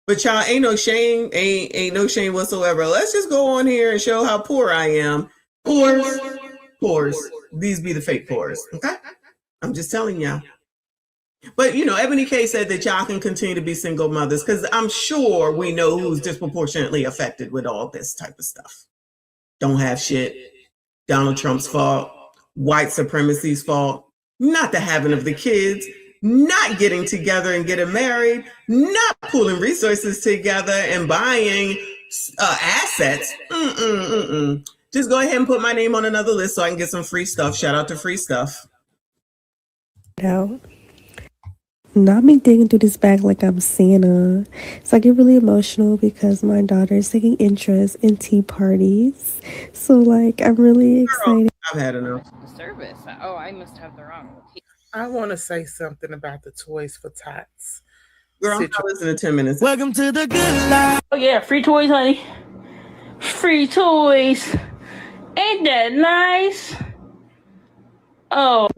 But y'all, ain't no shame, ain't no shame whatsoever. Let's just go on here and show how poor I am. Pores. These be the fake pores. Okay? I'm just telling y'all. But, Ebony K said that y'all can continue to be single mothers because I'm sure we know who's disproportionately affected with all this type of stuff. Don't have shit. Donald Trump's fault. White supremacy's fault. Not the having of the kids. Not getting together and getting married. Not pulling resources together and buying assets. Just go ahead and put my name on another list so I can get some free stuff. Shout out to free stuff. No. Not me digging through this bag like I'm Santa. So I get really emotional because my daughter is taking interest in tea parties. So I'm really excited. I've had enough. Service. Oh, I must have the wrong location. I want to say something about the Toys for Tots. Girl, I'm not listening to 10 minutes. Welcome to the good life. Oh yeah, free toys, honey. Free toys. Ain't that nice? Oh.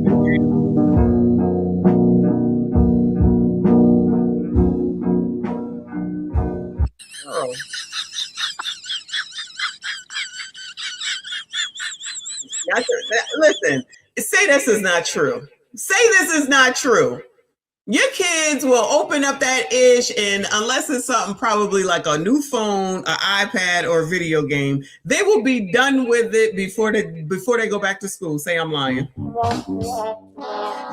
Oh. Listen, say this is not true. Say this is not true. Your kids will open up that ish, and unless it's something probably like a new phone, an iPad, or a video game, they will be done with it before they go back to school. Say I'm lying.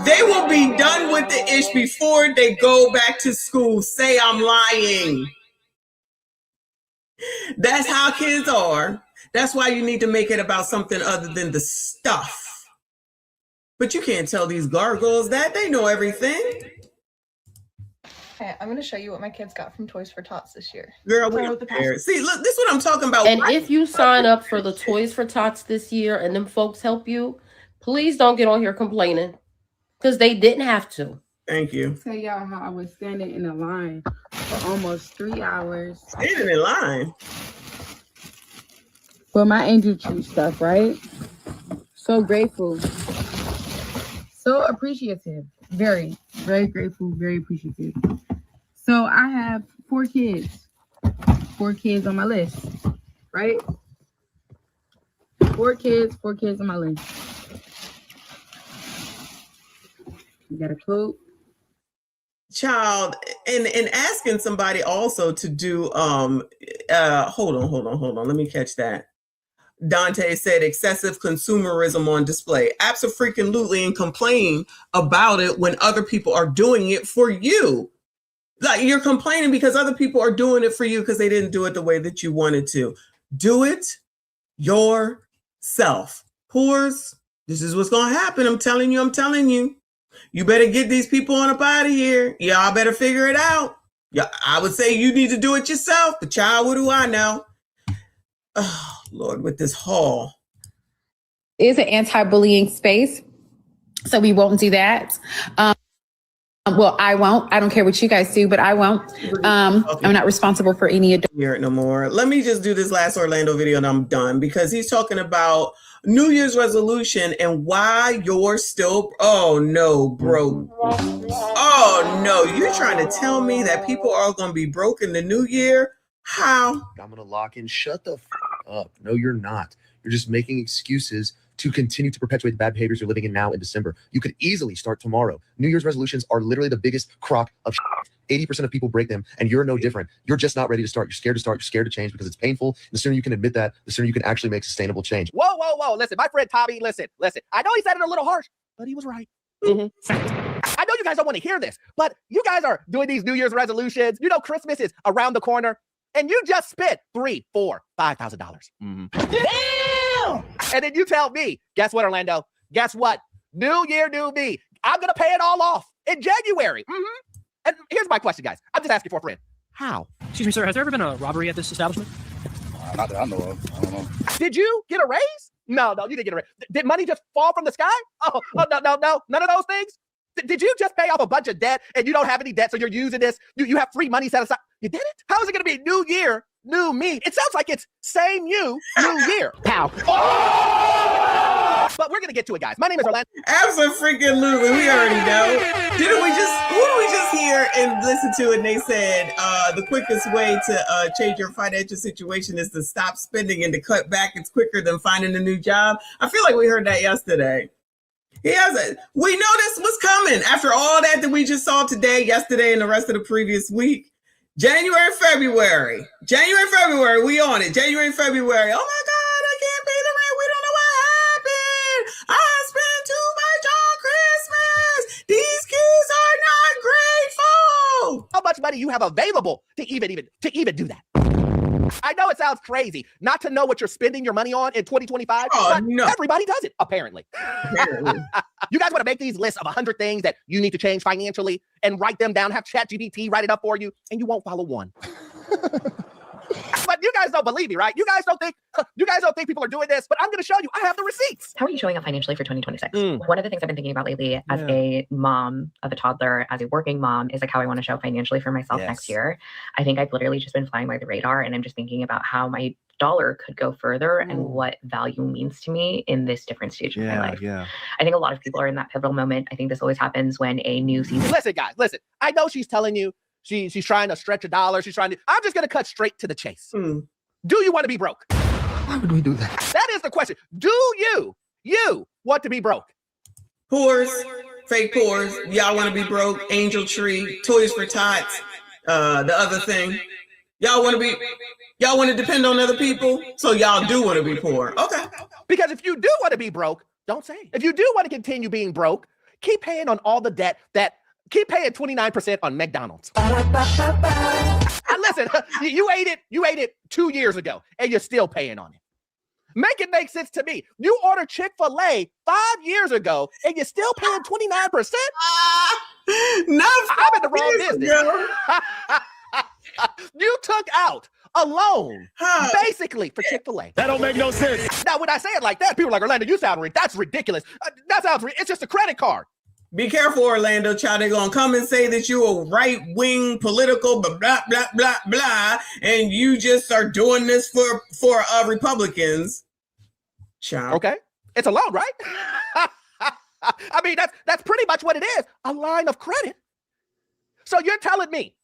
They will be done with the ish before they go back to school. Say I'm lying. That's how kids are. That's why you need to make it about something other than the stuff. But you can't tell these gargoyles that. They know everything. Okay, I'm going to show you what my kids got from Toys for Tots this year. Girl, we don't care. See, look, this is what I'm talking about. And if you sign up for the Toys for Tots this year and them folks help you, please don't get on here complaining because they didn't have to. Thank you. Tell y'all how I was standing in a line for almost 3 hours. Standing in line? For my angel tree stuff, right? So grateful. So appreciative. Very, very grateful, very appreciative. So I have 4 kids. 4 kids on my list, right? 4 kids on my list. You got a quote? Child, and asking somebody also to do hold on. Let me catch that. Dante said excessive consumerism on display. Abso-freaking-lutely, and complain about it when other people are doing it for you. Like you're complaining because other people are doing it for you because they didn't do it the way that you wanted to. Do it yourself. Poors, this is what's going to happen. I'm telling you. You better get these people on up out of here. Y'all better figure it out. Yeah, I would say you need to do it yourself, but child, what do I know? Oh, Lord, with this haul. Is an anti-bullying space, so we won't do that. Well, I won't. I don't care what you guys do, but I won't. I'm not responsible for any adult. Hear it no more. Let me just do this last Orlando video and I'm done because he's talking about New Year's resolution and why you're still, oh no, broke. Oh no, you're trying to tell me that people are going to be broke in the new year? How? I'm going to lock in. Shut the up. No, you're not. You're just making excuses to continue to perpetuate the bad behaviors you're living in now in December. You could easily start tomorrow. New Year's resolutions are literally the biggest crock of shit. 80% of people break them, and you're no different. You're just not ready to start. You're scared to start. You're scared to change because it's painful. And the sooner you can admit that, the sooner you can actually make sustainable change. Whoa. Listen, my friend Tommy, listen. I know he said it a little harsh, but he was right. I know you guys don't want to hear this, but you guys are doing these New Year's resolutions. You know, Christmas is around the corner, and you just spent $3,000, $4,000, $5,000. Damn! And then you tell me, guess what, Orlando? Guess what? New year, new me. I'm going to pay it all off in January. And here's my question, guys. I'm just asking for a friend. How? Excuse me, sir. Has there ever been a robbery at this establishment? Not that I know of. I don't know. Did you get a raise? No, you didn't get a raise. Did money just fall from the sky? Oh, no. None of those things? Did you just pay off a bunch of debt and you don't have any debt, so you're using this? You have free money set aside. You did it? How is it going to be new year, new me? It sounds like it's same you, new year. Pow. Oh! But we're going to get to it, guys. My name is Orlando. Absolutely. We already know. Who did we just hear and listened to it, and they said the quickest way to change your financial situation is to stop spending and to cut back. It's quicker than finding a new job. I feel like we heard that yesterday. We know this was coming after all that we just saw today, yesterday, and the rest of the previous week. January, February, we on it. January, February. Oh my God, I can't pay the rent. We don't know what happened. I spent too much on Christmas. These kids are not grateful. How much money you have available to even do that? I know it sounds crazy not to know what you're spending your money on in 2025, but no. Everybody does it, apparently. You guys want to make these lists of 100 things that you need to change financially and write them down, have ChatGPT write it up for you, and you won't follow one. But you guys don't believe me, right? You guys don't think people are doing this, but I'm going to show you. I have the receipts. How are you showing up financially for 2026? One of the things I've been thinking about lately as a mom of a toddler, as a working mom, is like how I want to show financially for myself next year. I think I've literally just been flying by the radar, and I'm just thinking about how my dollar could go further and what value means to me in this different stage of my life. I think a lot of people are in that pivotal moment. I think this always happens when a new season. Listen, guys, listen. I know she's telling you she's trying to stretch a dollar. I'm just going to cut straight to the chase. Do you want to be broke? Why would we do that? That is the question. Do you want to be broke? Poors, fake poors. Y'all want to be broke? Angel Tree, Toys for Tots, the other thing. Y'all want to depend on other people? So y'all do want to be poor. Okay. Because if you do want to be broke, don't say. If you do want to continue being broke, keep paying on all the debt keep paying 29% on McDonald's. And listen, you ate it 2 years ago and you're still paying on it. Make it make sense to me. You ordered Chick-fil-A 5 years ago and you're still paying 29%? No, I'm in the wrong business. You took out a loan basically for Chick-fil-A. That don't make no sense. Now, when I say it like that, people are like, Orlando, you sound that's ridiculous. It's just a credit card. Be careful, Orlando, child. They're going to come and say that you are right-wing political, blah, blah, blah, blah, blah, and you just are doing this for Republicans. Child. Okay. It's a loan, right? I mean, that's pretty much what it is, a line of credit. So you're telling me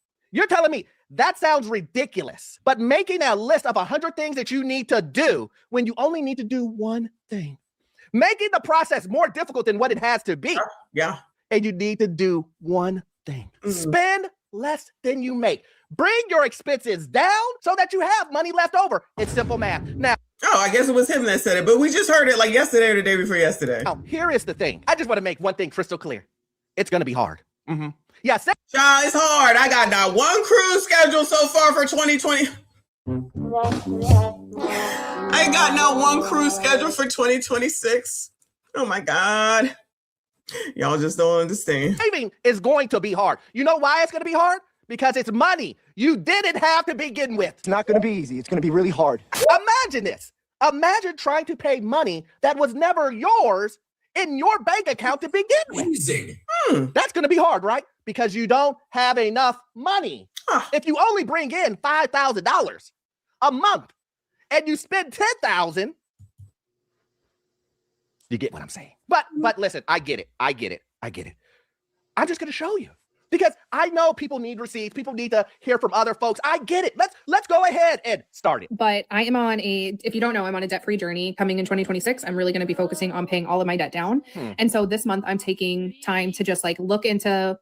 that sounds ridiculous, but making a list of 100 things that you need to do when you only need to do one thing. Making the process more difficult than what it has to be. Yeah. And you need to do one thing. Spend less than you make. Bring your expenses down so that you have money left over. It's simple math. Now, I guess it was him that said it, but we just heard it like yesterday or the day before yesterday. Now, here is the thing. I just want to make one thing crystal clear. It's going to be hard. Yeah, child, it's hard. I got not one cruise scheduled so far for 2020. I ain't got not one cruise schedule for 2026. Oh my God. Y'all just don't understand. Saving is going to be hard. You know why it's going to be hard? Because it's money you didn't have to begin with. It's not going to be easy. It's going to be really hard. Imagine this. Imagine trying to pay money that was never yours in your bank account to begin with. Amazing. That's going to be hard, right? Because you don't have enough money. If you only bring in $5,000 a month and you spend $10,000, you get what I'm saying. But listen, I get it. I'm just going to show you because I know people need receipts. People need to hear from other folks. I get it. Let's go ahead and start it. But I am on if you don't know, I'm on a debt-free journey coming in 2026. I'm really going to be focusing on paying all of my debt down. And so this month I'm taking time to just like look into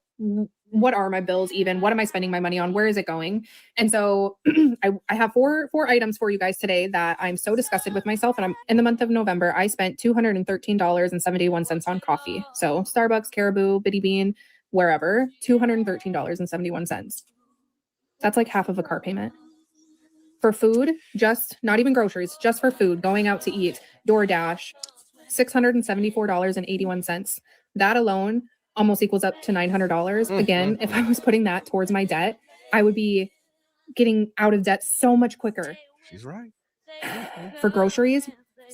what are my bills even? What am I spending my money on? Where is it going? And so I have four items for you guys today that I'm so disgusted with myself. And I'm in the month of November, I spent $213.71 on coffee. So Starbucks, Caribou, Bitty Bean, wherever, $213.71. That's like half of a car payment. For food, just not even groceries, just for food, going out to eat, DoorDash, $674.81. That alone almost equals up to $900. Again, if I was putting that towards my debt, I would be getting out of debt so much quicker. She's right. For groceries,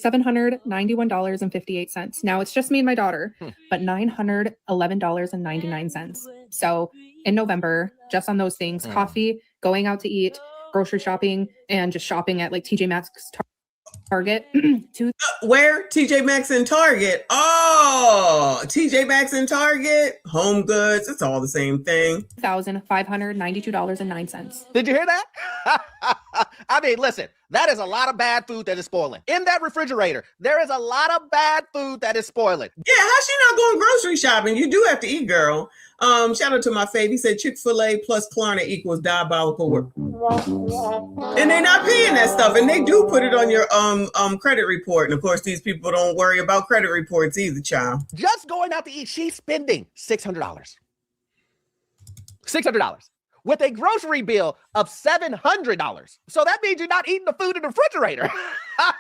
$791.58. Now it's just me and my daughter, but $911.99. So in November, just on those things, coffee, going out to eat, grocery shopping, and just shopping at like TJ Maxx, Target. Where? TJ Maxx and Target. Oh, Oh, TJ Maxx and Target, Home Goods, it's all the same thing. $1,592.09. Did you hear that? I mean, listen, that is a lot of bad food that is spoiling. In that refrigerator, there is a lot of bad food that is spoiling. Yeah, how's she not going grocery shopping? You do have to eat, girl. Shout out to my fave. He said Chick-fil-A plus Klarna equals diabolical work. And they're not paying that stuff. And they do put it on your credit report. And of course, these people don't worry about credit reports either, child. Just going out to eat, she's spending $600. $600 with a grocery bill of $700. So that means you're not eating the food in the refrigerator. I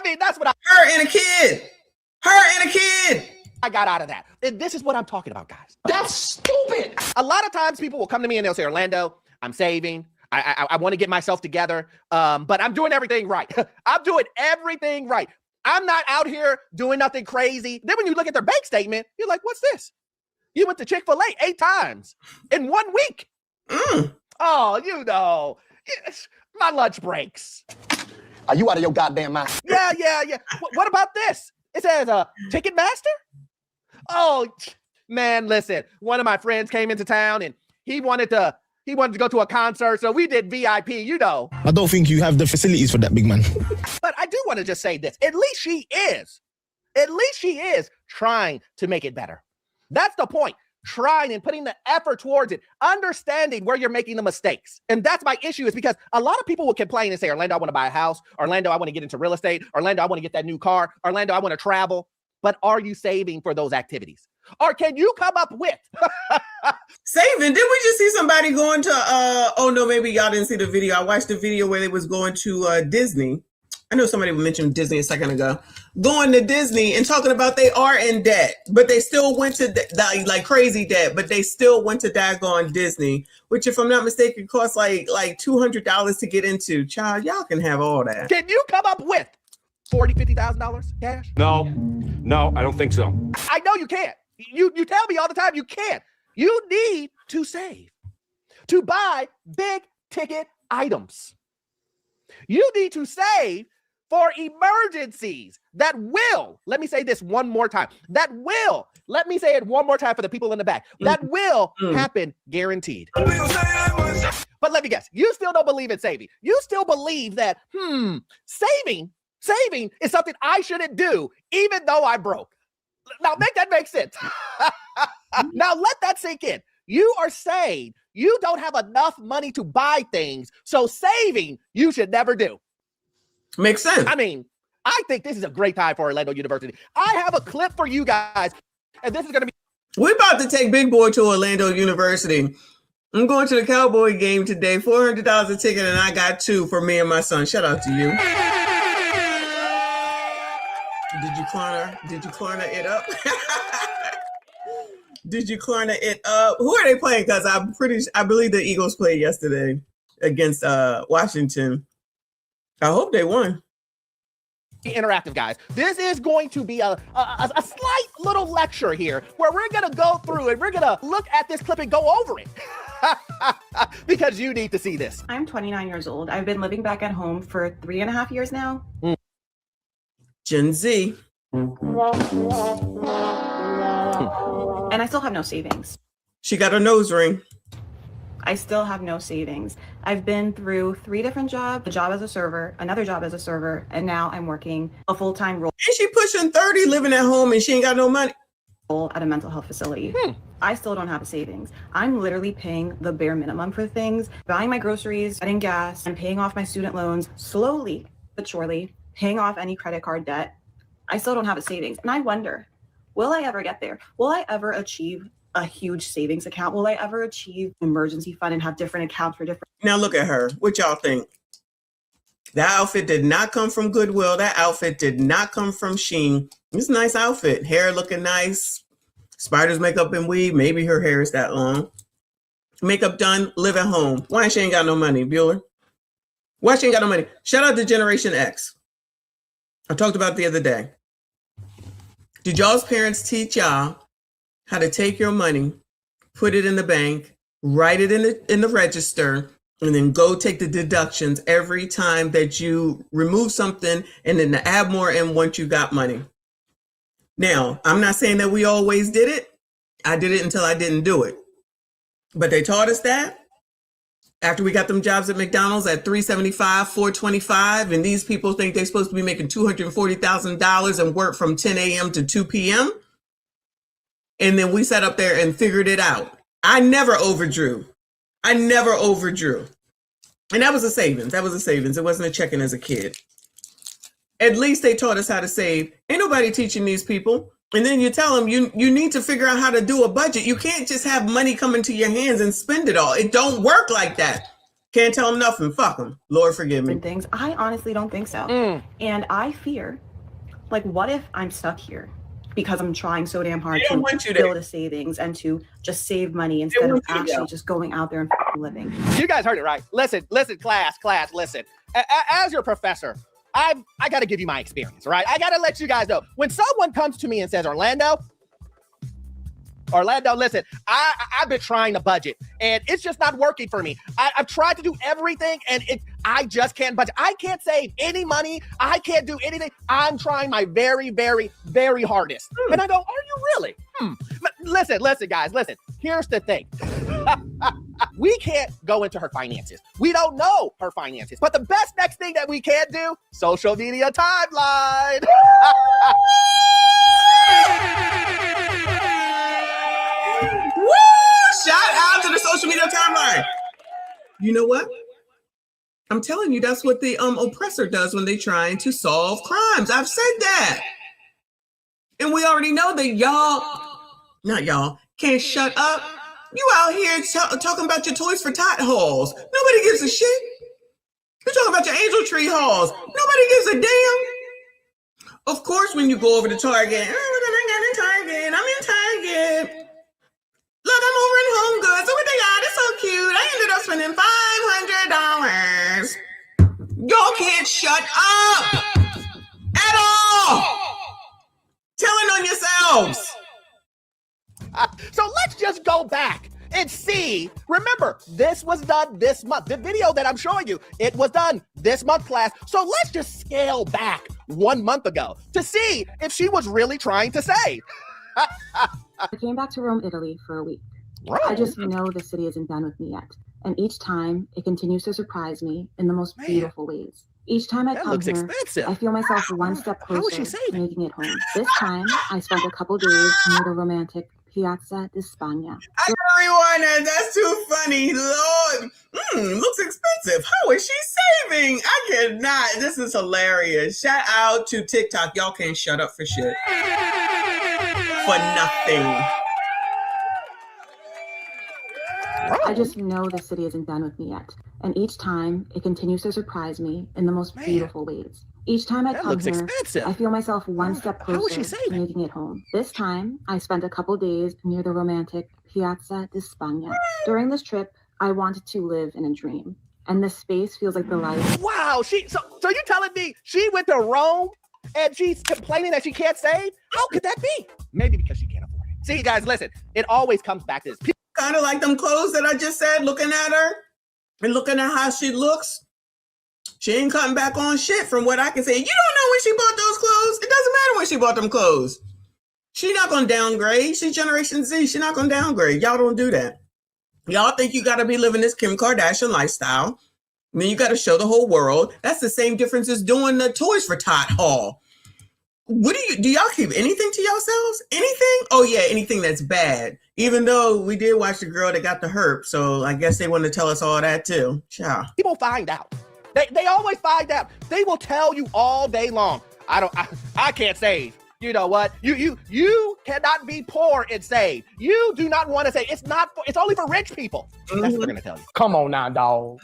mean, that's what Her and a kid. I got out of that. And this is what I'm talking about, guys. That's stupid. A lot of times people will come to me and they'll say, Orlando, I'm saving. I want to get myself together, but I'm doing everything right. I'm doing everything right. I'm not out here doing nothing crazy. Then when you look at their bank statement, you're like, what's this? You went to Chick-fil-A 8 times in 1 week. Oh, you know, my lunch breaks. Are you out of your goddamn mind? Yeah. What about this? It says Ticketmaster? Oh, man, listen. One of my friends came into town and he wanted to go to a concert, so we did VIP, you know. I don't think you have the facilities for that, big man. But I do want to just say this. At least she is trying to make it better. That's the point. Trying and putting the effort towards it, understanding where you're making the mistakes. And that's my issue, is because a lot of people will complain and say, Orlando, I want to buy a house. Orlando, I want to get into real estate. Orlando, I want to get that new car. Orlando, I want to travel. But are you saving for those activities? Or can you come up with saving? Did we just see somebody going to oh no, maybe y'all didn't see the video. I watched the video where they was going to Disney. I know somebody mentioned Disney a second ago. Going to Disney and talking about they are in debt, but they still went to like crazy debt, but they still went to daggone Disney, which if I'm not mistaken costs like $200 to get into. Child, y'all can have all that. Can you come up with $40,000, $50,000 cash? No, I don't think so. I know you can't. You tell me all the time you can't. You need to save to buy big ticket items. You need to save for emergencies that will, let me say this one more time, let me say it one more time for the people in the back, that will happen, guaranteed. But let me guess, you still don't believe in saving. You still believe that, saving is something I shouldn't do, even though I'm broke. Now make that make sense. Now let that sink in. You are saying you don't have enough money to buy things, so saving you should never do. Makes sense. I mean, I think this is a great time for Orlando University. I have a clip for you guys, and this is going to be... We're about to take Big Boy to Orlando University. I'm going to the Cowboy game today. $400 a ticket, and I got 2 for me and my son. Shout out to you. Did you Klarna it up? Did you Klarna it up? Who are they playing? Because I believe the Eagles played yesterday against Washington. I hope they won. Interactive, guys. This is going to be a slight little lecture here where we're going to go through and we're going to look at this clip and go over it. Because you need to see this. I'm 29 years old. I've been living back at home for 3.5 years now. Gen Z. And I still have no savings. She got her nose ring. I still have no savings. I've been through 3 different jobs, a job as a server, another job as a server, and now I'm working a full-time role. And she pushing 30, living at home, and she ain't got no money. At a mental health facility. I still don't have a savings. I'm literally paying the bare minimum for things, buying my groceries, getting gas, and paying off my student loans slowly but surely, paying off any credit card debt. I still don't have a savings. And I wonder, will I ever get there? Will I ever achieve a huge savings account? Will I ever achieve emergency fund and have different accounts for different? Now look at her. What y'all think? That outfit did not come from Goodwill. That outfit did not come from Shein. It's a nice outfit. Hair looking nice. Spiders makeup and weave. Maybe her hair is that long. Makeup done. Live at home. Why she ain't got no money, Bueller? Why she ain't got no money? Shout out to Generation X. I talked about it the other day. Did y'all's parents teach y'all how to take your money, put it in the bank, write it in the register, and then go take the deductions every time that you remove something and then add more in once you got money? Now, I'm not saying that we always did it. I did it until I didn't do it. But they taught us that after we got them jobs at McDonald's at $375, $425, and these people think they're supposed to be making $240,000 and work from 10 a.m. to 2 p.m. And then we sat up there and figured it out. I never overdrew. And that was a savings. It wasn't a checking as a kid. At least they taught us how to save. Ain't nobody teaching these people. And then you tell them you need to figure out how to do a budget. You can't just have money come into your hands and spend it all. It don't work like that. Can't tell them nothing. Fuck them. Lord forgive me. Things. I honestly don't think so. And I fear, like, what if I'm stuck here because I'm trying so damn hard to build a savings and to just save money instead of actually just going out there and living. You guys heard it right. Listen, class, listen. As your professor, I got to give you my experience, right? I got to let you guys know. When someone comes to me and says, Orlando, listen, I've been trying to budget and it's just not working for me. I've tried to do everything and I just can't budget. I can't save any money. I can't do anything. I'm trying my very, very, very hardest. And I go, are you really? But listen, guys, here's the thing. We can't go into her finances. We don't know her finances. But the best next thing that we can do, social media timeline. Woo! Shout out to the social media timeline. You know what? I'm telling you, that's what the oppressor does when they're trying to solve crimes. I've said that. And we already know that not y'all, can't shut up. You out here talking about your Toys for Tot hauls. Nobody gives a shit. You're talking about your Angel Tree hauls. Nobody gives a damn. Of course, when you go over to Target, I'm in Target. Look, I'm over in Home Goods. Look what they got. It's so cute. I ended up spending $500. Y'all can't shut up at all. Telling on yourselves. So let's just go back and see. Remember, this was done this month. The video that I'm showing you, it was done this month, class. So let's just scale back 1 month ago to see if she was really trying to save. I came back to Rome, Italy for a week. I just know the city isn't done with me yet. And each time, it continues to surprise me in the most beautiful ways. Each time I come here, I feel myself one step closer to making it home. This time, I spent a couple days near the romantic Piazza di Spagna. I gotta rewind that. That's too funny. Lord, looks expensive. How is she saving? I cannot. This is hilarious. Shout out to TikTok. Y'all can't shut up for shit. For nothing. I just know the city isn't done with me yet. And each time, it continues to surprise me in the most beautiful ways. Each time I come here, I feel myself one step closer to making it home. This time, I spent a couple days near the romantic Piazza di Spagna. During this trip, I wanted to live in a dream. And this space feels like the life. Wow, so you're telling me she went to Rome and she's complaining that she can't save? How could that be? Maybe because she can't afford it. See, guys, listen, it always comes back to this. Kind of like them clothes that I just said, looking at her and looking at how she looks. She ain't cutting back on shit from what I can say. You don't know when she bought those clothes. It doesn't matter when she bought them clothes. She's not going to downgrade. She's Generation Z. She's not going to downgrade. Y'all don't do that. Y'all think you got to be living this Kim Kardashian lifestyle. I mean, you got to show the whole world. That's the same difference as doing the Toys for Tot haul. What do y'all keep anything to yourselves? Anything? Oh yeah, anything that's bad. Even though we did watch the girl that got the herp, so I guess they want to tell us all that too. Ciao. People find out. They always find out. They will tell you all day long. I can't save. You know what? You cannot be poor and save. You do not want to save. It's only for rich people. That's what they're gonna tell you. Come on now, dog.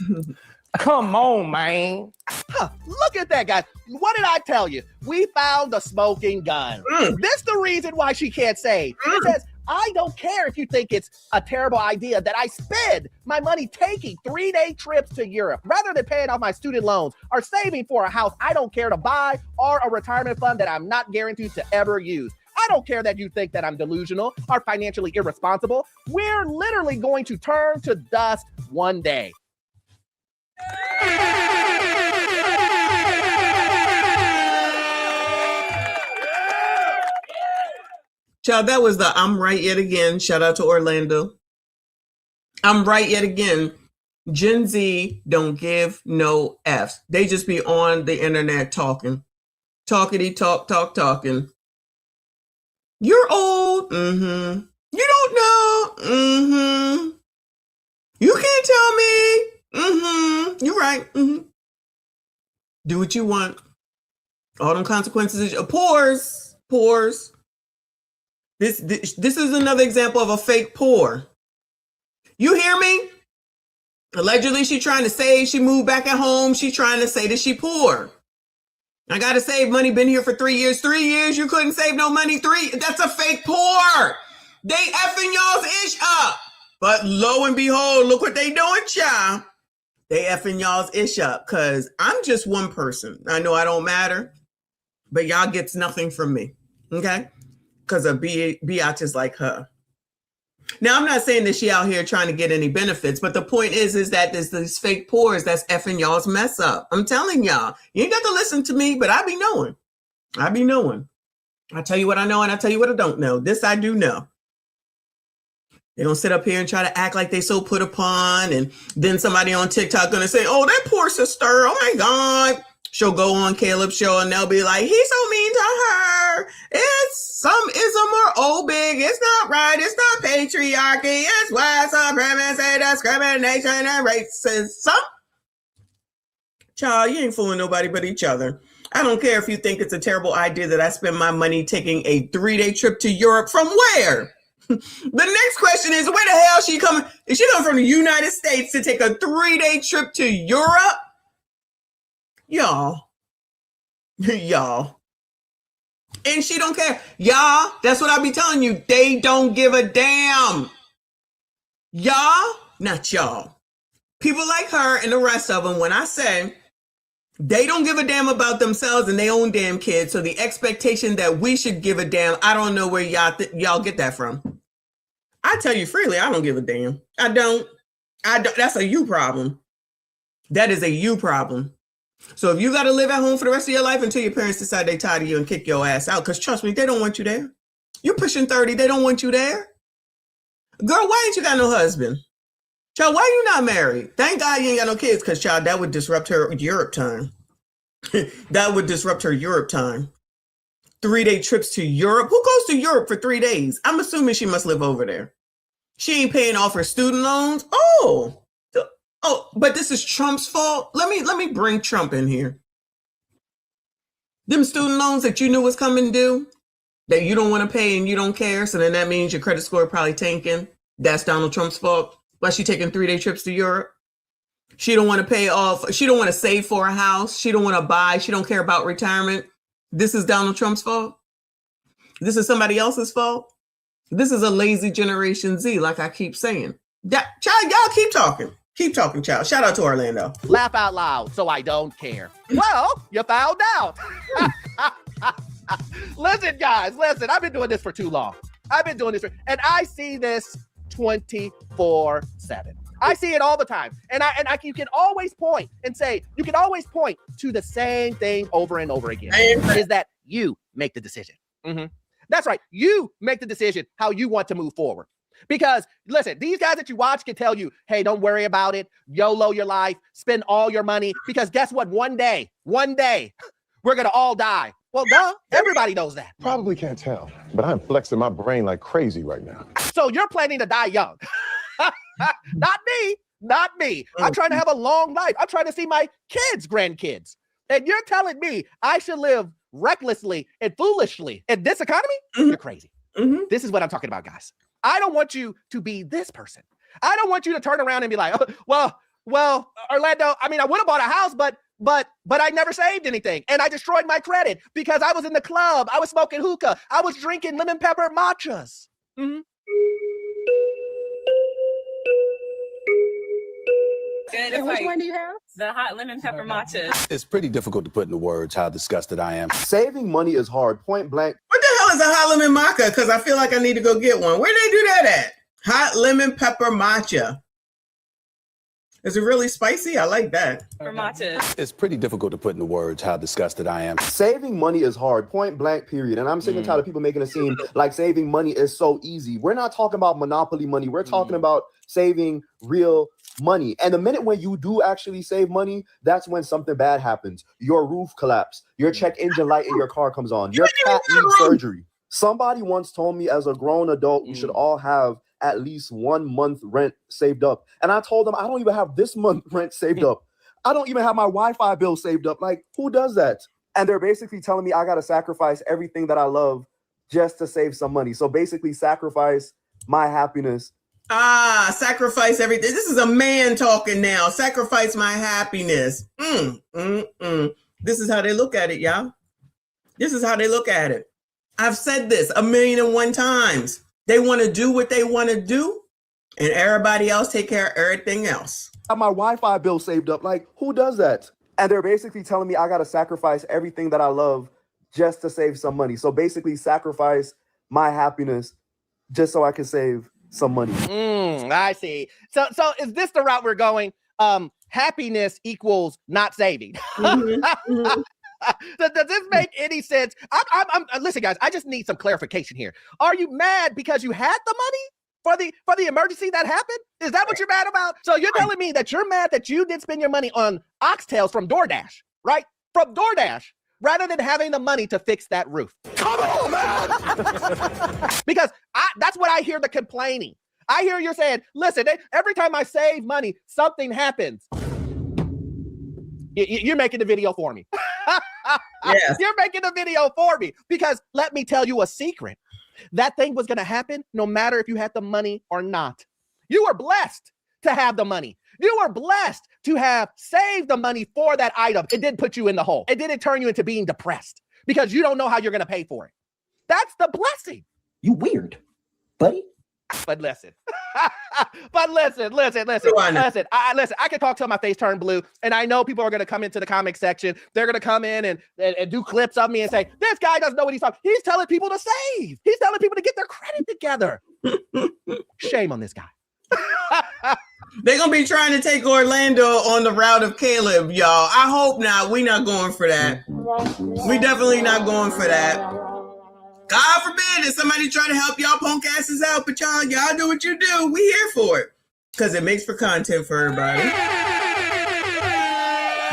Come on, man. Look at that, guys. What did I tell you? We found the smoking gun. This the reason why she can't save. It says, I don't care if you think it's a terrible idea that I spend my money taking 3-day trips to Europe rather than paying off my student loans or saving for a house I don't care to buy or a retirement fund that I'm not guaranteed to ever use. I don't care that you think that I'm delusional or financially irresponsible. We're literally going to turn to dust one day. Child, that was the I'm right yet again. Shout out to Orlando. I'm right yet again. Gen Z don't give no Fs. They just be on the internet talking. Talking. You're old. Mm-hmm. You don't know. Mm-hmm. You can't tell me. Mm-hmm. You're right. Mm-hmm. Do what you want. All them consequences. Pores. This is another example of a fake poor. You hear me? Allegedly, she trying to save. She moved back at home. She trying to say that she poor. I got to save money. Been here for 3 years. 3 years, you couldn't save no money. That's a fake poor. They effing y'all's ish up. But lo and behold, look what they doing, child. They effing y'all's ish up because I'm just one person. I know I don't matter, but y'all gets nothing from me, okay? Because of biatches like her. Now, I'm not saying that she out here trying to get any benefits, but the point is that there's these fake poors that's effing y'all's mess up. I'm telling y'all, you ain't got to listen to me, but I be knowing. I tell you what I know and I tell you what I don't know. This I do know. They don't sit up here and try to act like they so put upon, and then somebody on TikTok gonna say, oh, that poor sister, oh my God. She'll go on Caleb's show and they'll be like, he's so mean to her. It's some ism or old big. It's not right. It's not patriarchy. It's white supremacy, discrimination, and racism. Child, you ain't fooling nobody but each other. I don't care if you think it's a terrible idea that I spend my money taking a 3-day trip to Europe. From where? The next question is, where the hell is she coming? Is she coming from the United States to take a 3-day trip to Europe? Y'all. And she don't care. Y'all, that's what I be telling you. They don't give a damn. Y'all, not y'all. People like her and the rest of them, when I say they don't give a damn about themselves and their own damn kids, so the expectation that we should give a damn, I don't know where y'all get that from. I tell you freely, I don't give a damn. I don't. That's a you problem. That is a you problem. So if you got to live at home for the rest of your life until your parents decide they tired of you and kick your ass out, because trust me, they don't want you there. You're pushing 30. They don't want you there. Girl, why ain't you got no husband? Child, why you not married? Thank God you ain't got no kids, because child, that would disrupt her Europe time. That would disrupt her Europe time. 3-day trips to Europe. Who goes to Europe for 3 days? I'm assuming she must live over there. She ain't paying off her student loans. Oh, but this is Trump's fault. Let me bring Trump in here. Them student loans that you knew was coming due, that you don't want to pay and you don't care. So then that means your credit score probably tanking. That's Donald Trump's fault. Why she taking 3-day trips to Europe? She don't want to pay off. She don't want to save for a house. She don't want to buy. She don't care about retirement. This is Donald Trump's fault. This is somebody else's fault. This is a lazy Generation Z, like I keep saying. Child, y'all keep talking. Keep talking, child. Shout out to Orlando. Laugh out loud so I don't care. Well, you found out. Listen, guys, listen. I've been doing this for too long. And I see this 24/7. I see it all the time. And you can always point to the same thing over and over again. Is that you make the decision. Mm-hmm. That's right. You make the decision how you want to move forward. Because listen, these guys that you watch can tell you, hey, don't worry about it. YOLO your life. Spend all your money. Because guess what? One day, we're going to all die. Well, duh. Everybody knows that. Probably can't tell, but I'm flexing my brain like crazy right now. So you're planning to die young. Not me. I'm trying to have a long life. I'm trying to see my kids, grandkids. And you're telling me I should live recklessly and foolishly in this economy? Mm-hmm. You're crazy. Mm-hmm. This is what I'm talking about, guys. I don't want you to be this person. I don't want you to turn around and be like, well, Orlando, I mean, I would have bought a house, but I never saved anything. And I destroyed my credit because I was in the club. I was smoking hookah. I was drinking lemon pepper matchas. Mm-hmm. And which one do you have? The hot lemon pepper matcha. It's pretty difficult to put into words how disgusted I am. Saving money is hard, point blank. What the hell is a hot lemon maca? Because I feel like I need to go get one. Where do they do that at? Hot lemon pepper matcha. Is it really spicy? I like that. It's pretty difficult to put into words how disgusted I am. Saving money is hard, point blank, period. And I'm sick and tired of people making it seem like saving money is so easy. We're not talking about monopoly money. We're talking about saving real money. And the minute when you do actually save money, that's when something bad happens. Your roof collapses, your check engine light in your car comes on, your cat needs surgery. Somebody once told me as a grown adult, you should all have at least 1 month rent saved up. And I told them, I don't even have this month rent saved up. I don't even have my Wi-Fi bill saved up. Like, who does that? And they're basically telling me I got to sacrifice everything that I love just to save some money. So basically sacrifice my happiness. Sacrifice everything. This is a man talking now. Sacrifice my happiness. This is how they look at it, y'all. This is how they look at it. I've said this 1,000,001 times. They want to do what they want to do, and everybody else take care of everything else. I have my Wi-Fi bill saved up. Like, who does that? And they're basically telling me I got to sacrifice everything that I love just to save some money. So basically sacrifice my happiness just so I can save some money. I see. So is this the route we're going? Happiness equals not saving. Does this make any sense? Listen, guys, I just need some clarification here. Are you mad because you had the money for the emergency that happened? Is that what you're mad about? So you're telling me that you're mad that you did spend your money on oxtails from DoorDash, right? From DoorDash, rather than having the money to fix that roof. Come on, man! Because that's what I hear the complaining. I hear you're saying, listen, every time I save money, something happens. You're making the video for me. Yes. You're making the video for me because let me tell you a secret. That thing was going to happen no matter if you had the money or not. You were blessed to have the money. You were blessed to have saved the money for that item. It didn't put you in the hole. It didn't turn you into being depressed because you don't know how you're going to pay for it. That's the blessing. You weird, buddy. But listen, listen. I can talk till my face turn blue, and I know people are going to come into the comic section. They're going to come in and do clips of me and say, this guy doesn't know what he's talking. He's telling people to save. He's telling people to get their credit together. Shame on this guy. They're going to be trying to take Orlando on the route of Caleb, y'all. I hope not. We're not going for that. We definitely not going for that. God forbid if somebody try to help y'all punk asses out, but y'all do what you do. We here for it. Because it makes for content for everybody.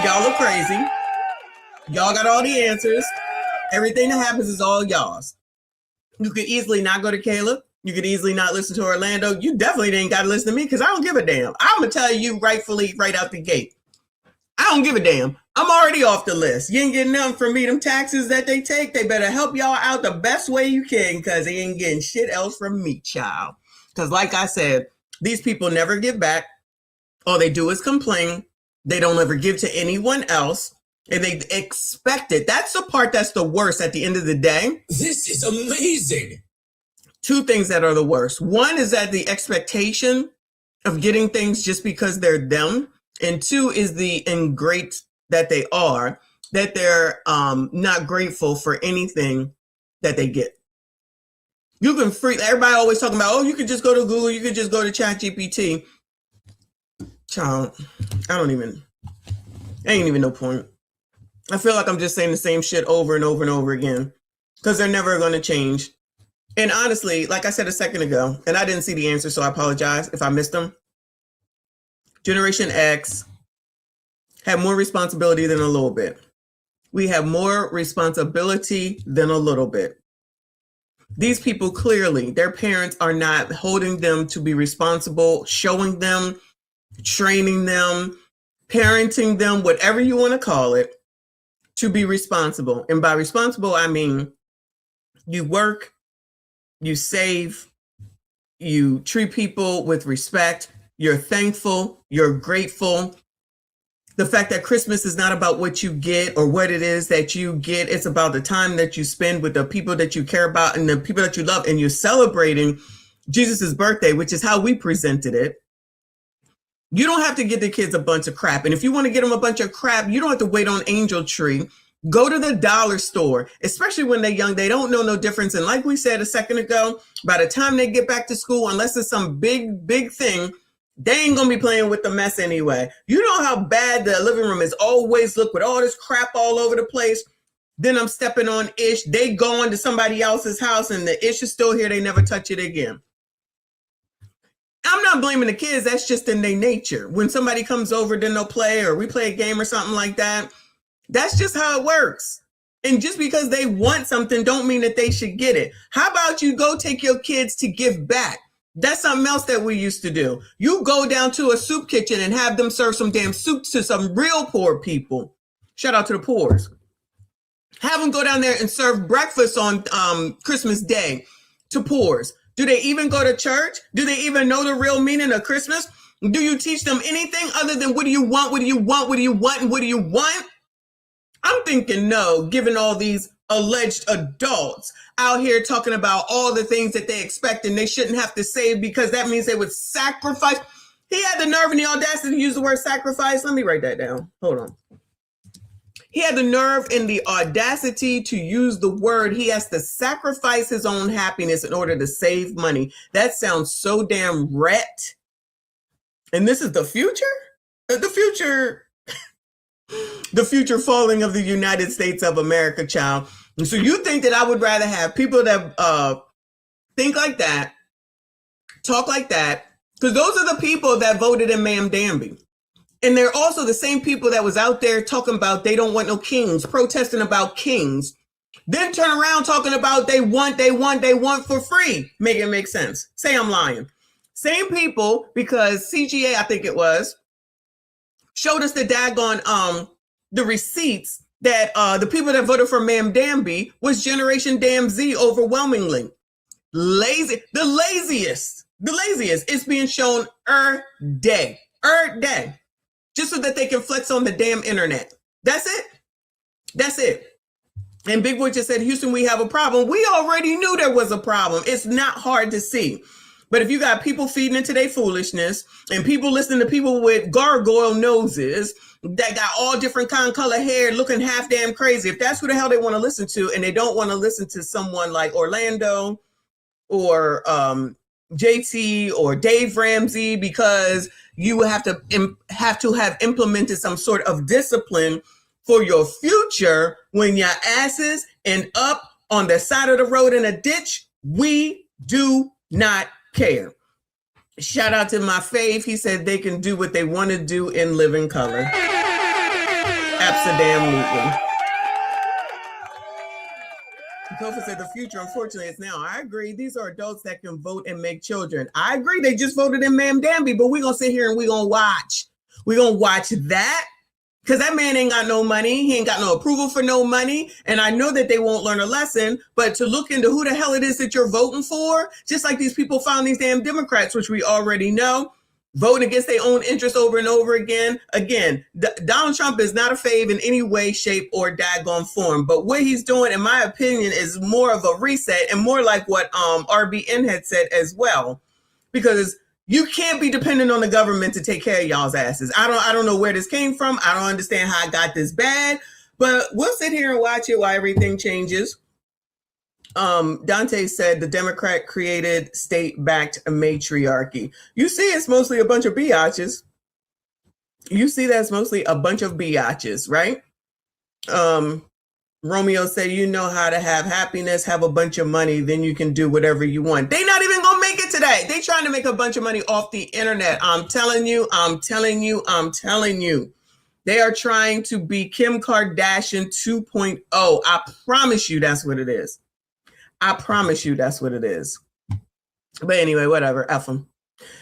Y'all look crazy. Y'all got all the answers. Everything that happens is all y'all's. You could easily not go to Caleb. You could easily not listen to Orlando. You definitely ain't got to listen to me because I don't give a damn. I'm going to tell you rightfully right out the gate. I don't give a damn. I'm already off the list. You ain't getting nothing from me. Them taxes that they take, they better help y'all out the best way you can because they ain't getting shit else from me, child. Because like I said, these people never give back. All they do is complain. They don't ever give to anyone else. And they expect it. That's the part that's the worst at the end of the day. This is amazing. Two things that are the worst. One is that the expectation of getting things just because they're them. And two is the ingrate that they are, that they're not grateful for anything that they get. You can everybody always talking about, oh, you could just go to Google, you could just go to ChatGPT. Child, ain't even no point. I feel like I'm just saying the same shit over and over and over again because they're never going to change. And honestly, like I said a second ago, and I didn't see the answer, so I apologize if I missed them. Generation X have more responsibility than a little bit. We have more responsibility than a little bit. These people clearly, their parents are not holding them to be responsible, showing them, training them, parenting them, whatever you want to call it, to be responsible. And by responsible, I mean you work, you save, you treat people with respect, you're thankful, you're grateful. The fact that Christmas is not about what you get or what it is that you get. It's about the time that you spend with the people that you care about and the people that you love. And you're celebrating Jesus's birthday, which is how we presented it. You don't have to get the kids a bunch of crap. And if you want to get them a bunch of crap, you don't have to wait on Angel Tree. Go to the dollar store, especially when they're young. They don't know no difference. And like we said a second ago, by the time they get back to school, unless it's some big thing, They ain't gonna be playing with the mess anyway. You know how bad the living room is always look with all this crap all over the place. Then I'm stepping on ish. They going to somebody else's house and the ish is still here. They never touch it again. I'm not blaming the kids. That's just in their nature. When somebody comes over, then they'll play or we play a game or something like that. That's just how it works. And just because they want something don't mean that they should get it. How about you go take your kids to give back? That's something else that we used to do. You go down to a soup kitchen and have them serve some damn soup to some real poor people. Shout out to the poors. Have them go down there and serve breakfast on Christmas Day to poors. Do they even go to church? Do they even know the real meaning of Christmas? Do you teach them anything other than what do you want? What do you want? What do you want? And what do you want? I'm thinking no, given all these alleged adults out here talking about all the things that they expect and they shouldn't have to save because that means they would sacrifice. He had the nerve and the audacity to use the word sacrifice. Let me write that down. Hold on. He had the nerve and the audacity to use the word. He has to sacrifice his own happiness in order to save money. That sounds so damn ret. And this is the future? The future falling of the United States of America, child. And so you think that I would rather have people that think like that, talk like that, because those are the people that voted in Ma'am Danby. And they're also the same people that was out there talking about they don't want no kings, protesting about kings, then turn around talking about they want for free. Make it make sense. Say I'm lying. Same people, because CGA, I think it was, showed us the daggone the receipts that the people that voted for Ma'am Danby was Generation Damn Z overwhelmingly. The laziest. It's being shown day, just so that they can flex on the damn internet. That's it. And Big Boy just said, Houston, we have a problem. We already knew there was a problem. It's not hard to see. But if you got people feeding into their foolishness and people listening to people with gargoyle noses that got all different kind of color hair looking half damn crazy, if that's who the hell they want to listen to and they don't want to listen to someone like Orlando or JT or Dave Ramsey because you have to have implemented some sort of discipline for your future when your asses end up on the side of the road in a ditch, we do not care. Shout out to my fave. He said they can do what they want to do in living color. Absolutely. Kofa said the future, unfortunately, is now. I agree. These are adults that can vote and make children. I agree. They just voted in Ma'am Danby, but we're going to sit here and we're going to watch. We're going to watch that. Because that man ain't got no money. He ain't got no approval for no money. And I know that they won't learn a lesson, but to look into who the hell it is that you're voting for, just like these people found these damn Democrats, which we already know, voting against their own interests over and over again. Again, Donald Trump is not a fave in any way, shape, or daggone form. But what he's doing, in my opinion, is more of a reset and more like what RBN had said as well. Because you can't be dependent on the government to take care of y'all's asses. I don't know where this came from. I don't understand how I got this bad, but we'll sit here and watch it while everything changes. Dante said the Democrat created state-backed matriarchy. You see, it's mostly a bunch of biatches. You see, that's mostly a bunch of biatches, right? Romeo said, you know how to have happiness, have a bunch of money, then you can do whatever you want. They not even gonna make it today. They trying to make a bunch of money off the internet. I'm telling you. They are trying to be Kim Kardashian 2.0. I promise you that's what it is. But anyway, whatever, F them.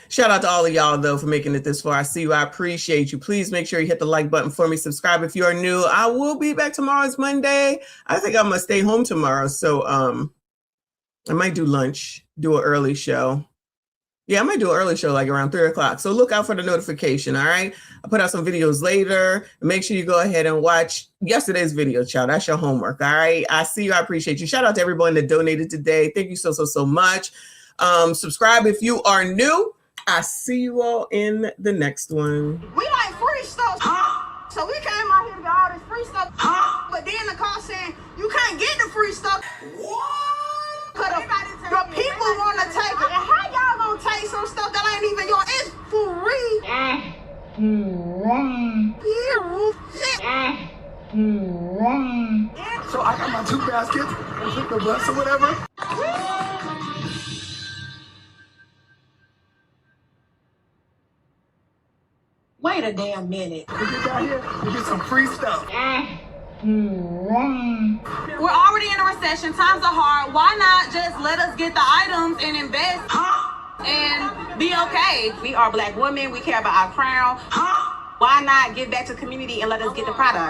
Shout out to all of y'all, though, for making it this far. I see you. I appreciate you. Please make sure you hit the like button for me. Subscribe if you are new. I will be back tomorrow's Monday. I think I'm going to stay home tomorrow. So I might do lunch, do an early show. Yeah, I might do an early show like around 3 o'clock. So look out for the notification, all right? I'll put out some videos later. Make sure you go ahead and watch yesterday's video, child. That's your homework, all right? I see you. I appreciate you. Shout out to everyone that donated today. Thank you so much. Subscribe if you are new. I see you all in the next one. We like free stuff, so we came out here to get all this free stuff, but then the call saying you can't get the free stuff. What? Because the people want to take it. And how y'all gonna take some stuff that ain't even your? It's for real. got my 2 baskets. Click the bus or whatever. Wait a damn minute. We get down here, we get some free stuff. We're already in a recession. Times are hard. Why not just let us get the items and invest and be okay? We are Black women. We care about our crown. Why not give back to the community and let us get the product?